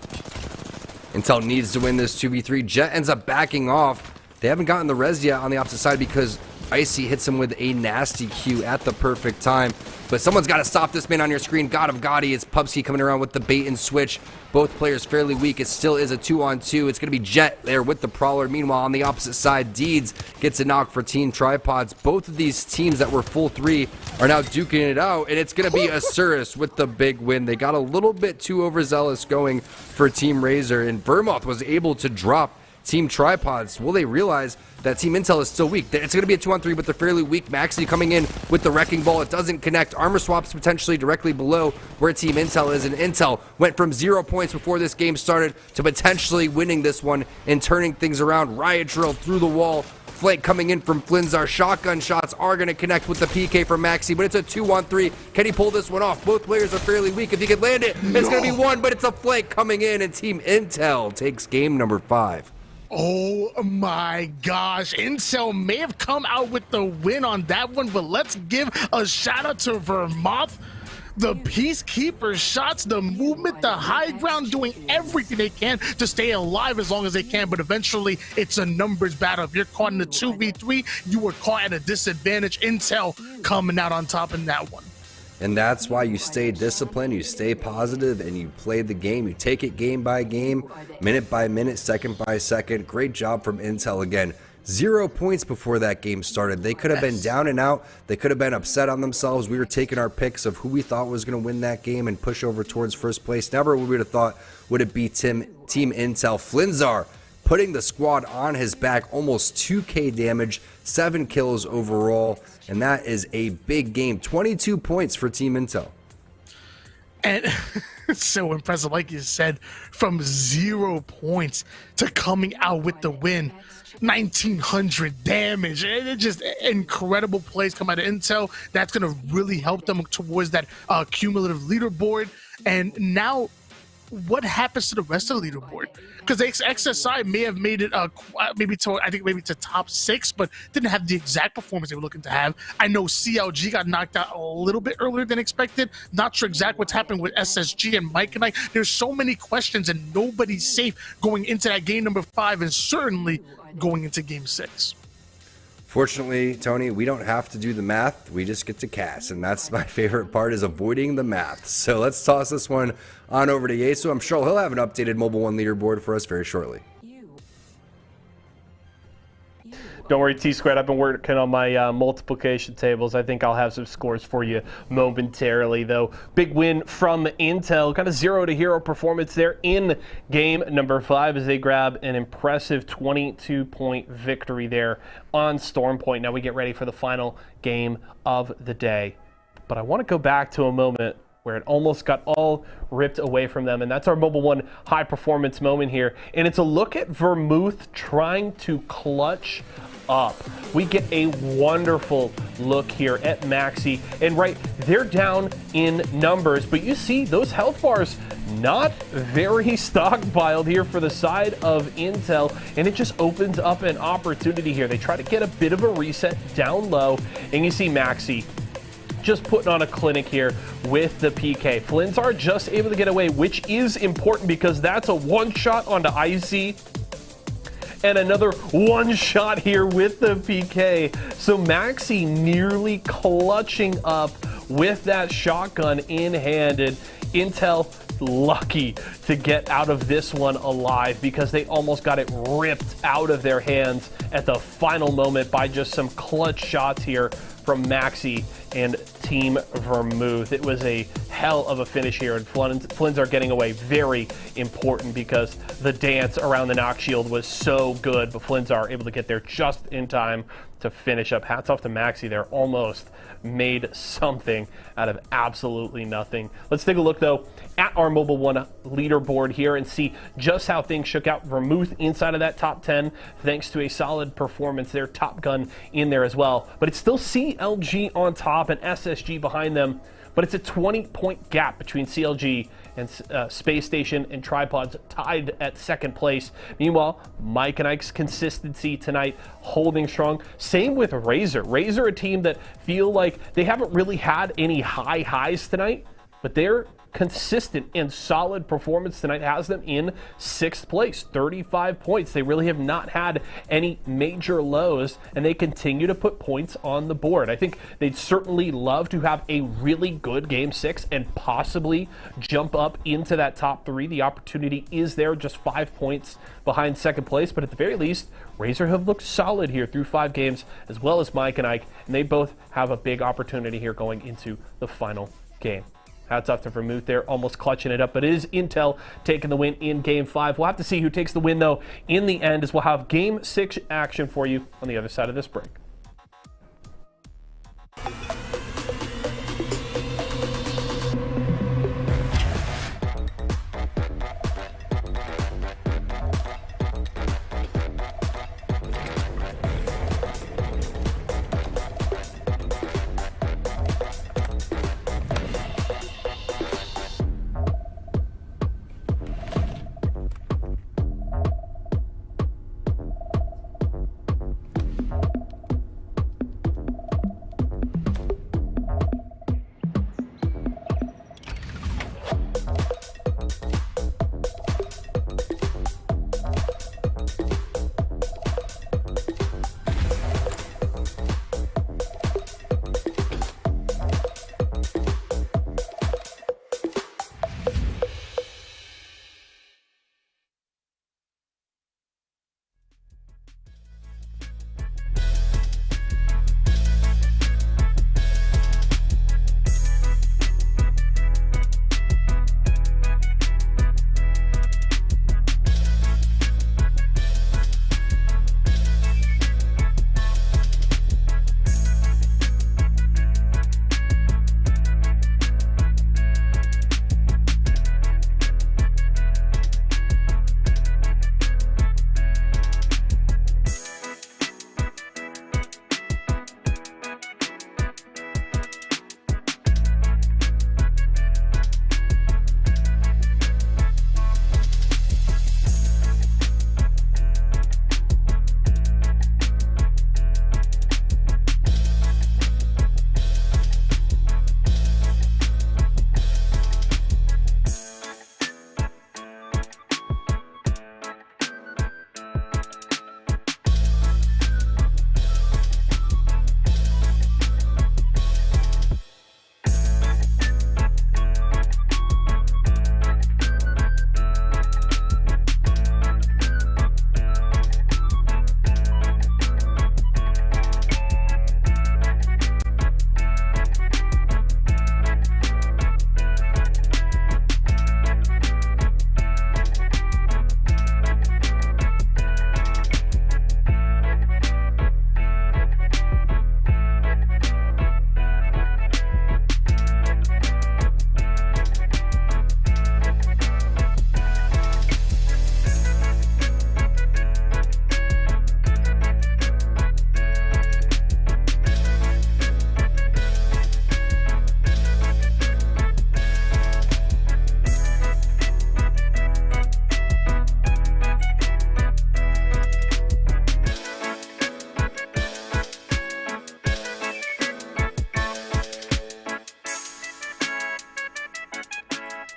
Intel needs to win this 2v3. Jet ends up backing off. They haven't gotten the res yet on the opposite side because Icy hits him with a nasty Q at the perfect time. But someone's got to stop this man on your screen. God of Gotti, it's Pubsky coming around with the bait and switch. Both players fairly weak. It still is a 2-on-2. It's going to be Jet there with the Prowler. Meanwhile, on the opposite side, Deeds gets a knock for Team Tripods. Both of these teams that were full 3 are now duking it out, and it's going to be Osiris with the big win. They got a little bit too overzealous going for Team Razor, and Vermoth was able to drop Team Tripods. Will they realize that Team Intel is still weak? It's going to be a 2-on-3, but they're fairly weak. Maxi coming in with the Wrecking Ball. It doesn't connect. Armor swaps potentially directly below where Team Intel is, and Intel went from 0 points before this game started to potentially winning this one and turning things around. Riot Drill through the wall. Flank coming in from Flinzar. Shotgun shots are going to connect with the PK from Maxi, but it's a 2-on-3. Can he pull this one off? Both players are fairly weak. If he can land it, it's going to be 1, but it's a flank coming in, and Team Intel takes game number 5. Oh my gosh, Intel may have come out with the win on that one, but let's give a shout out to Vermoth. The Peacekeeper shots, the movement, the high ground, doing everything they can to stay alive as long as they can, but eventually it's a numbers battle. If you're caught in the 2v3, you were caught at a disadvantage. Intel coming out on top in that one. And that's why you stay disciplined, you stay positive, and you play the game. You take it game by game, minute by minute, second by second. Great job from Intel again. 0 points before that game started. They could have been down and out. They could have been upset on themselves. We were taking our picks of who we thought was going to win that game and push over towards first place. Never would we have thought would it be Team Intel. Flinzar putting the squad on his back, almost 2k damage, 7 kills overall, and that is a big game. 22 points for Team Intel. And So impressive, like you said, from 0 points to coming out with the win. 1900 damage. It's just incredible plays come out of Intel. That's going to really help them towards that cumulative leaderboard. And now, what happens to the rest of the leaderboard? Because XSI may have made it maybe to top 6, but didn't have the exact performance they were looking to have. I know CLG got knocked out a little bit earlier than expected. Not sure exactly what's happening with SSG and Mike and I. There's so many questions, and nobody's safe going into that game number 5, and certainly going into game 6. Fortunately, Tony, we don't have to do the math. We just get to cast, and that's my favorite part, is avoiding the math. So let's toss this one on over to Yesu. I'm sure he'll have an updated Mobile One leaderboard for us very shortly. Don't worry, T-Squared. I've been working on my multiplication tables. I think I'll have some scores for you momentarily, though. Big win from Intel. Kind of 0-to-hero performance there in game number 5 as they grab an impressive 22-point victory there on Storm Point. Now we get ready for the final game of the day. But I want to go back to a moment where it almost got all ripped away from them, and that's our Mobile One high performance moment here. And it's a look at Vermouth trying to clutch up. We get a wonderful look here at Maxi, and right, they're down in numbers, but you see those health bars not very stockpiled here for the side of Intel, and it just opens up an opportunity here. They try to get a bit of a reset down low, and you see Maxi just putting on a clinic here with the PK. Flinzar just able to get away, which is important because that's a one-shot onto Icy, and another one shot here with the PK. So Maxi nearly clutching up with that shotgun in hand, and Intel lucky to get out of this one alive because they almost got it ripped out of their hands at the final moment by just some clutch shots here from Maxi and Team Vermouth. It was a hell of a finish here, and Flins are getting away. Very important because the dance around the knock shield was so good, but Flins are able to get there just in time to finish up. Hats off to Maxi there. Almost made something out of absolutely nothing. Let's take a look, though, at our Mobile One leaderboard here and see just how things shook out. Vermouth inside of that top 10, thanks to a solid performance there. Top Gun in there as well. But it's still CLG on top and SSG behind them. But it's a 20-point gap between CLG and Space Station and Tripods, tied at second place. Meanwhile, Mike and Ike's consistency tonight holding strong. Same with Razor. Razor, a team that feel like they haven't really had any high highs tonight, but they're consistent and solid performance tonight has them in 6th place, 35 points. They really have not had any major lows, and they continue to put points on the board. I think they'd certainly love to have a really good game 6 and possibly jump up into that top 3. The opportunity is there, just 5 points behind 2nd place, but at the very least, Razor have looked solid here through 5 games, as well as Mike and Ike, and they both have a big opportunity here going into the final game. Hats off to Vermouth there, almost clutching it up, but it is Intel taking the win in Game 5. We'll have to see who takes the win, though, in the end, as we'll have Game 6 action for you on the other side of this break.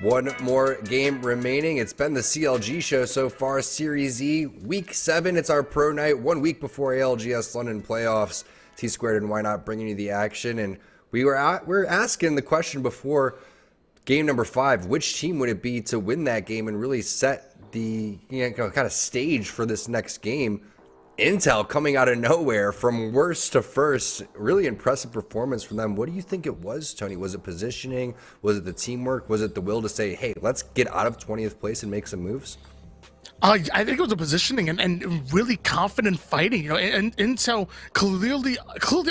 One more game remaining. It's been the CLG show so far, Series E, Week 7. It's our pro night, 1 week before ALGS London playoffs. T-Squared and Why Not bringing you the action. And we're asking the question before game number 5, which team would it be to win that game and really set the kind of stage for this next game? Intel coming out of nowhere from worst to first. Really impressive performance from them. What do you think it was, Tony? Was it positioning? Was it the teamwork? Was it the will to say, hey, let's get out of 20th place and make some moves? I think it was a positioning and really confident fighting, and Intel clearly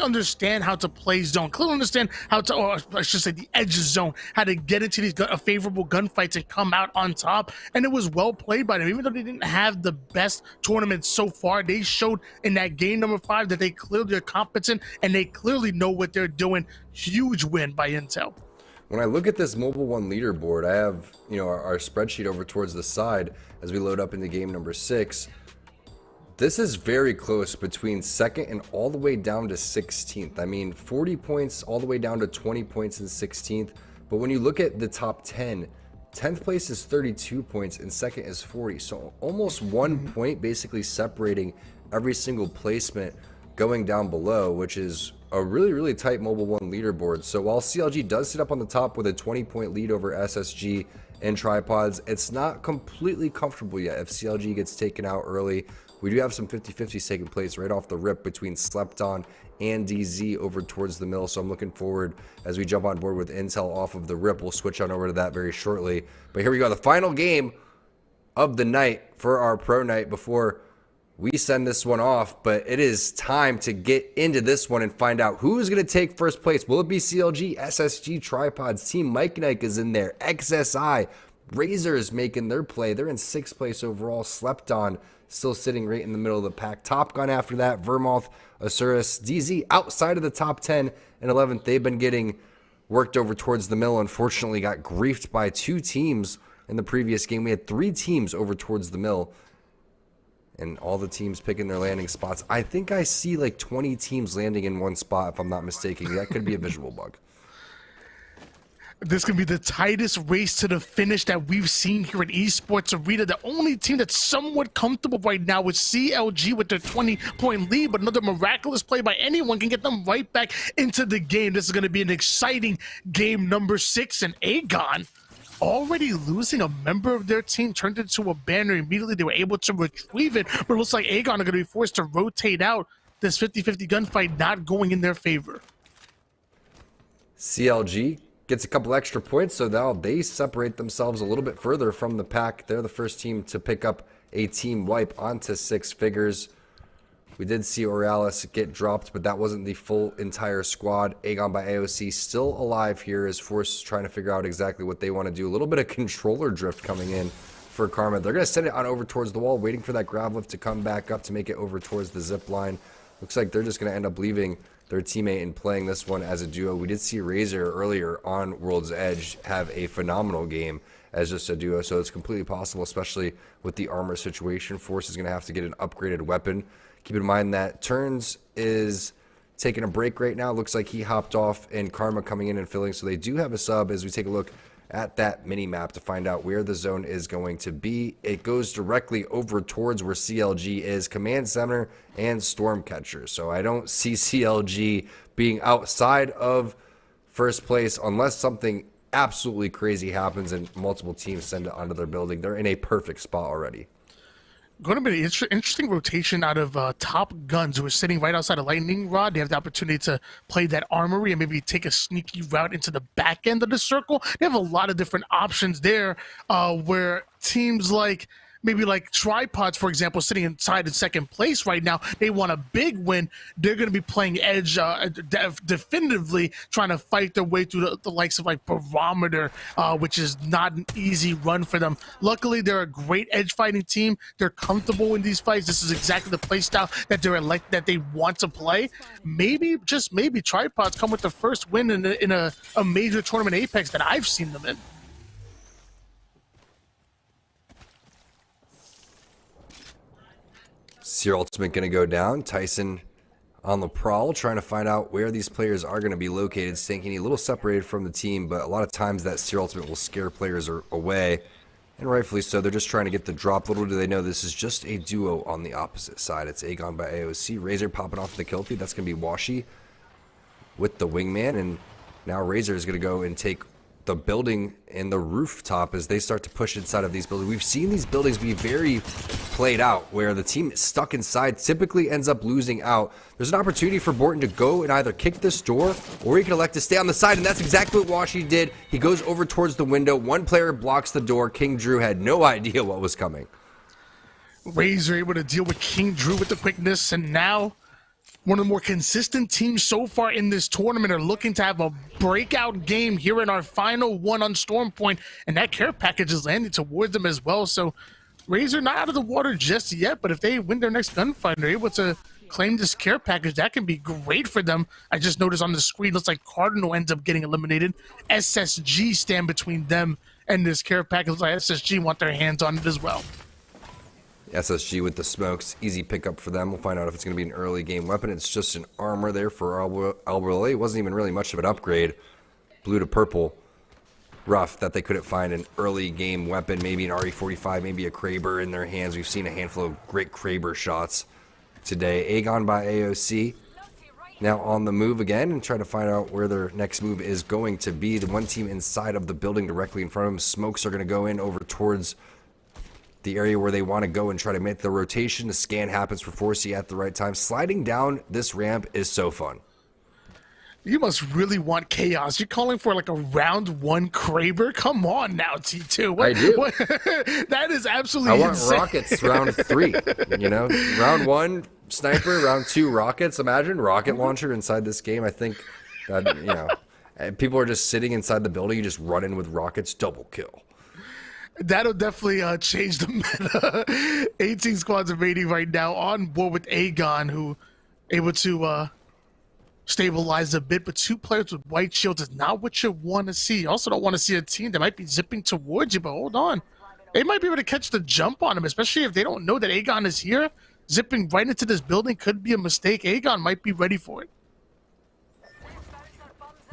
understand how to play zone, clearly understand how to, or I should say the edge zone, how to get into these favorable gunfights and come out on top. And it was well played by them. Even though they didn't have the best tournament so far, they showed in that game number 5 that they clearly are competent and they clearly know what they're doing. Huge win by Intel. When I look at this Mobile One leaderboard, I have our spreadsheet over towards the side as we load up into game number 6. This is very close between 2nd and all the way down to 16th. I mean, 40 points all the way down to 20 points in 16th. But when you look at the top 10, 10th place is 32 points and 2nd is 40. So almost 1 point basically separating every single placement going down below, which is a really, really tight Mobile One leaderboard. So while CLG does sit up on the top with a 20-point lead over SSG and Tripods, it's not completely comfortable yet. If CLG gets taken out early, we do have some 50-50s taking place right off the rip between Slepton and DZ over towards the mill. So I'm looking forward as we jump on board with Intel off of the rip. We'll switch on over to that very shortly. But here we go, the final game of the night for our pro night before we send this one off, but it is time to get into this one and find out who's going to take first place. Will it be CLG, SSG, Tripods, Team Mike Nike is in there, XSI, Razors making their play. They're in 6th place overall. Slepton still sitting right in the middle of the pack. Top Gun after that, Vermoth, Asuris, DZ outside of the top 10 and 11th. They've been getting worked over towards the mill. Unfortunately, got griefed by 2 teams in the previous game. We had 3 teams over towards the mill. And all the teams picking their landing spots. I think I see like 20 teams landing in one spot, if I'm not mistaken. That could be a visual bug. This could be the tightest race to the finish that we've seen here at Esports Arena. The only team that's somewhat comfortable right now is CLG with their 20-point lead, but another miraculous play by anyone can get them right back into the game. This is going to be an exciting game number 6, and Aegon already losing a member of their team turned into a banner. Immediately they were able to retrieve it, but it looks like Aegon are going to be forced to rotate out. This 50-50 gunfight not going in their favor. CLG gets a couple extra points, so now they separate themselves a little bit further from the pack. They're the first team to pick up a team wipe onto 6 figures. We did see Oralis get dropped, but that wasn't the full entire squad. Aegon by AOC still alive here as Force trying to figure out exactly what they want to do. A little bit of controller drift coming in for Karma. They're going to send it on over towards the wall, waiting for that grab lift to come back up to make it over towards the zip line. Looks like they're just going to end up leaving their teammate and playing this one as a duo. We did see Razor earlier on World's Edge have a phenomenal game as just a duo, so it's completely possible, especially with the armor situation. Force is going to have to get an upgraded weapon. Keep in mind that Turns is taking a break right now. Looks like he hopped off and Karma coming in and filling. So they do have a sub as we take a look at that mini map to find out where the zone is going to be. It goes directly over towards where CLG is, Command Center and Stormcatcher. So I don't see CLG being outside of first place unless something absolutely crazy happens and multiple teams send it onto their building. They're in a perfect spot already. Going to be an interesting rotation out of Top Guns, who are sitting right outside of Lightning Rod. They have the opportunity to play that armory and maybe take a sneaky route into the back end of the circle. They have a lot of different options there where teams like maybe like Tripods, for example, sitting inside in 2nd place right now. They want a big win. They're going to be playing edge definitively, trying to fight their way through the likes of like Barometer, which is not an easy run for them. Luckily, they're a great edge fighting team. They're comfortable in these fights. This is exactly the play style that that they want to play. Maybe, just maybe, Tripods come with the first win in a major tournament Apex that I've seen them in. Seer Ultimate going to go down. Tyson on the prowl, trying to find out where these players are going to be located. Stankini a little separated from the team, but a lot of times that Seer ultimate will scare players away, and rightfully so. They're just trying to get the drop. Little do they know this is just a duo on the opposite side. It's Aegon by AOC. Razor popping off the kill feed. That's going to be Washi with the wingman, and now Razor is going to go and take the building and the rooftop as they start to push inside of these buildings. We've seen these buildings be very played out, where the team stuck inside typically ends up losing out. There's an opportunity for Borton to go and either kick this door, or he can elect to stay on the side, and that's exactly what Washi did. He goes over towards the window. One player blocks the door. King Drew had no idea what was coming. Razor able to deal with King Drew with the quickness, and now one of the more consistent teams so far in this tournament are looking to have a breakout game here in our final one on Storm Point, and that care package is landing towards them as well. So Razor not out of the water just yet, but if they win their next gunfight and are able to claim this care package, that can be great for them. I just noticed on the screen, looks like Cardinal ends up getting eliminated. SSG stand between them and this care package. Looks like SSG want their hands on it as well. SSG with the smokes, easy pickup for them. We'll find out if it's going to be an early game weapon. It's just an armor there for Alberle. It wasn't even really much of an upgrade. Blue to purple. Rough that they couldn't find an early game weapon, maybe an RE45, maybe a Kraber in their hands. We've seen a handful of great Kraber shots today. Aegon by AOC. Now on the move again and try to find out where their next move is going to be. The one team inside of the building directly in front of them. Smokes are going to go in over towards the area where they want to go and try to make the rotation. The scan happens for 4C at the right time. Sliding down this ramp is so fun. You must really want chaos. You're calling for like a round one Kraber? Come on now, T2. I do. That is absolutely I want insane. rockets round 3. You know, round 1 sniper, round 2 rockets. Imagine rocket launcher inside this game. I think that, you know, people are just sitting inside the building. You just run in with rockets, double kill. That'll definitely change the meta. 18 squads are raiding right now on board with Aegon, who able to stabilize a bit, but 2 players with white shields is not what you want to see. You also don't want to see a team that might be zipping towards you, but hold on. They might be able to catch the jump on him, especially if they don't know that Aegon is here. Zipping right into this building could be a mistake. Aegon might be ready for it.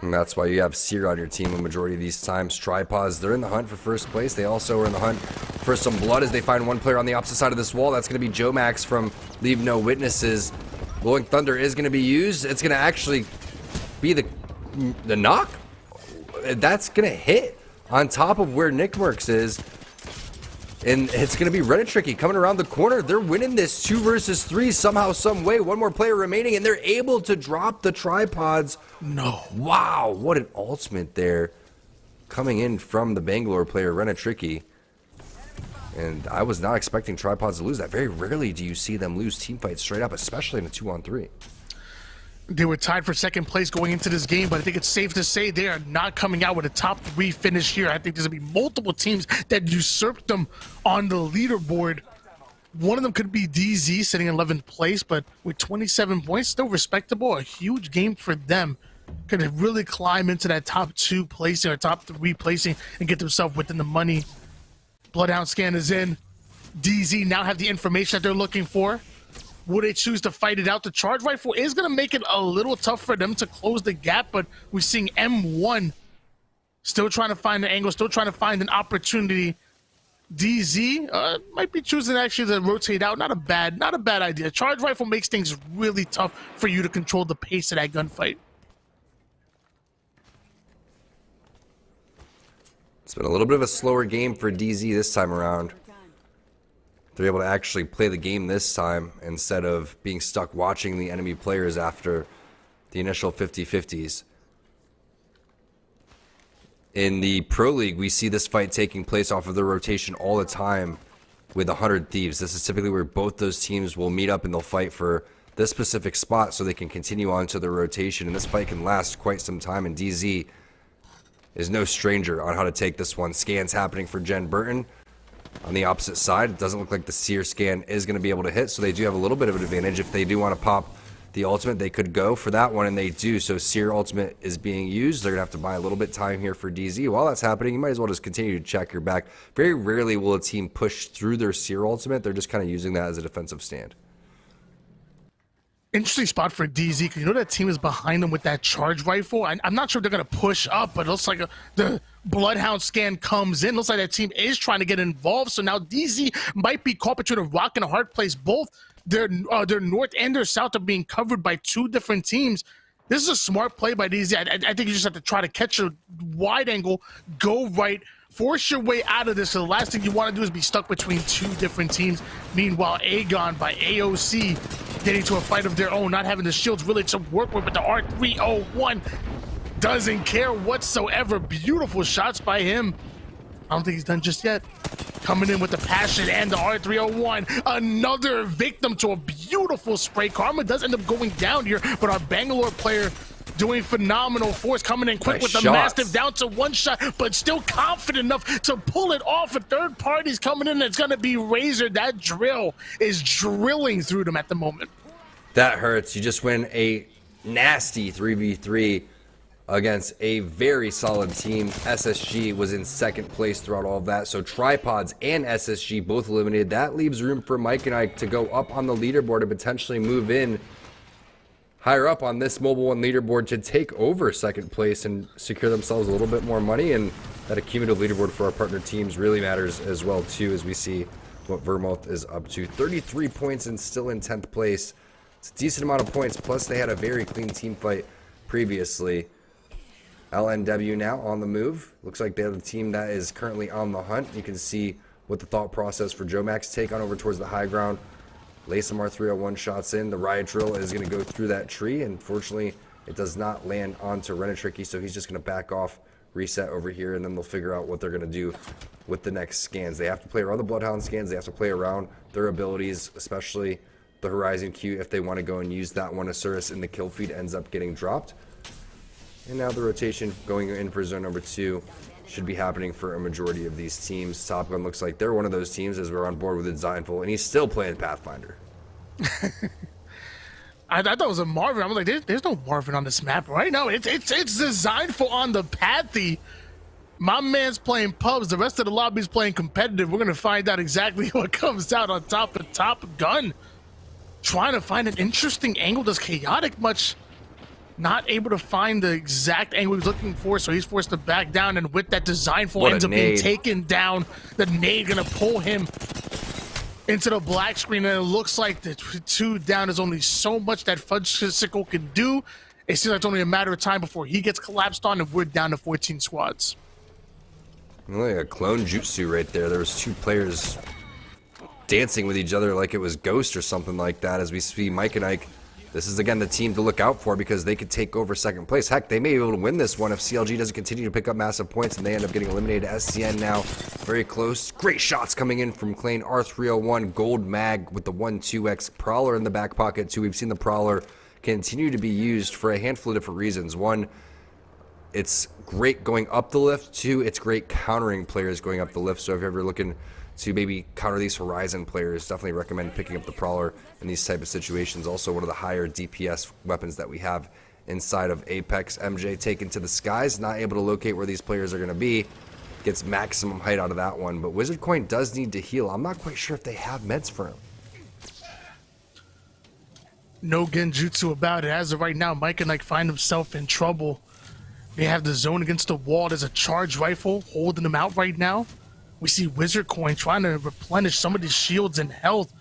And that's why you have Seer on your team a majority of these times. Tripods, they're in the hunt for first place. They also are in the hunt for some blood as they find one player on the opposite side of this wall. That's going to be Joe Max from Leave No Witnesses. Blowing Thunder is going to be used. It's going to actually be the knock. That's going to hit on top of where Nickmercs is. And it's going to be Reddit Tricky coming around the corner. They're winning this 2 versus 3 somehow, some way. One more player remaining, and they're able to drop the tripods. No. Wow, what an ultimate there. Coming in from the Bangalore player, Reddit Tricky. And I was not expecting tripods to lose that. Very rarely do you see them lose team fights straight up, especially in a 2-on-3. They were tied for second place going into this game, but I think it's safe to say they are not coming out with a top 3 finish here. I think there's going to be multiple teams that usurped them on the leaderboard. One of them could be DZ sitting in 11th place, but with 27 points, still respectable. A huge game for them. Could really climb into that top 2 placing or top 3 placing and get themselves within the money. Bloodhound scan is in. DZ now have the information that they're looking for. Will they choose to fight it out? The charge rifle is going to make it a little tough for them to close the gap, but we're seeing M1 still trying to find an angle, still trying to find an opportunity. DZ might be choosing actually to rotate out. Not a bad idea. Charge rifle makes things really tough for you to control the pace of that gunfight. It's been a little bit of a slower game for DZ this time around. They're able to actually play the game this time instead of being stuck watching the enemy players after the initial 50-50s. In the Pro League, we see this fight taking place off of the rotation all the time with 100 Thieves. This is typically where both those teams will meet up and they'll fight for this specific spot so they can continue on to the rotation. And this fight can last quite some time, and DZ is no stranger on how to take this one. Scans happening for Jen Burton. On the opposite side, it doesn't look like the Seer scan is going to be able to hit, so they do have a little bit of an advantage. If they do want to pop the ultimate, they could go for that one, and they do. So Seer ultimate is being used. They're going to have to buy a little bit of time here for DZ. While that's happening, you might as well just continue to check your back. Very rarely will a team push through their Seer ultimate. They're just kind of using that as a defensive stand. Interesting spot for DZ, because you know that team is behind them with that charge rifle. I'm not sure if they're going to push up, but it looks like the Bloodhound scan comes in. Looks like that team is trying to get involved. So now DZ might be caught between a rock and a hard place. Both their north and their south are being covered by two different teams. This is a smart play by DZ. I think you just have to try to catch a wide angle, go right, force your way out of this. So the last thing you want to do is be stuck between two different teams. Meanwhile, Aegon by AOC getting to a fight of their own, not having the shields really to work with, but the R301 doesn't care whatsoever. Beautiful shots by him. I don't think he's done just yet. Coming in with the passion and the R301. Another victim to a beautiful spray. Karma does end up going down here, but our Bangalore player doing phenomenal force, coming in quick with the Mastiff down to one shot, but still confident enough to pull it off. A third party's coming in. It's going to be Razor. That drill is drilling through them at the moment. That hurts. You just win a nasty 3v3 against a very solid team. SSG was in second place throughout all of that. So Tripods and SSG both eliminated. That leaves room for Mike and Ike to go up on the leaderboard and potentially move in higher up on this Mobile One leaderboard to take over second place and secure themselves a little bit more money. And that accumulative leaderboard for our partner teams really matters as well too, as we see what Vermouth is up to. 33 points and still in 10th place. It's a decent amount of points, plus they had a very clean team fight previously. LNW now on the move. Looks like they're the team that is currently on the hunt. You can see what the thought process for Joe Max take on over towards the high ground. Lay some R301 shots in. The riot drill is going to go through that tree. Unfortunately, it does not land onto Renatricky, so he's just going to back off, reset over here, and then they'll figure out what they're going to do with the next scans. They have to play around the Bloodhound scans. They have to play around their abilities, especially the Horizon Q, if they want to go and use that one. Asuras in the kill feed ends up getting dropped. And now the rotation going in for zone number 2 should be happening for a majority of these teams. Top Gun looks like they're one of those teams as we're on board with Designful, and he's still playing Pathfinder. I thought it was a Marvin. I'm like, there's no Marvin on this map right now. It's Designful on the Pathy. My man's playing pubs. The rest of the lobby's playing competitive. We're gonna find out exactly what comes out on top of Top Gun. Trying to find an interesting angle. Does Chaotic much? Not able to find the exact angle he's looking for, so he's forced to back down, and with that Designful ends up being taken down. The nade gonna pull him into the black screen, and it looks like the 2 down is only so much that Fudgesicle can do. It seems like it's only a matter of time before he gets collapsed on, and we're down to 14 squads. Like a clone jutsu right there. There was 2 players dancing with each other like it was Ghost or something like that, as we see Mike and Ike. This is, again, the team to look out for because they could take over second place. Heck, they may be able to win this one if CLG doesn't continue to pick up massive points and they end up getting eliminated. SCN now very close. Great shots coming in from Klein. R301, Gold Mag with the 1-2X. Prowler in the back pocket, too. We've seen the Prowler continue to be used for a handful of different reasons. One, it's great going up the lift. 2, it's great countering players going up the lift. So if you're ever looking to maybe counter these Horizon players, definitely recommend picking up the Prowler in these type of situations. Also one of the higher DPS weapons that we have inside of Apex. MJ taken to the skies, not able to locate where these players are going to be. Gets maximum height out of that one, but Wizard Coin does need to heal. I'm not quite sure if they have meds for him. No genjutsu about it. As of right now, Mike and Ike find himself in trouble. They have the zone against the wall. There's a charge rifle holding them out right now. We see Wizard Coin trying to replenish some of these shields and health.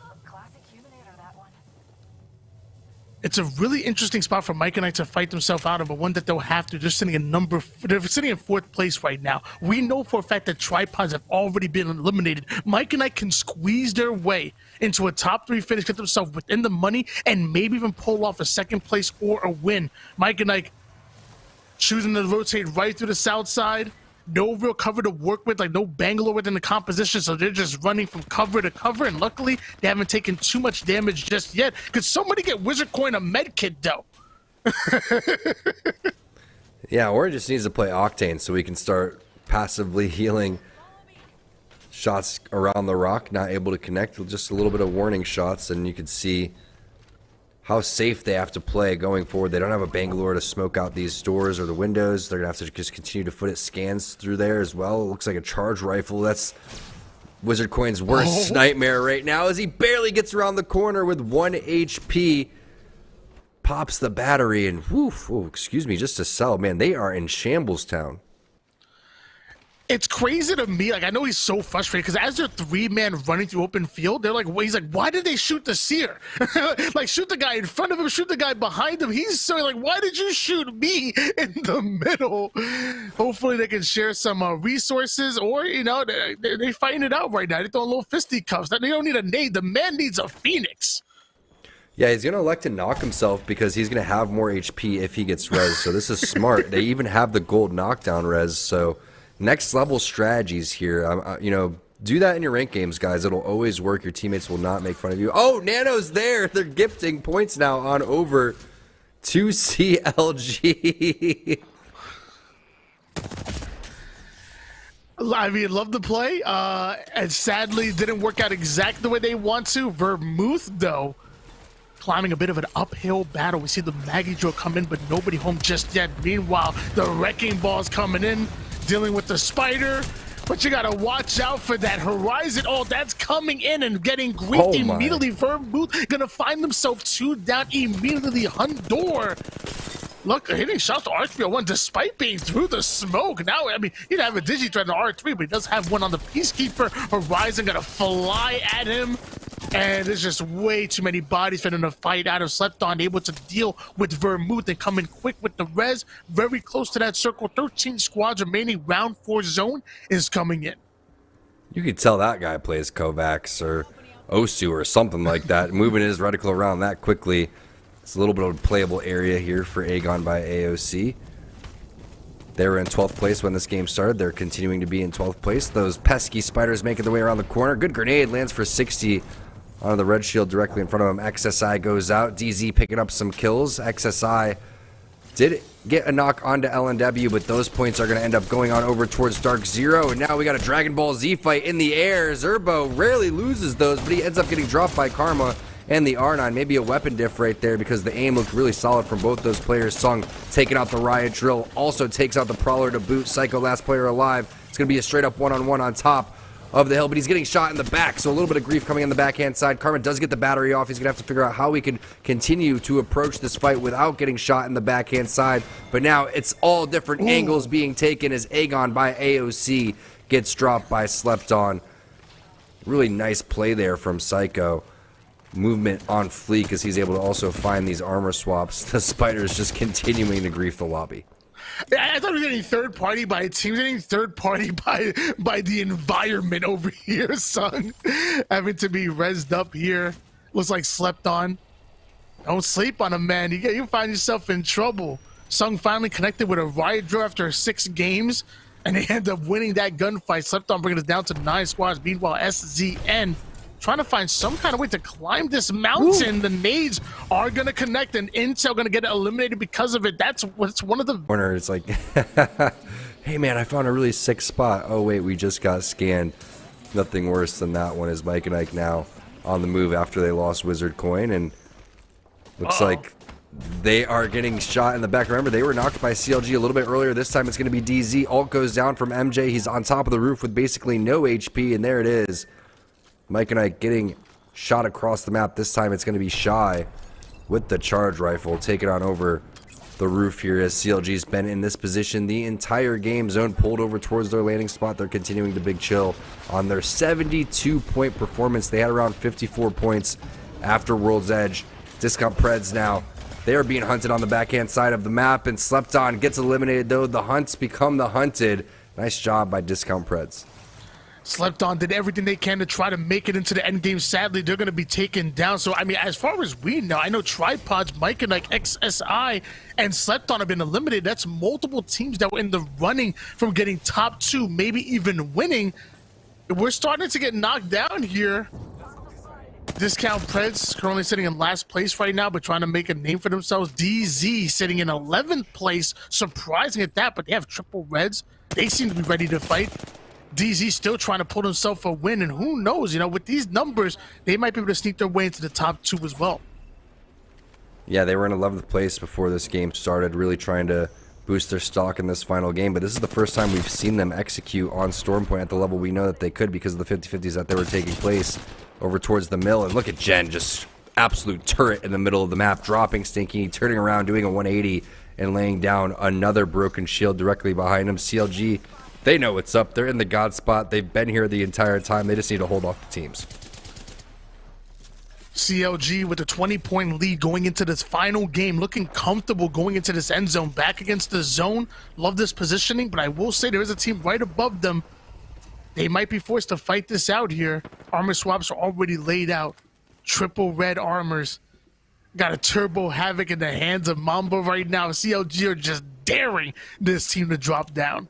It's a really interesting spot for Mike and Ike to fight themselves out of, but one that they'll have to. They're sitting in they're sitting in 4th place right now. We know for a fact that Tripods have already been eliminated. Mike and Ike can squeeze their way into a top 3 finish, get themselves within the money, and maybe even pull off a 2nd place or a win. Mike and Ike choosing to rotate right through the south side. No real cover to work with, like no Bangalore within the composition, so they're just running from cover to cover, and luckily they haven't taken too much damage just yet. Could somebody get Wizard Coin a med kit, though? Yeah, or it just needs to play Octane so we can start passively healing shots around the rock, not able to connect with just a little bit of warning shots, and you can see how safe they have to play going forward. They don't have a Bangalore to smoke out these doors or the windows. They're going to have to just continue to put it scans through there as well. It looks like a charge rifle. That's Wizard Coin's worst nightmare right now as he barely gets around the corner with 1 HP. pops the battery, and excuse me, just to sell. Man, they are in shambles town. It's crazy to me. Like, I know he's so frustrated because as they're 3-man running through open field, they're like, he's like, why did they shoot the seer? Like, shoot the guy in front of him, shoot the guy behind him. He's so like, why did you shoot me in the middle? Hopefully they can share some resources, or, you know, they're fighting it out right now. They're throwing little fisticuffs. They don't need a nade. The man needs a phoenix. Yeah, he's going to elect to knock himself because he's going to have more HP if he gets res. So this is smart. They even have the gold knockdown res, so next level strategies here. You know, do that in your rank games, guys. It'll always work. Your teammates will not make fun of you. Oh, Nano's there. They're gifting points now on over to CLG. I mean, love the play. And sadly, didn't work out exactly the way they want to. Vermouth, though, climbing a bit of an uphill battle. We see the Maggie drill come in, but nobody home just yet. Meanwhile, the wrecking ball's coming in, dealing with the spider. But you gotta watch out for that Horizon. Oh, that's coming in and getting griefed immediately. Vermouth gonna find themselves 2 down immediately. Hundor, look, hitting shots to R301 despite being through the smoke. Now, I mean, he didn't have a Digithread in R3, but he does have one on the Peacekeeper. Horizon gonna fly at him. And there's just way too many bodies for them to fight out of. Slepton able to deal with Vermouth and come in quick with the res. Very close to that circle. 13 squads remaining. Round 4 zone is coming in. You could tell that guy plays Kovacs or Osu or something like that. Moving his reticle around that quickly. It's a little bit of a playable area here for Aegon by AOC. They were in 12th place when this game started. They're continuing to be in 12th place. Those pesky spiders making their way around the corner. Good grenade lands for 60 on the red shield directly in front of him. XSI goes out. DZ picking up some kills. XSI did get a knock onto LNW, but those points are going to end up going on over towards Dark Zero. And now we got a Dragon Ball Z fight in the air. Zerbo rarely loses those, but he ends up getting dropped by Karma and the R9. Maybe a weapon diff right there because the aim looked really solid from both those players. Sung taking out the Riot Drill, also takes out the Prowler to boot. Psycho, last player alive. It's going to be a straight up one-on-one on top of the hill, but he's getting shot in the back, so a little bit of grief coming on the backhand side. Karma does get the battery off. He's gonna have to figure out how he can continue to approach this fight without getting shot in the backhand side, but now it's all different angles being taken as Aegon by AOC gets dropped by Slepton. Really nice play there from Psycho. Movement on fleek because he's able to also find these armor swaps. The Spider's just continuing to grief the lobby. I thought we were getting third party by teams, getting third party by the environment over here, son. Having to be rezzed up here. Looks like slept on. Don't sleep on him, man. You find yourself in trouble. Sung finally connected with a Riot Drill after 6 games, and they end up winning that gunfight. Slept on, bringing us down to 9 squads. Meanwhile, SZN trying to find some kind of way to climb this mountain. Ooh. The nades are going to connect, and Intel going to get eliminated because of it. That's what's one of the corner. It's like, hey man, I found a really sick spot. Oh wait, we just got scanned. Nothing worse than that one. Is Mike and Ike now on the move after they lost Wizard Coin, and looks like they are getting shot in the back. Remember, they were knocked by CLG a little bit earlier. This time it's going to be DZ. Ult goes down from MJ. He's on top of the roof with basically no HP, and there it is. Mike and I getting shot across the map. This time it's going to be Shy with the charge rifle taking on over the roof here as CLG's been in this position the entire game. Zone pulled over towards their landing spot. They're continuing to big chill on their 72-point performance. They had around 54 points after World's Edge. Discount Preds now. They are being hunted on the backhand side of the map, and Slepton gets eliminated, though. The hunts become the hunted. Nice job by Discount Preds. Slepton did everything they can to try to make it into the end game. Sadly, they're going to be taken down. So, I mean, as far as we know, I know Tripods, Mike and like XSI, and Slepton have been eliminated. That's multiple teams that were in the running from getting top 2, maybe even winning. We're starting to get knocked down here. Discount Preds currently sitting in last place right now, but trying to make a name for themselves. DZ sitting in 11th place. Surprising at that, but they have triple reds. They seem to be ready to fight. DZ still trying to pull himself a win, and who knows, you know, with these numbers, they might be able to sneak their way into the top 2 as well. Yeah, they were in 11th place before this game started, really trying to boost their stock in this final game, but this is the first time we've seen them execute on Stormpoint at the level we know that they could because of the 50-50s that they were taking place over towards the mill. And look at Jen just absolute turret in the middle of the map, dropping Stinky, turning around, doing a 180, and laying down another broken shield directly behind him. CLG, they know what's up. They're in the God spot. They've been here the entire time. They just need to hold off the teams. CLG with a 20-point lead going into this final game, looking comfortable going into this end zone, back against the zone. Love this positioning, but I will say there is a team right above them. They might be forced to fight this out here. Armor swaps are already laid out. Triple red armors. Got a Turbo Havoc in the hands of Mamba right now. CLG are just daring this team to drop down.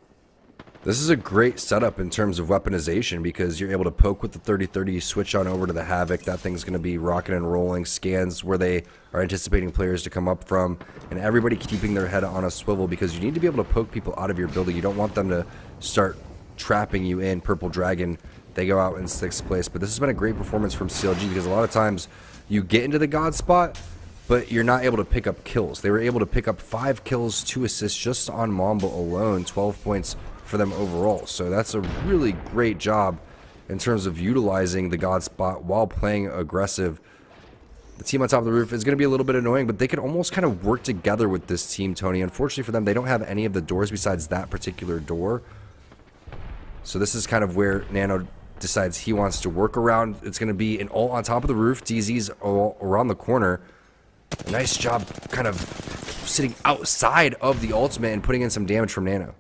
This is a great setup in terms of weaponization because you're able to poke with the 30-30, switch on over to the Havoc. That thing's going to be rocking and rolling. Scans where they are anticipating players to come up from, and everybody keeping their head on a swivel because you need to be able to poke people out of your building. You don't want them to start trapping you in. Purple Dragon, they go out in 6th place. But this has been a great performance from CLG because a lot of times you get into the God spot, but you're not able to pick up kills. They were able to pick up 5 kills, 2 assists just on Mamba alone, 12 points for them overall. So that's a really great job in terms of utilizing the God spot while playing aggressive. The team on top of the roof is going to be a little bit annoying, but they can almost kind of work together with this team, Tony. Unfortunately for them, they don't have any of the doors besides that particular door. So this is kind of where Nano decides he wants to work around. It's going to be an ult on top of the roof. DZ's all around the corner. Nice job kind of sitting outside of the ultimate and putting in some damage from Nano.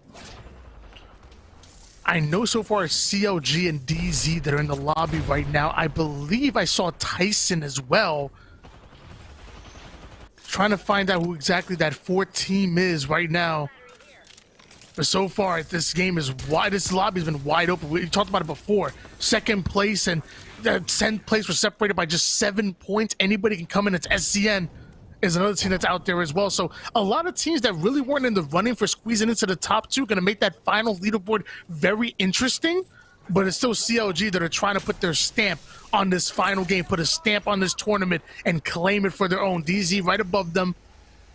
I know so far CLG and DZ that are in the lobby right now. I believe I saw Tyson as well. Trying to find out who exactly that 4th team is right now. But so far, this game is wide. This lobby's been wide open. We talked about it before. 2nd place and 10th place were separated by just 7 points. Anybody can come in. It's SCN is another team that's out there as well. So a lot of teams that really weren't in the running for squeezing into the top 2 going to make that final leaderboard very interesting. But it's still CLG that are trying to put their stamp on this final game, put a stamp on this tournament, and claim it for their own. DZ right above them.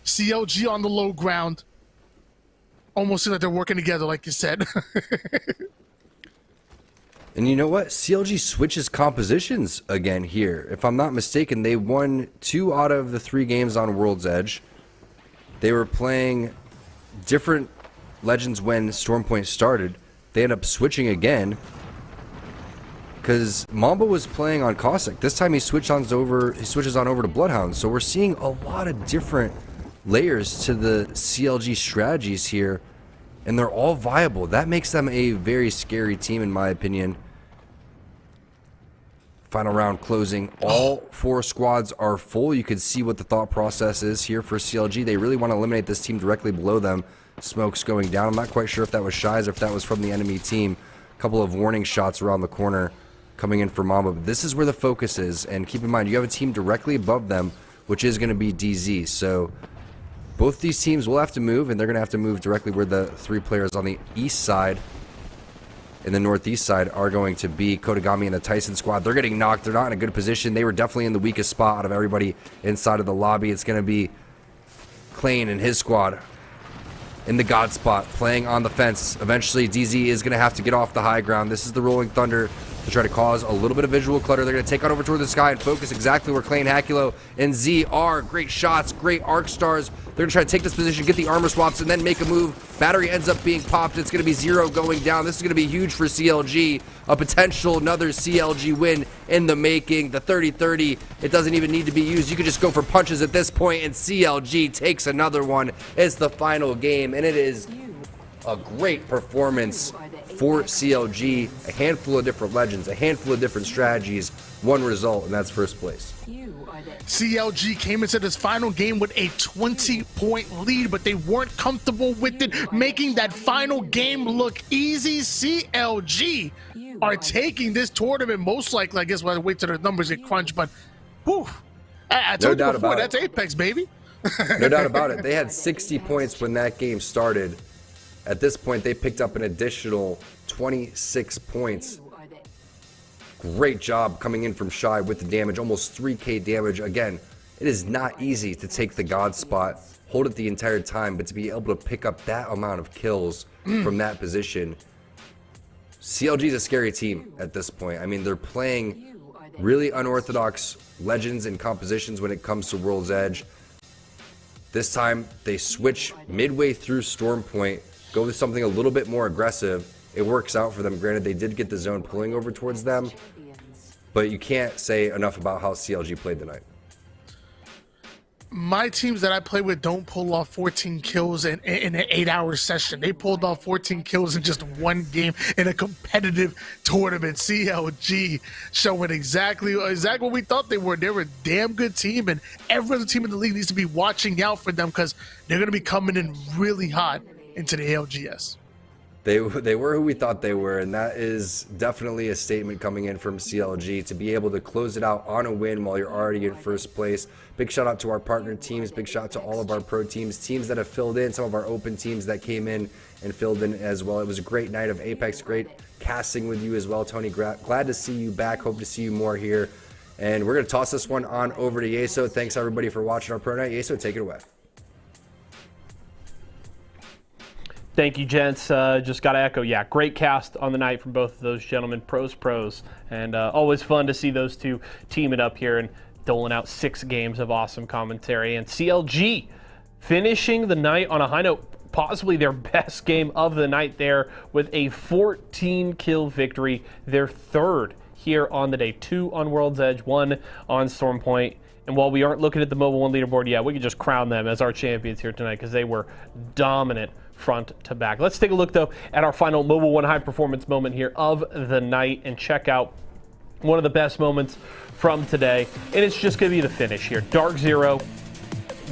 CLG on the low ground. Almost seems like they're working together, like you said. And you know what? CLG switches compositions again here. If I'm not mistaken, they won 2 out of the 3 games on World's Edge. They were playing different Legends when Stormpoint started. They end up switching again because Mamba was playing on Cossack. This time he switches on over to Bloodhound. So we're seeing a lot of different layers to the CLG strategies here, and they're all viable. That makes them a very scary team in my opinion. Final round closing. All 4 squads are full. You can see what the thought process is here for CLG. They really want to eliminate this team directly below them. Smokes going down. I'm not quite sure if that was Shies or if that was from the enemy team. A couple of warning shots around the corner coming in for Mamba. But this is where the focus is. And keep in mind, you have a team directly above them, which is going to be DZ. So both these teams will have to move, and they're going to have to move directly where the 3 players on the east side and the northeast side are going to be. Kodagami and the Tyson squad, they're getting knocked. They're not in a good position. They were definitely in the weakest spot out of everybody inside of the lobby. It's going to be Klain and his squad in the God spot, playing on the fence. Eventually, DZ is going to have to get off the high ground. This is the Rolling Thunder to try to cause a little bit of visual clutter. They're going to take on over toward the sky and focus exactly where Klain, Hakulo, and Z are. Great shots, great arc stars. They're going to try to take this position, get the armor swaps, and then make a move. Battery ends up being popped. It's going to be 0 going down. This is going to be huge for CLG. A potential another CLG win in the making. The 30-30, it doesn't even need to be used. You can just go for punches at this point, and CLG takes another one. It's the final game, and it is a great performance for CLG. A handful of different legends, a handful of different strategies, one result, and that's first place. CLG came into this final game with a 20-point lead, but they weren't comfortable with it, making that final game look easy. CLG are taking this tournament most likely. I guess we'll have to wait till the numbers get crunched, but whew, I told you before, that's Apex, baby. No doubt about it. They had 60 points when that game started. At this point, they picked up an additional 26 points. Great job coming in from Shy with the damage, almost 3k damage. Again, it is not easy to take the God spot, hold it the entire time, but to be able to pick up that amount of kills from that position. CLG is a scary team at this point. I mean, they're playing really unorthodox legends and compositions when it comes to World's Edge. This time, they switch midway through Storm Point, go with something a little bit more aggressive. It works out for them. Granted, they did get the zone pulling over towards them, but you can't say enough about how CLG played tonight. My teams that I play with don't pull off 14 kills in an 8-hour session. They pulled off 14 kills in just one game in a competitive tournament. CLG showing exactly what we thought they were. They're a damn good team, and every other team in the league needs to be watching out for them because they're going to be coming in really hot into the ALGS. They were who we thought they were, and that is definitely a statement coming in from CLG to be able to close it out on a win while you're already in first place. Big shout out to our partner teams. Big shout out to all of our pro teams that have filled in, some of our open teams that came in and filled in as well. It was a great night of Apex, great casting with you as well, Tony. Glad to see you back. Hope to see you more here. And we're going to toss this one on over to Yeso. Thanks everybody for watching our pro night. Yeso, take it away. Thank you, gents. Just got to echo, yeah, great cast on the night from both of those gentlemen, pros. And always fun to see those two teaming up here and doling out 6 games of awesome commentary. And CLG finishing the night on a high note, possibly their best game of the night there with a 14-kill victory, their 3rd here on the day. 2 on World's Edge, 1 on Storm Point. And while we aren't looking at the Mobile One leaderboard yet, we can just crown them as our champions here tonight because they were dominant front to back. Let's take a look, though, at our final Mobile One high performance moment here of the night and check out one of the best moments from today. And it's just going to be the finish here. Dark Zero,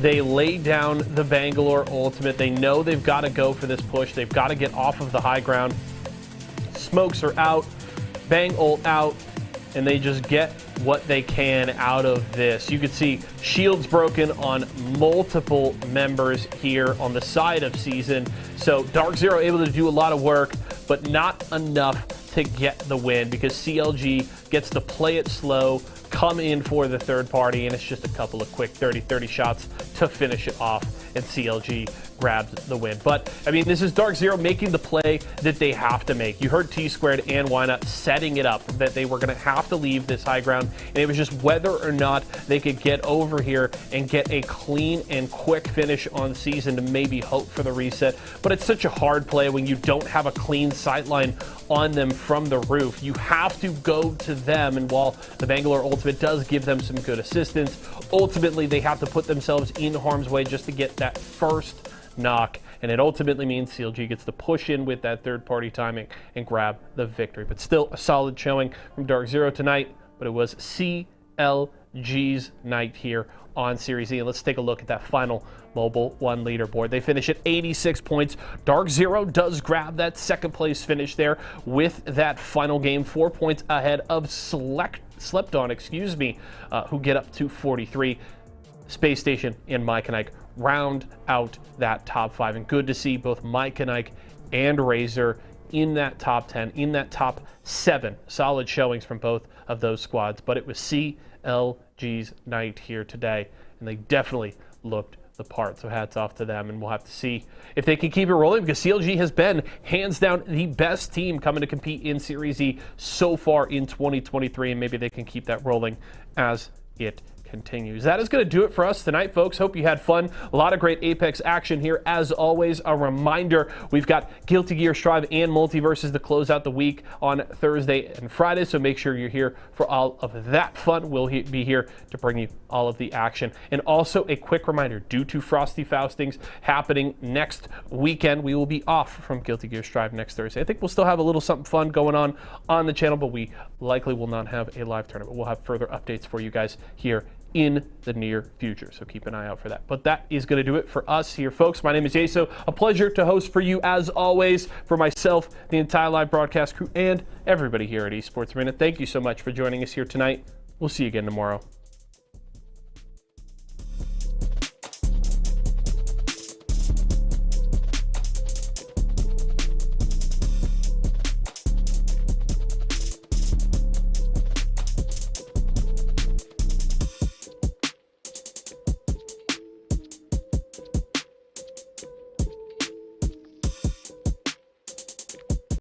they lay down the Bangalore ultimate. They know they've got to go for this push. They've got to get off of the high ground. Smokes are out, Bang ult out, and they just get what they can out of this. You can see shields broken on multiple members here on the side of Season. So Dark Zero able to do a lot of work, but not enough to get the win because CLG gets to play it slow, come in for the third party, and it's just a couple of quick 30-30 shots to finish it off, and CLG grabs the win. But, I mean, this is Dark Zero making the play that they have to make. You heard T-Squared and Wynut setting it up that they were going to have to leave this high ground, and it was just whether or not they could get over here and get a clean and quick finish on Season to maybe hope for the reset. But it's such a hard play when you don't have a clean sightline on them from the roof. You have to go to them, and while the Bangalore ultimate does give them some good assistance, ultimately they have to put themselves in harm's way just to get that first knock, and it ultimately means CLG gets to push in with that third-party timing and grab the victory. But still a solid showing from Dark Zero tonight, but it was CLG's night here on Series E. And let's take a look at that final Mobile One leaderboard. They finish at 86 points. Dark Zero does grab that second place finish there with that final game, 4 points ahead of Slept On, who get up to 43. Space Station and Mike and Ike round out that top 5, and good to see both Mike and Ike and Razor in that top 10, in that top 7. Solid showings from both of those squads, but it was CLG's night here today, and they definitely looked the part, so hats off to them, and we'll have to see if they can keep it rolling because CLG has been hands down the best team coming to compete in Series E so far in 2023, and maybe they can keep that rolling as it continues. That is going to do it for us tonight, folks. Hope you had fun. A lot of great Apex action here. As always, a reminder, we've got Guilty Gear Strive and Multiverses to close out the week on Thursday and Friday, so make sure you're here for all of that fun. We'll be here to bring you all of the action. And also a quick reminder, due to Frosty Faustings happening next weekend, we will be off from Guilty Gear Strive next Thursday. I think we'll still have a little something fun going on the channel, but we likely will not have a live tournament. We'll have further updates for you guys here in the near future, so keep an eye out for that. But that is going to do it for us here, folks. My name is Yeso. A pleasure to host for you, as always, for myself, the entire live broadcast crew, and everybody here at Esports Arena. Thank you so much for joining us here tonight. We'll see you again tomorrow.